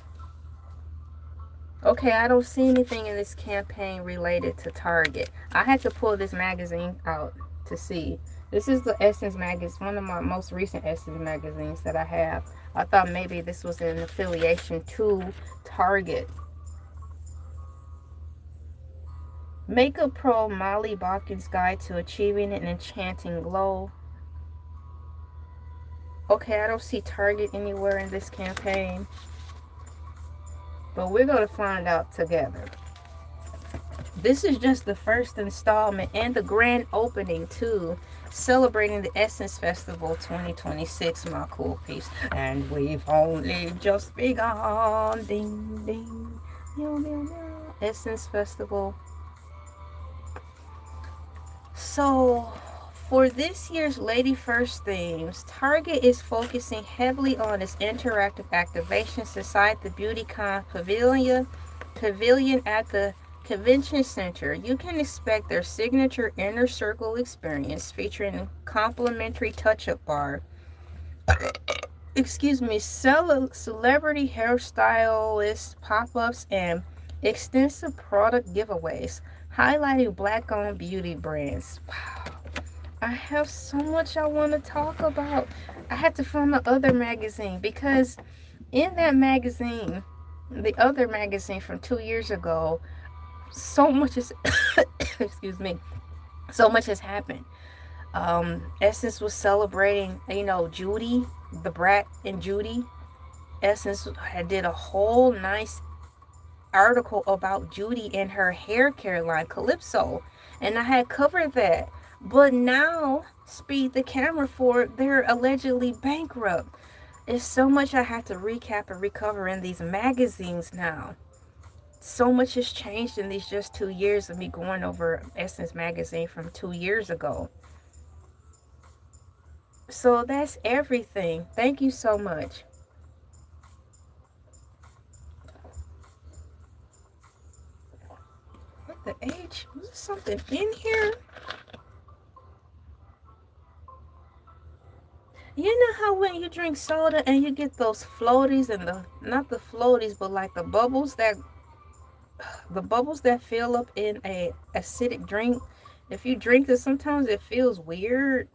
Okay, I don't see anything in this campaign related to Target. I had to pull this magazine out to see. This is the Essence magazine, one of my most recent Essence magazines that I have. I thought maybe this was an affiliation to Target. Makeup Pro Molly Balkin's Guide to Achieving an Enchanting Glow. Okay, I don't see Target anywhere in this campaign, but we're going to find out together. This is just the first installment and the grand opening too, celebrating the Essence Festival 2026, my cool peeps. And we've only just begun. Ding, ding. Meow, meow, meow. Essence Festival. So, for this year's Lady First themes, Target is focusing heavily on its interactive activations inside the BeautyCon Pavilion at the Convention Center. You can expect their signature Inner Circle experience featuring complimentary touch-up bar. Celebrity hairstylist pop-ups and extensive product giveaways, highlighting Black-owned beauty brands. Wow. I have so much I want to talk about. I had to find the other magazine, because in that magazine, the other magazine from 2 years ago, so much is excuse me, so much has happened. Essence was celebrating, Judy, the Brat, and Judy. Essence did a whole nice article about Judy and her hair care line, Calypso, and I had covered that. But now, Speed the Camera for they're allegedly bankrupt. It's so much I have to recap and recover in these magazines now. so much has changed in these just 2 years of me going over Essence magazine from 2 years ago. So that's everything. Thank you so much. What the H? Was there something in here? You know how when you drink soda and you get those floaties and not the floaties, but like the bubbles that fill up in a acidic drink. If you drink it, sometimes it feels weird.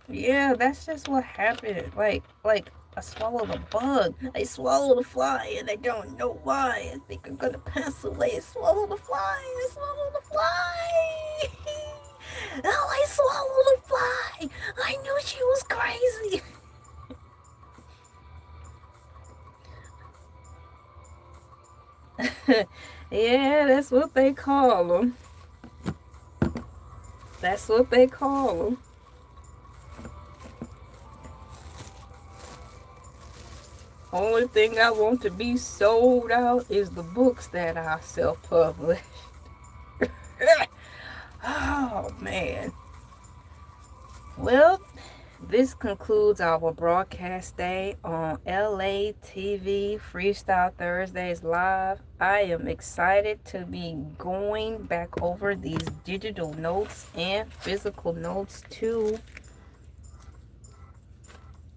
Yeah, that's just what happened. Like I swallowed a bug. I swallowed a fly and I don't know why. I think I'm gonna pass away. I swallowed a fly. I swallowed a fly. Oh, I swallowed a fly. I knew she was crazy. Yeah, that's what they call them. That's what they call them. Only thing I want to be sold out is the books that I self-publish. Oh, man. Well, this concludes our broadcast day on Elay TV Freestyle Thursdays Live. I am excited to be going back over these digital notes and physical notes to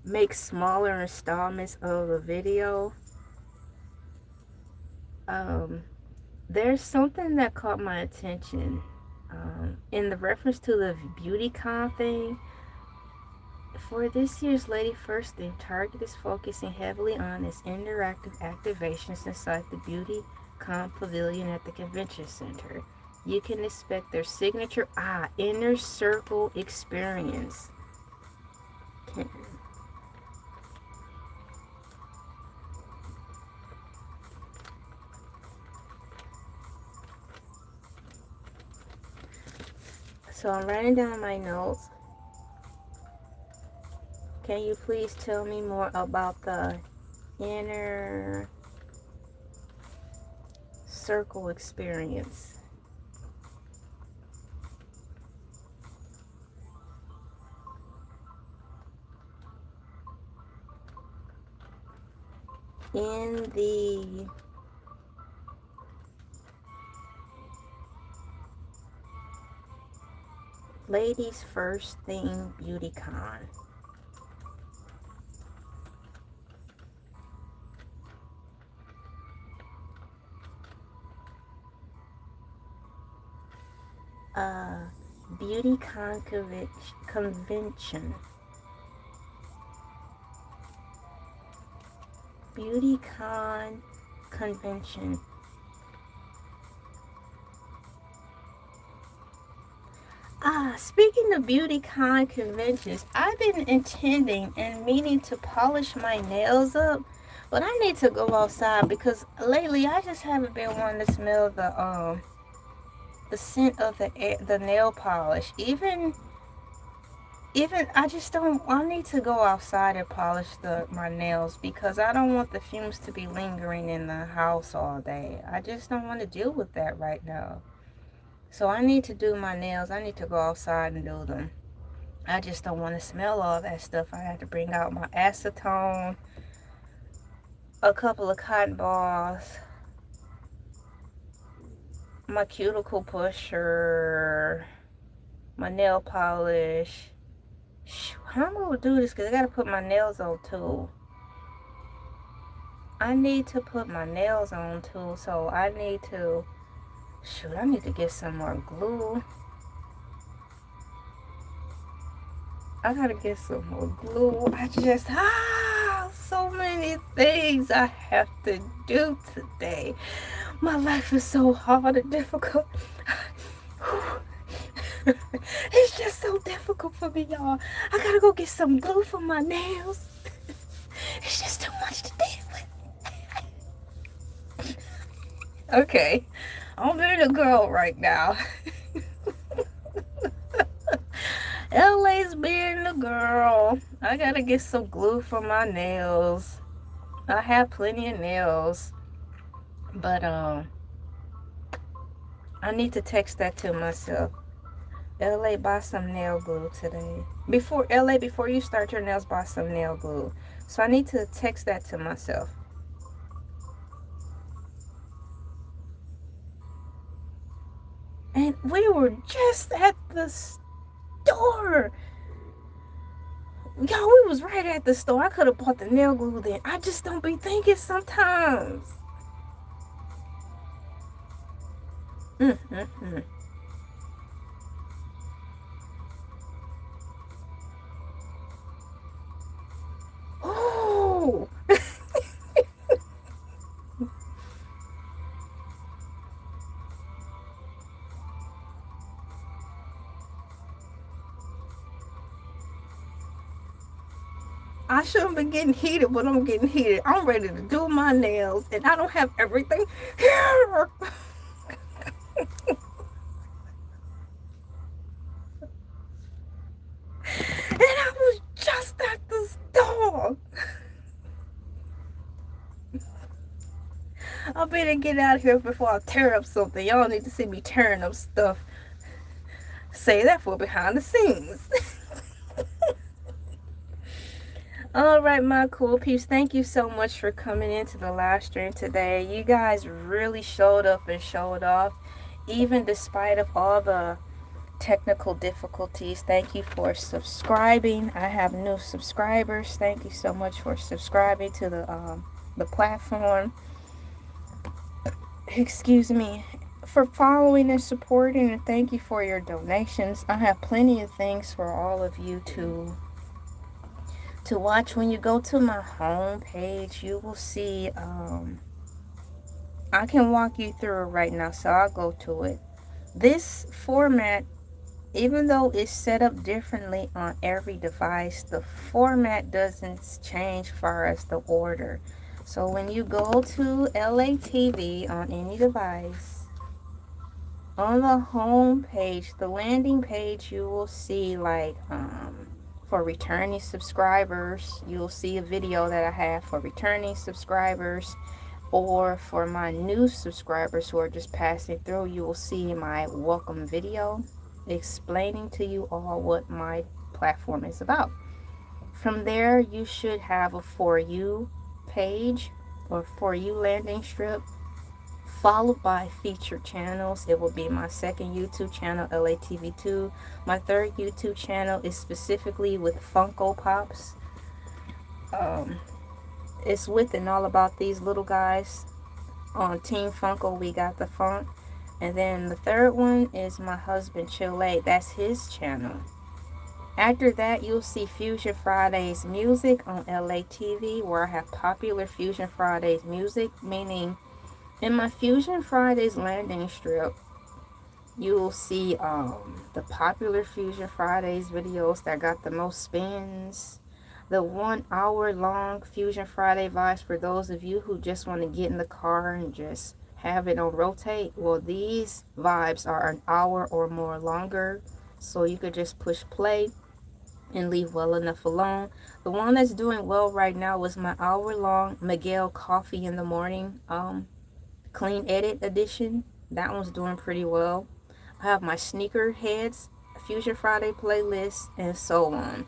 make smaller installments of the video. There's something that caught my attention in the reference to the BeautyCon thing. For this year's Lady First theme, Target is focusing heavily on its interactive activations inside the BeautyCon Pavilion at the Convention Center. You can expect their signature inner circle experience. So I'm writing down my notes. Can you please tell me more about the inner circle experience? In the Ladies First theme BeautyCon. BeautyCon convention. BeautyCon convention. Speaking of BeautyCon conventions, I've been intending and meaning to polish my nails up, but I need to go outside because lately I just haven't been wanting to smell the scent of the nail polish. Even I just don't. I need to go outside and polish my nails because I don't want the fumes to be lingering in the house all day. I just don't want to deal with that right now. So I need to do my nails. I need to go outside and do them. I just don't want to smell all that stuff. I have to bring out my acetone, a couple of cotton balls, my cuticle pusher, my nail polish. How am I going to do this? Because I got to put my nails on too. I need to put my nails on too. So I need to... I need to get some more glue. I gotta get some more glue. I just, so many things I have to do today. My life is so hard and difficult. It's just so difficult for me, y'all. I gotta go get some glue for my nails. It's just too much to deal with. Okay. I'm being a girl right now. LA's being a girl. I gotta get some glue for my nails. I have plenty of nails. But I need to text that to myself. LA, buy some nail glue today. Before you start your nails, buy some nail glue. So I need to text that to myself. And we were just at the store. Y'all, we was right at the store. I could have bought the nail glue then. I just don't be thinking sometimes. Mm. Oh. I shouldn't be getting heated, but I'm getting heated. I'm ready to do my nails, and I don't have everything here. And I was just at the store. I better get out of here before I tear up something. Y'all need to see me tearing up stuff. Say that for behind the scenes. All right, my cool peeps. Thank you so much for coming into the live stream today. You guys really showed up and showed off, even despite of all the technical difficulties. Thank you for subscribing. I have new subscribers. Thank you so much for subscribing to the platform. Excuse me. For following and supporting, and thank you for your donations. I have plenty of things for all of you to watch. When you go to my home page, you will see I can walk you through it right now, so I'll go to it. This format, even though it's set up differently on every device, the format doesn't change far as the order. So when you go to Elay TV on any device, on the home page, the landing page, you will see like for returning subscribers, you'll see a video that I have for returning subscribers, or for my new subscribers who are just passing through, you will see my welcome video explaining to you all what my platform is about. From there, you should have a For You page or For You landing strip, followed by featured channels. It will be my second YouTube channel, Elay TV 2. My third YouTube channel is specifically with Funko Pops. It's with and all about these little guys. On Team Funko, we got the funk. And then the third one is my husband, Chile. That's his channel. After that, you'll see Fusion Fridays music on Elay TV, where I have popular Fusion Fridays music, meaning in my Fusion Fridays landing strip, you will see the popular Fusion Fridays videos that got the most spins. The 1 hour long Fusion Friday vibes for those of you who just want to get in the car and just have it on rotate. Well, these vibes are an hour or more longer, so you could just push play and leave well enough alone. The one that's doing well right now was my hour long Miguel Coffee in the Morning clean edit edition. That one's doing pretty well. I have my sneaker heads Fusion Friday playlist, and so on,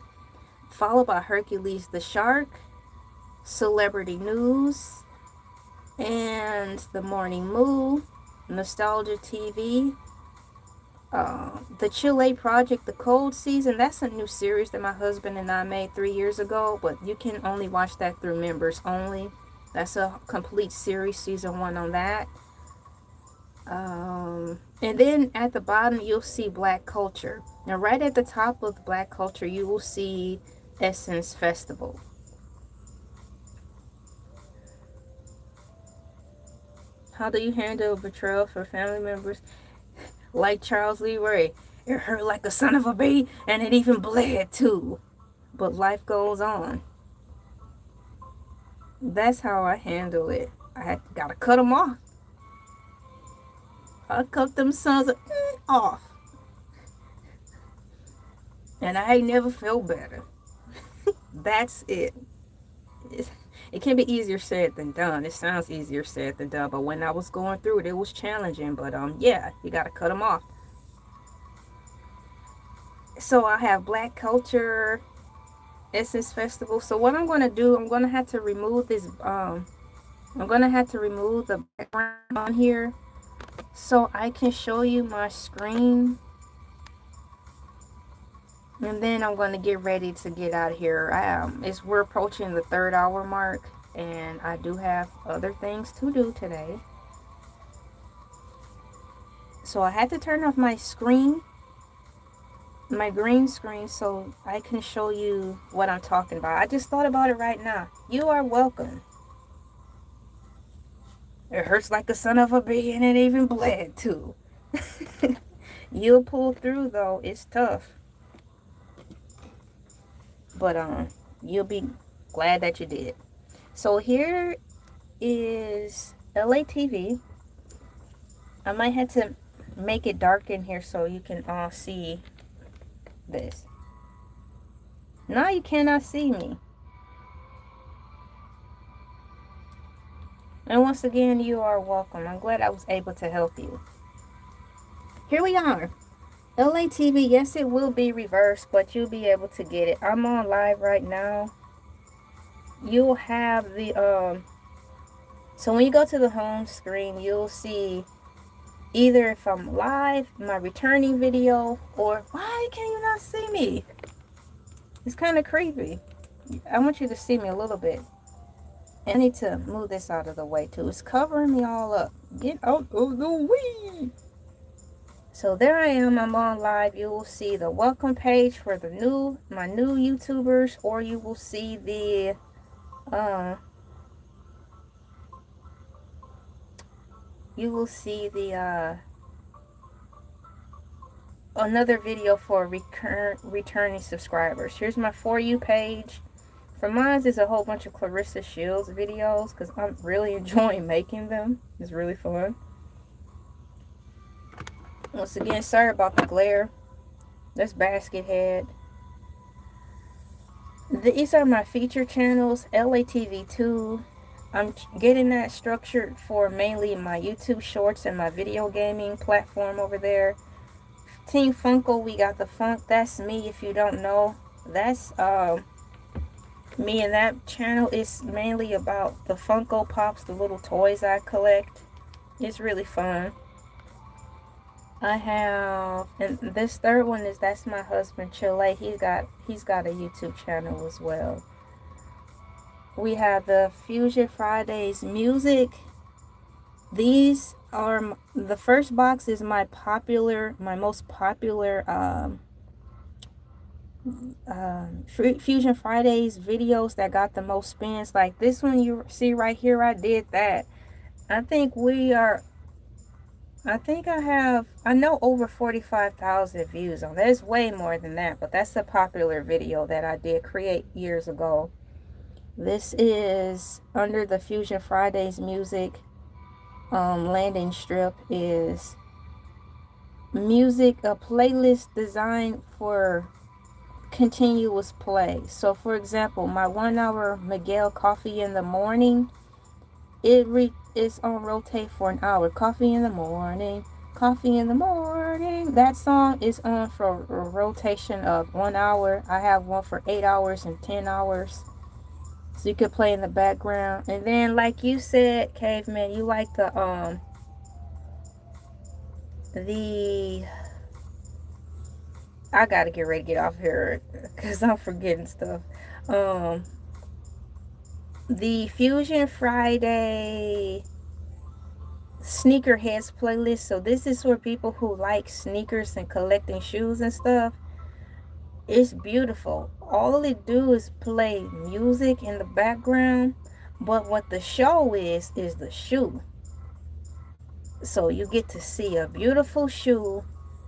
followed by Hercules the Shark, Celebrity News, and The Morning Moo, Nostalgia TV, the Chile Project, The Cold Season. That's a new series that my husband and I made 3 years ago, but you can only watch that through members only. That's a complete series, season 1 on that. And then at the bottom, you'll see Black Culture. Now, right at the top of Black Culture, you will see Essence Festival. How do you handle betrayal for family members? Like Charles Lee Ray, it hurt like a son of a bee, and it even bled too. But life goes on. That's how I handle it. I gotta cut them off. I cut them sons off. And I ain't never felt better. That's it. It can be easier said than done. It sounds easier said than done, but when I was going through it, it was challenging. But yeah, you gotta cut them off. So I have Black Culture Essence Festival. So what I'm gonna do, I'm gonna have to remove this. I'm gonna have to remove the background on here so I can show you my screen. And then I'm going to get ready to get out of here. We're approaching the 3rd hour mark, and I do have other things to do today. So I had to turn off my screen, my green screen, so I can show you what I'm talking about. I just thought about it right now. You are welcome. It hurts like a son of a bitch, and it even bled too. You'll pull through though. It's tough. But you'll be glad that you did. So here is Elay TV. I might have to make it dark in here so you can all see this. Now you cannot see me. And once again, you are welcome. I'm glad I was able to help you. Here we are. Elay TV, yes, it will be reversed, but you'll be able to get it. I'm on live right now. You'll have the, so when you go to the home screen, you'll see either if I'm live, my returning video, or why can you not see me? It's kind of creepy. I want you to see me a little bit. I need to move this out of the way too. It's covering me all up. Get out of the way. So there I am. I'm on live. You will see the welcome page for my new YouTubers, or you will see the another video for returning subscribers. Here's my For You page. For mine, there's a whole bunch of Clarissa Shields videos because I'm really enjoying making them. It's really fun. Once again, sorry about the glare. That's Basket Head. These are my feature channels, Elay TV 2. I'm getting that structured for mainly my YouTube shorts and my video gaming platform over there. Team Funko, we got the Funk. That's me. If you don't know, that's me, and that channel is mainly about the Funko Pops, the little toys I collect. It's really fun. I have, and this third one that's my husband Chile. He's got a YouTube channel as well. We have the Fusion Fridays music. These are the first box is my most popular Fusion Fridays videos that got the most spins. Like this one you see right here, I did that. I know over 45,000 views on that. There's way more than that, but that's a popular video that I did create years ago. This is under the Fusion Fridays music. Landing strip is music, a playlist designed for continuous play. So for example, my 1 hour Miguel Coffee in the Morning, it's on rotate for an hour. Coffee in the morning, coffee in the morning. That song is on for a rotation of 1 hour. I have one for 8 hours and 10 hours. So you can play in the background. And then like you said, Caveman, you like the I gotta get ready to get off here because I'm forgetting stuff. The Fusion Friday Sneakerheads playlist. So this is for people who like sneakers and collecting shoes and stuff. It's beautiful. All it do is play music in the background, but what the show is the shoe. So you get to see a beautiful shoe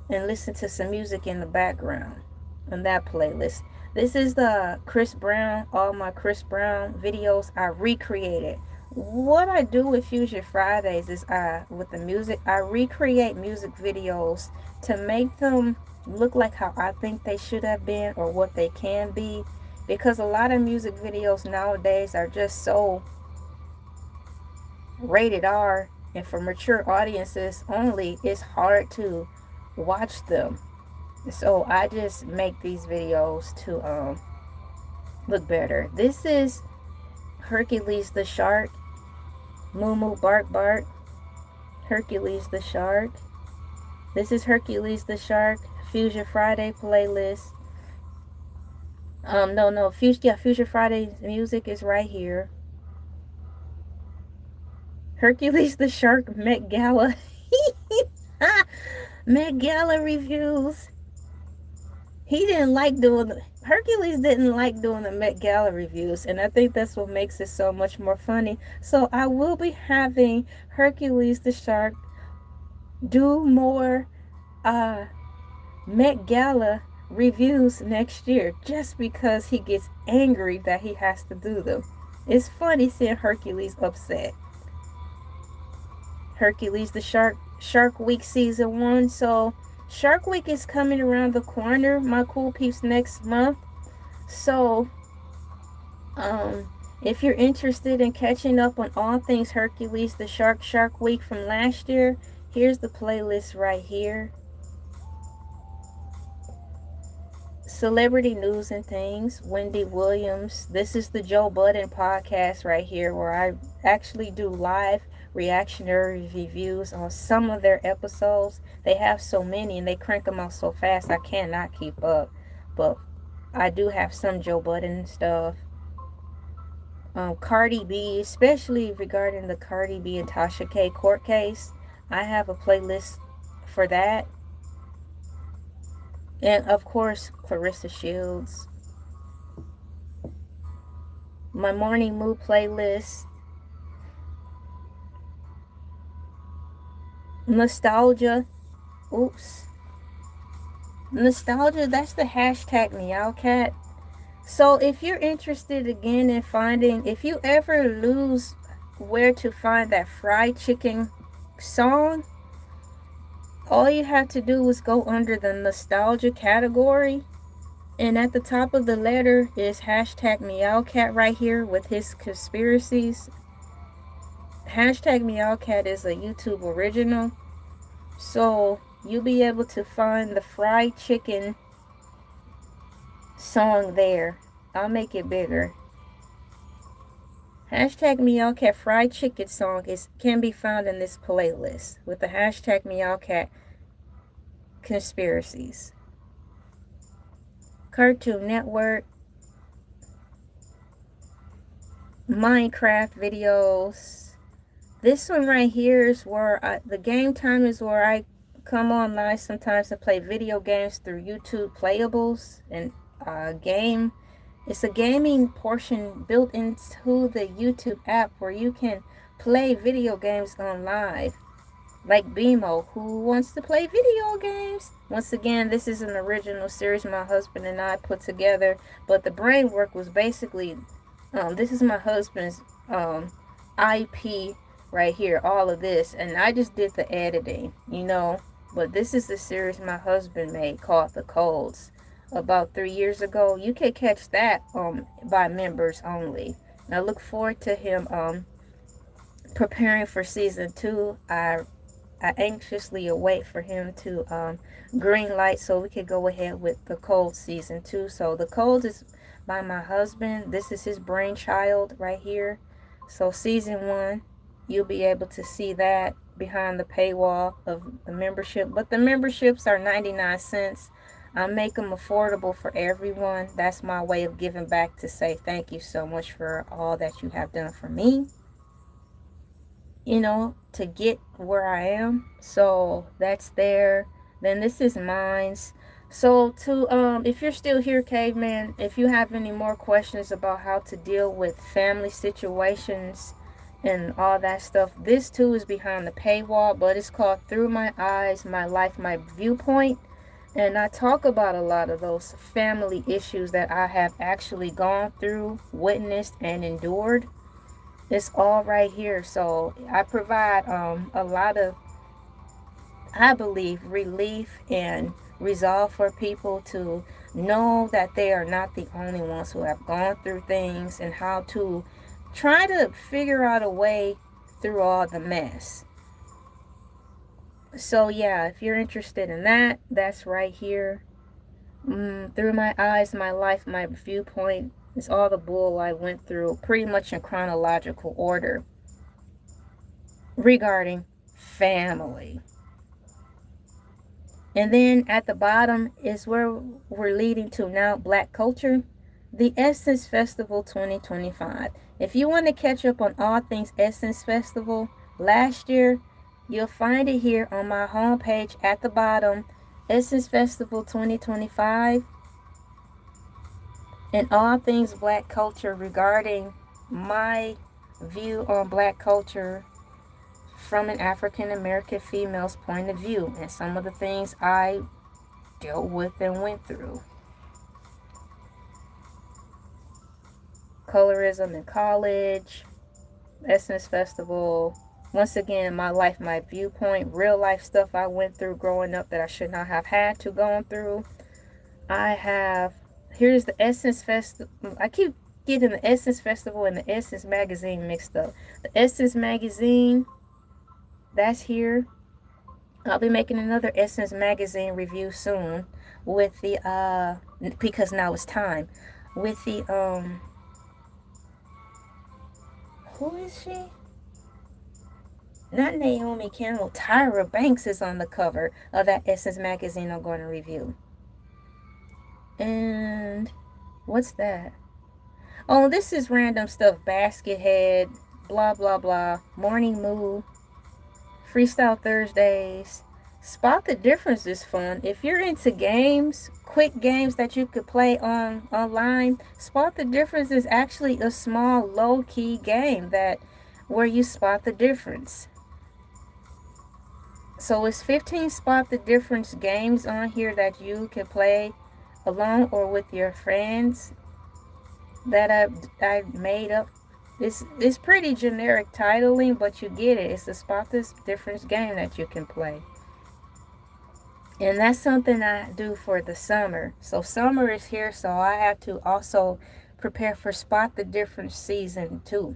and listen to some music in the background on that playlist. This is the Chris Brown, all my Chris Brown videos I recreated. What I do with Fusion Fridays is with the music, I recreate music videos to make them look like how I think they should have been or what they can be. because a lot of music videos nowadays are just so rated R and for mature audiences only, it's hard to watch them. So I just make these videos to look better. This is Hercules the Shark, Moo Moo Bark Bark, Hercules the Shark. This is Hercules the Shark, Fusion Friday playlist. No, Fusion Friday music is right here. Hercules the Shark Met Gala. Met Gala reviews. Hercules didn't like doing the Met Gala reviews, and I think that's what makes it so much more funny. So I will be having Hercules the Shark do more Met Gala reviews next year, just because he gets angry that he has to do them. It's funny seeing Hercules upset. Hercules the Shark Week Season 1. So Shark Week is coming around the corner, my cool peeps, next month. So if you're interested in catching up on all things Hercules the Shark Week from last year, here's the playlist right here. Celebrity news and things, Wendy Williams. This is the Joe Budden podcast right here, where I actually do live reactionary reviews on some of their episodes. They have so many and they crank them out so fast I cannot keep up, but I do have some Joe Budden stuff. Cardi B, especially regarding the Cardi B and Tasha K court case, I have a playlist for that. And of course, Clarissa Shields. My morning mood playlist. Nostalgia. Oops. Nostalgia, that's the hashtag Meowcat. So if you're interested again in finding, if you ever lose where to find that fried chicken song, all you have to do is go under the nostalgia category, and at the top of the letter is hashtag Meowcat right here with his conspiracies. Hashtag Meowcat is a YouTube original, so you'll be able to find the fried chicken song there. I'll make it bigger. Hashtag Meowcat fried chicken song can be found in this playlist with the hashtag Meowcat conspiracies. Cartoon Network, Minecraft videos. This one right here is where the game time is where I come on live sometimes and play video games through YouTube playables and game. It's a gaming portion built into the YouTube app where you can play video games on live. Like BMO, who wants to play video games? Once again, this is an original series my husband and I put together, but the brain work was basically, this is my husband's IP right here, all of this, and I just did the editing, but this is the series my husband made called The Codes about 3 years ago. You can catch that by members only. And I look forward to him preparing for season 2. I anxiously await for him to green light so we can go ahead with The Cold season 2. So The Cold is by my husband. This is his brainchild right here. So season 1, you'll be able to see that behind the paywall of the membership. But the memberships are 99 cents. I make them affordable for everyone. That's my way of giving back, to say thank you so much for all that you have done for me, to get where I am. So that's there. Then this is mine's. So if you're still here, caveman, if you have any more questions about how to deal with family situations and all that stuff, this too is behind the paywall, but it's called Through My Eyes, My Life, My Viewpoint. And I talk about a lot of those family issues that I have actually gone through, witnessed, and endured. It's all right here. So I provide a lot of, I believe, relief and resolve for people to know that they are not the only ones who have gone through things, and how to try to figure out a way through all the mess. So yeah, if you're interested in that, that's right here. Through my eyes, my life, my viewpoint. It's all the bull I went through, pretty much in chronological order, regarding family. And then at the bottom is where we're leading to now, Black culture. The Essence Festival 2025. If you want to catch up on all things Essence Festival last year, you'll find it here on my homepage at the bottom. Essence Festival 2025. And all things Black culture, regarding my view on Black culture from an African American female's point of view, and some of the things I dealt with and went through. Colorism in college, Essence Festival. Once again, my life, my viewpoint, real life stuff I went through growing up that I should not have had to go through. Here's the Essence Festival. I keep getting the Essence Festival and the Essence Magazine mixed up. The Essence Magazine, that's here. I'll be making another Essence Magazine review soon with the, because now it's time, with the, who is she? Not Naomi Campbell. Tyra Banks is on the cover of that Essence Magazine I'm going to review. And what's that? Oh, this is random stuff. Basket Head, blah, blah, blah. Morning Moo, Freestyle Thursdays. Spot the Difference is fun. If you're into games, quick games that you could play online, Spot the Difference is actually a small, low-key game where you spot the difference. So it's 15 Spot the Difference games on here that you can play alone or with your friends that I made up. It's pretty generic titling, but you get it. It's a Spot the Difference game that you can play. And that's something I do for the summer. So summer is here, so I have to also prepare for Spot the Difference Season 2.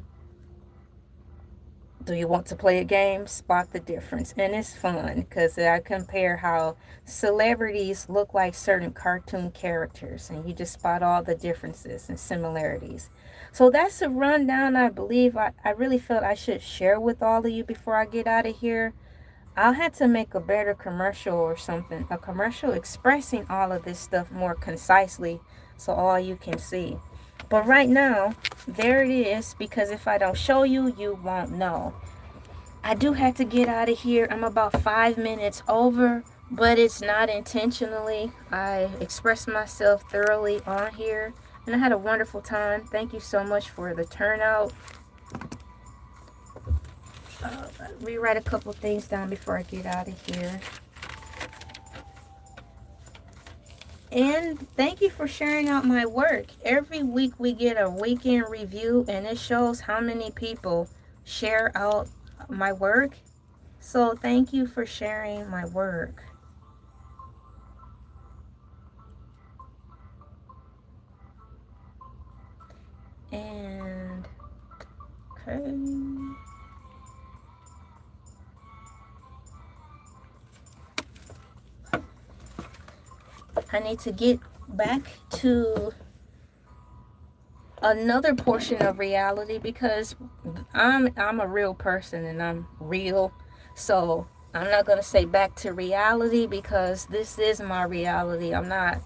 Do you want to play a game? Spot the Difference. And it's fun because I compare how celebrities look like certain cartoon characters, and you just spot all the differences and similarities. So that's a rundown I believe I really felt I should share with all of you before I get out of here. I'll have to make a better commercial or something, a commercial expressing all of this stuff more concisely so all you can see. But right now, there it is, because if I don't show you, you won't know. I do have to get out of here. I'm about 5 minutes over, but it's not intentionally. I expressed myself thoroughly on here, and I had a wonderful time. Thank you so much for the turnout. Rewrite a couple things down before I get out of here. And thank you for sharing out my work. Every week we get a weekend review, and it shows how many people share out my work. So thank you for sharing my work. And okay. I need to get back to another portion of reality, because I'm a real person and I'm real. So I'm not going to say back to reality, because this is my reality. I'm not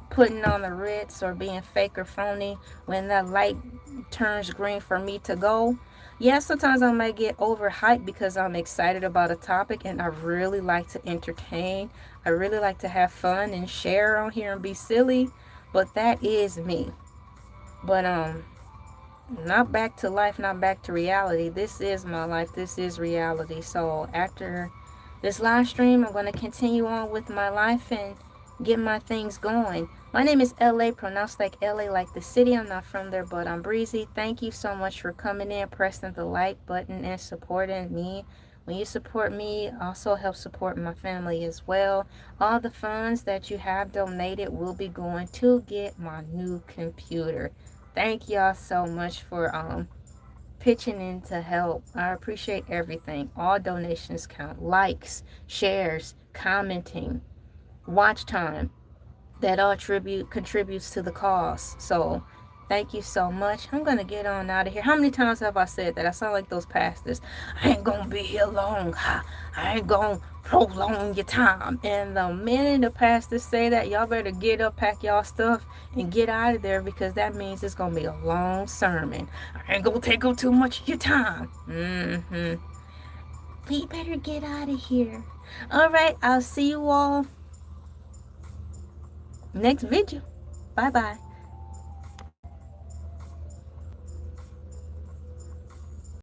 putting on the Ritz or being fake or phony when that light turns green for me to go. Yeah, sometimes I might get overhyped because I'm excited about a topic and I really like to entertain. I really like to have fun and share on here and be silly, but that is me. But not back to life, not back to reality. This is my life. This is reality. So after this live stream, I'm going to continue on with my life and get my things going. My name is LA, pronounced like LA, like the city. I'm not from there, but I'm breezy. Thank you so much for coming in, pressing the like button, and supporting me When you support me, also help support my family as well. All the funds that you have donated will be going to get my new computer. Thank y'all so much for pitching in to help. I appreciate everything. All donations count. Likes, shares, commenting, watch time. That all contributes to the cause. So thank you so much. I'm gonna get on out of here. How many times have I said that? I sound like those pastors. I ain't gonna be here long. I ain't gonna prolong your time. And the minute the pastors say that, y'all better get up, pack y'all stuff, and get out of there, because that means it's gonna be a long sermon. I ain't gonna take up too much of your time. We better get out of here. All right, I'll see you all next video. Bye bye.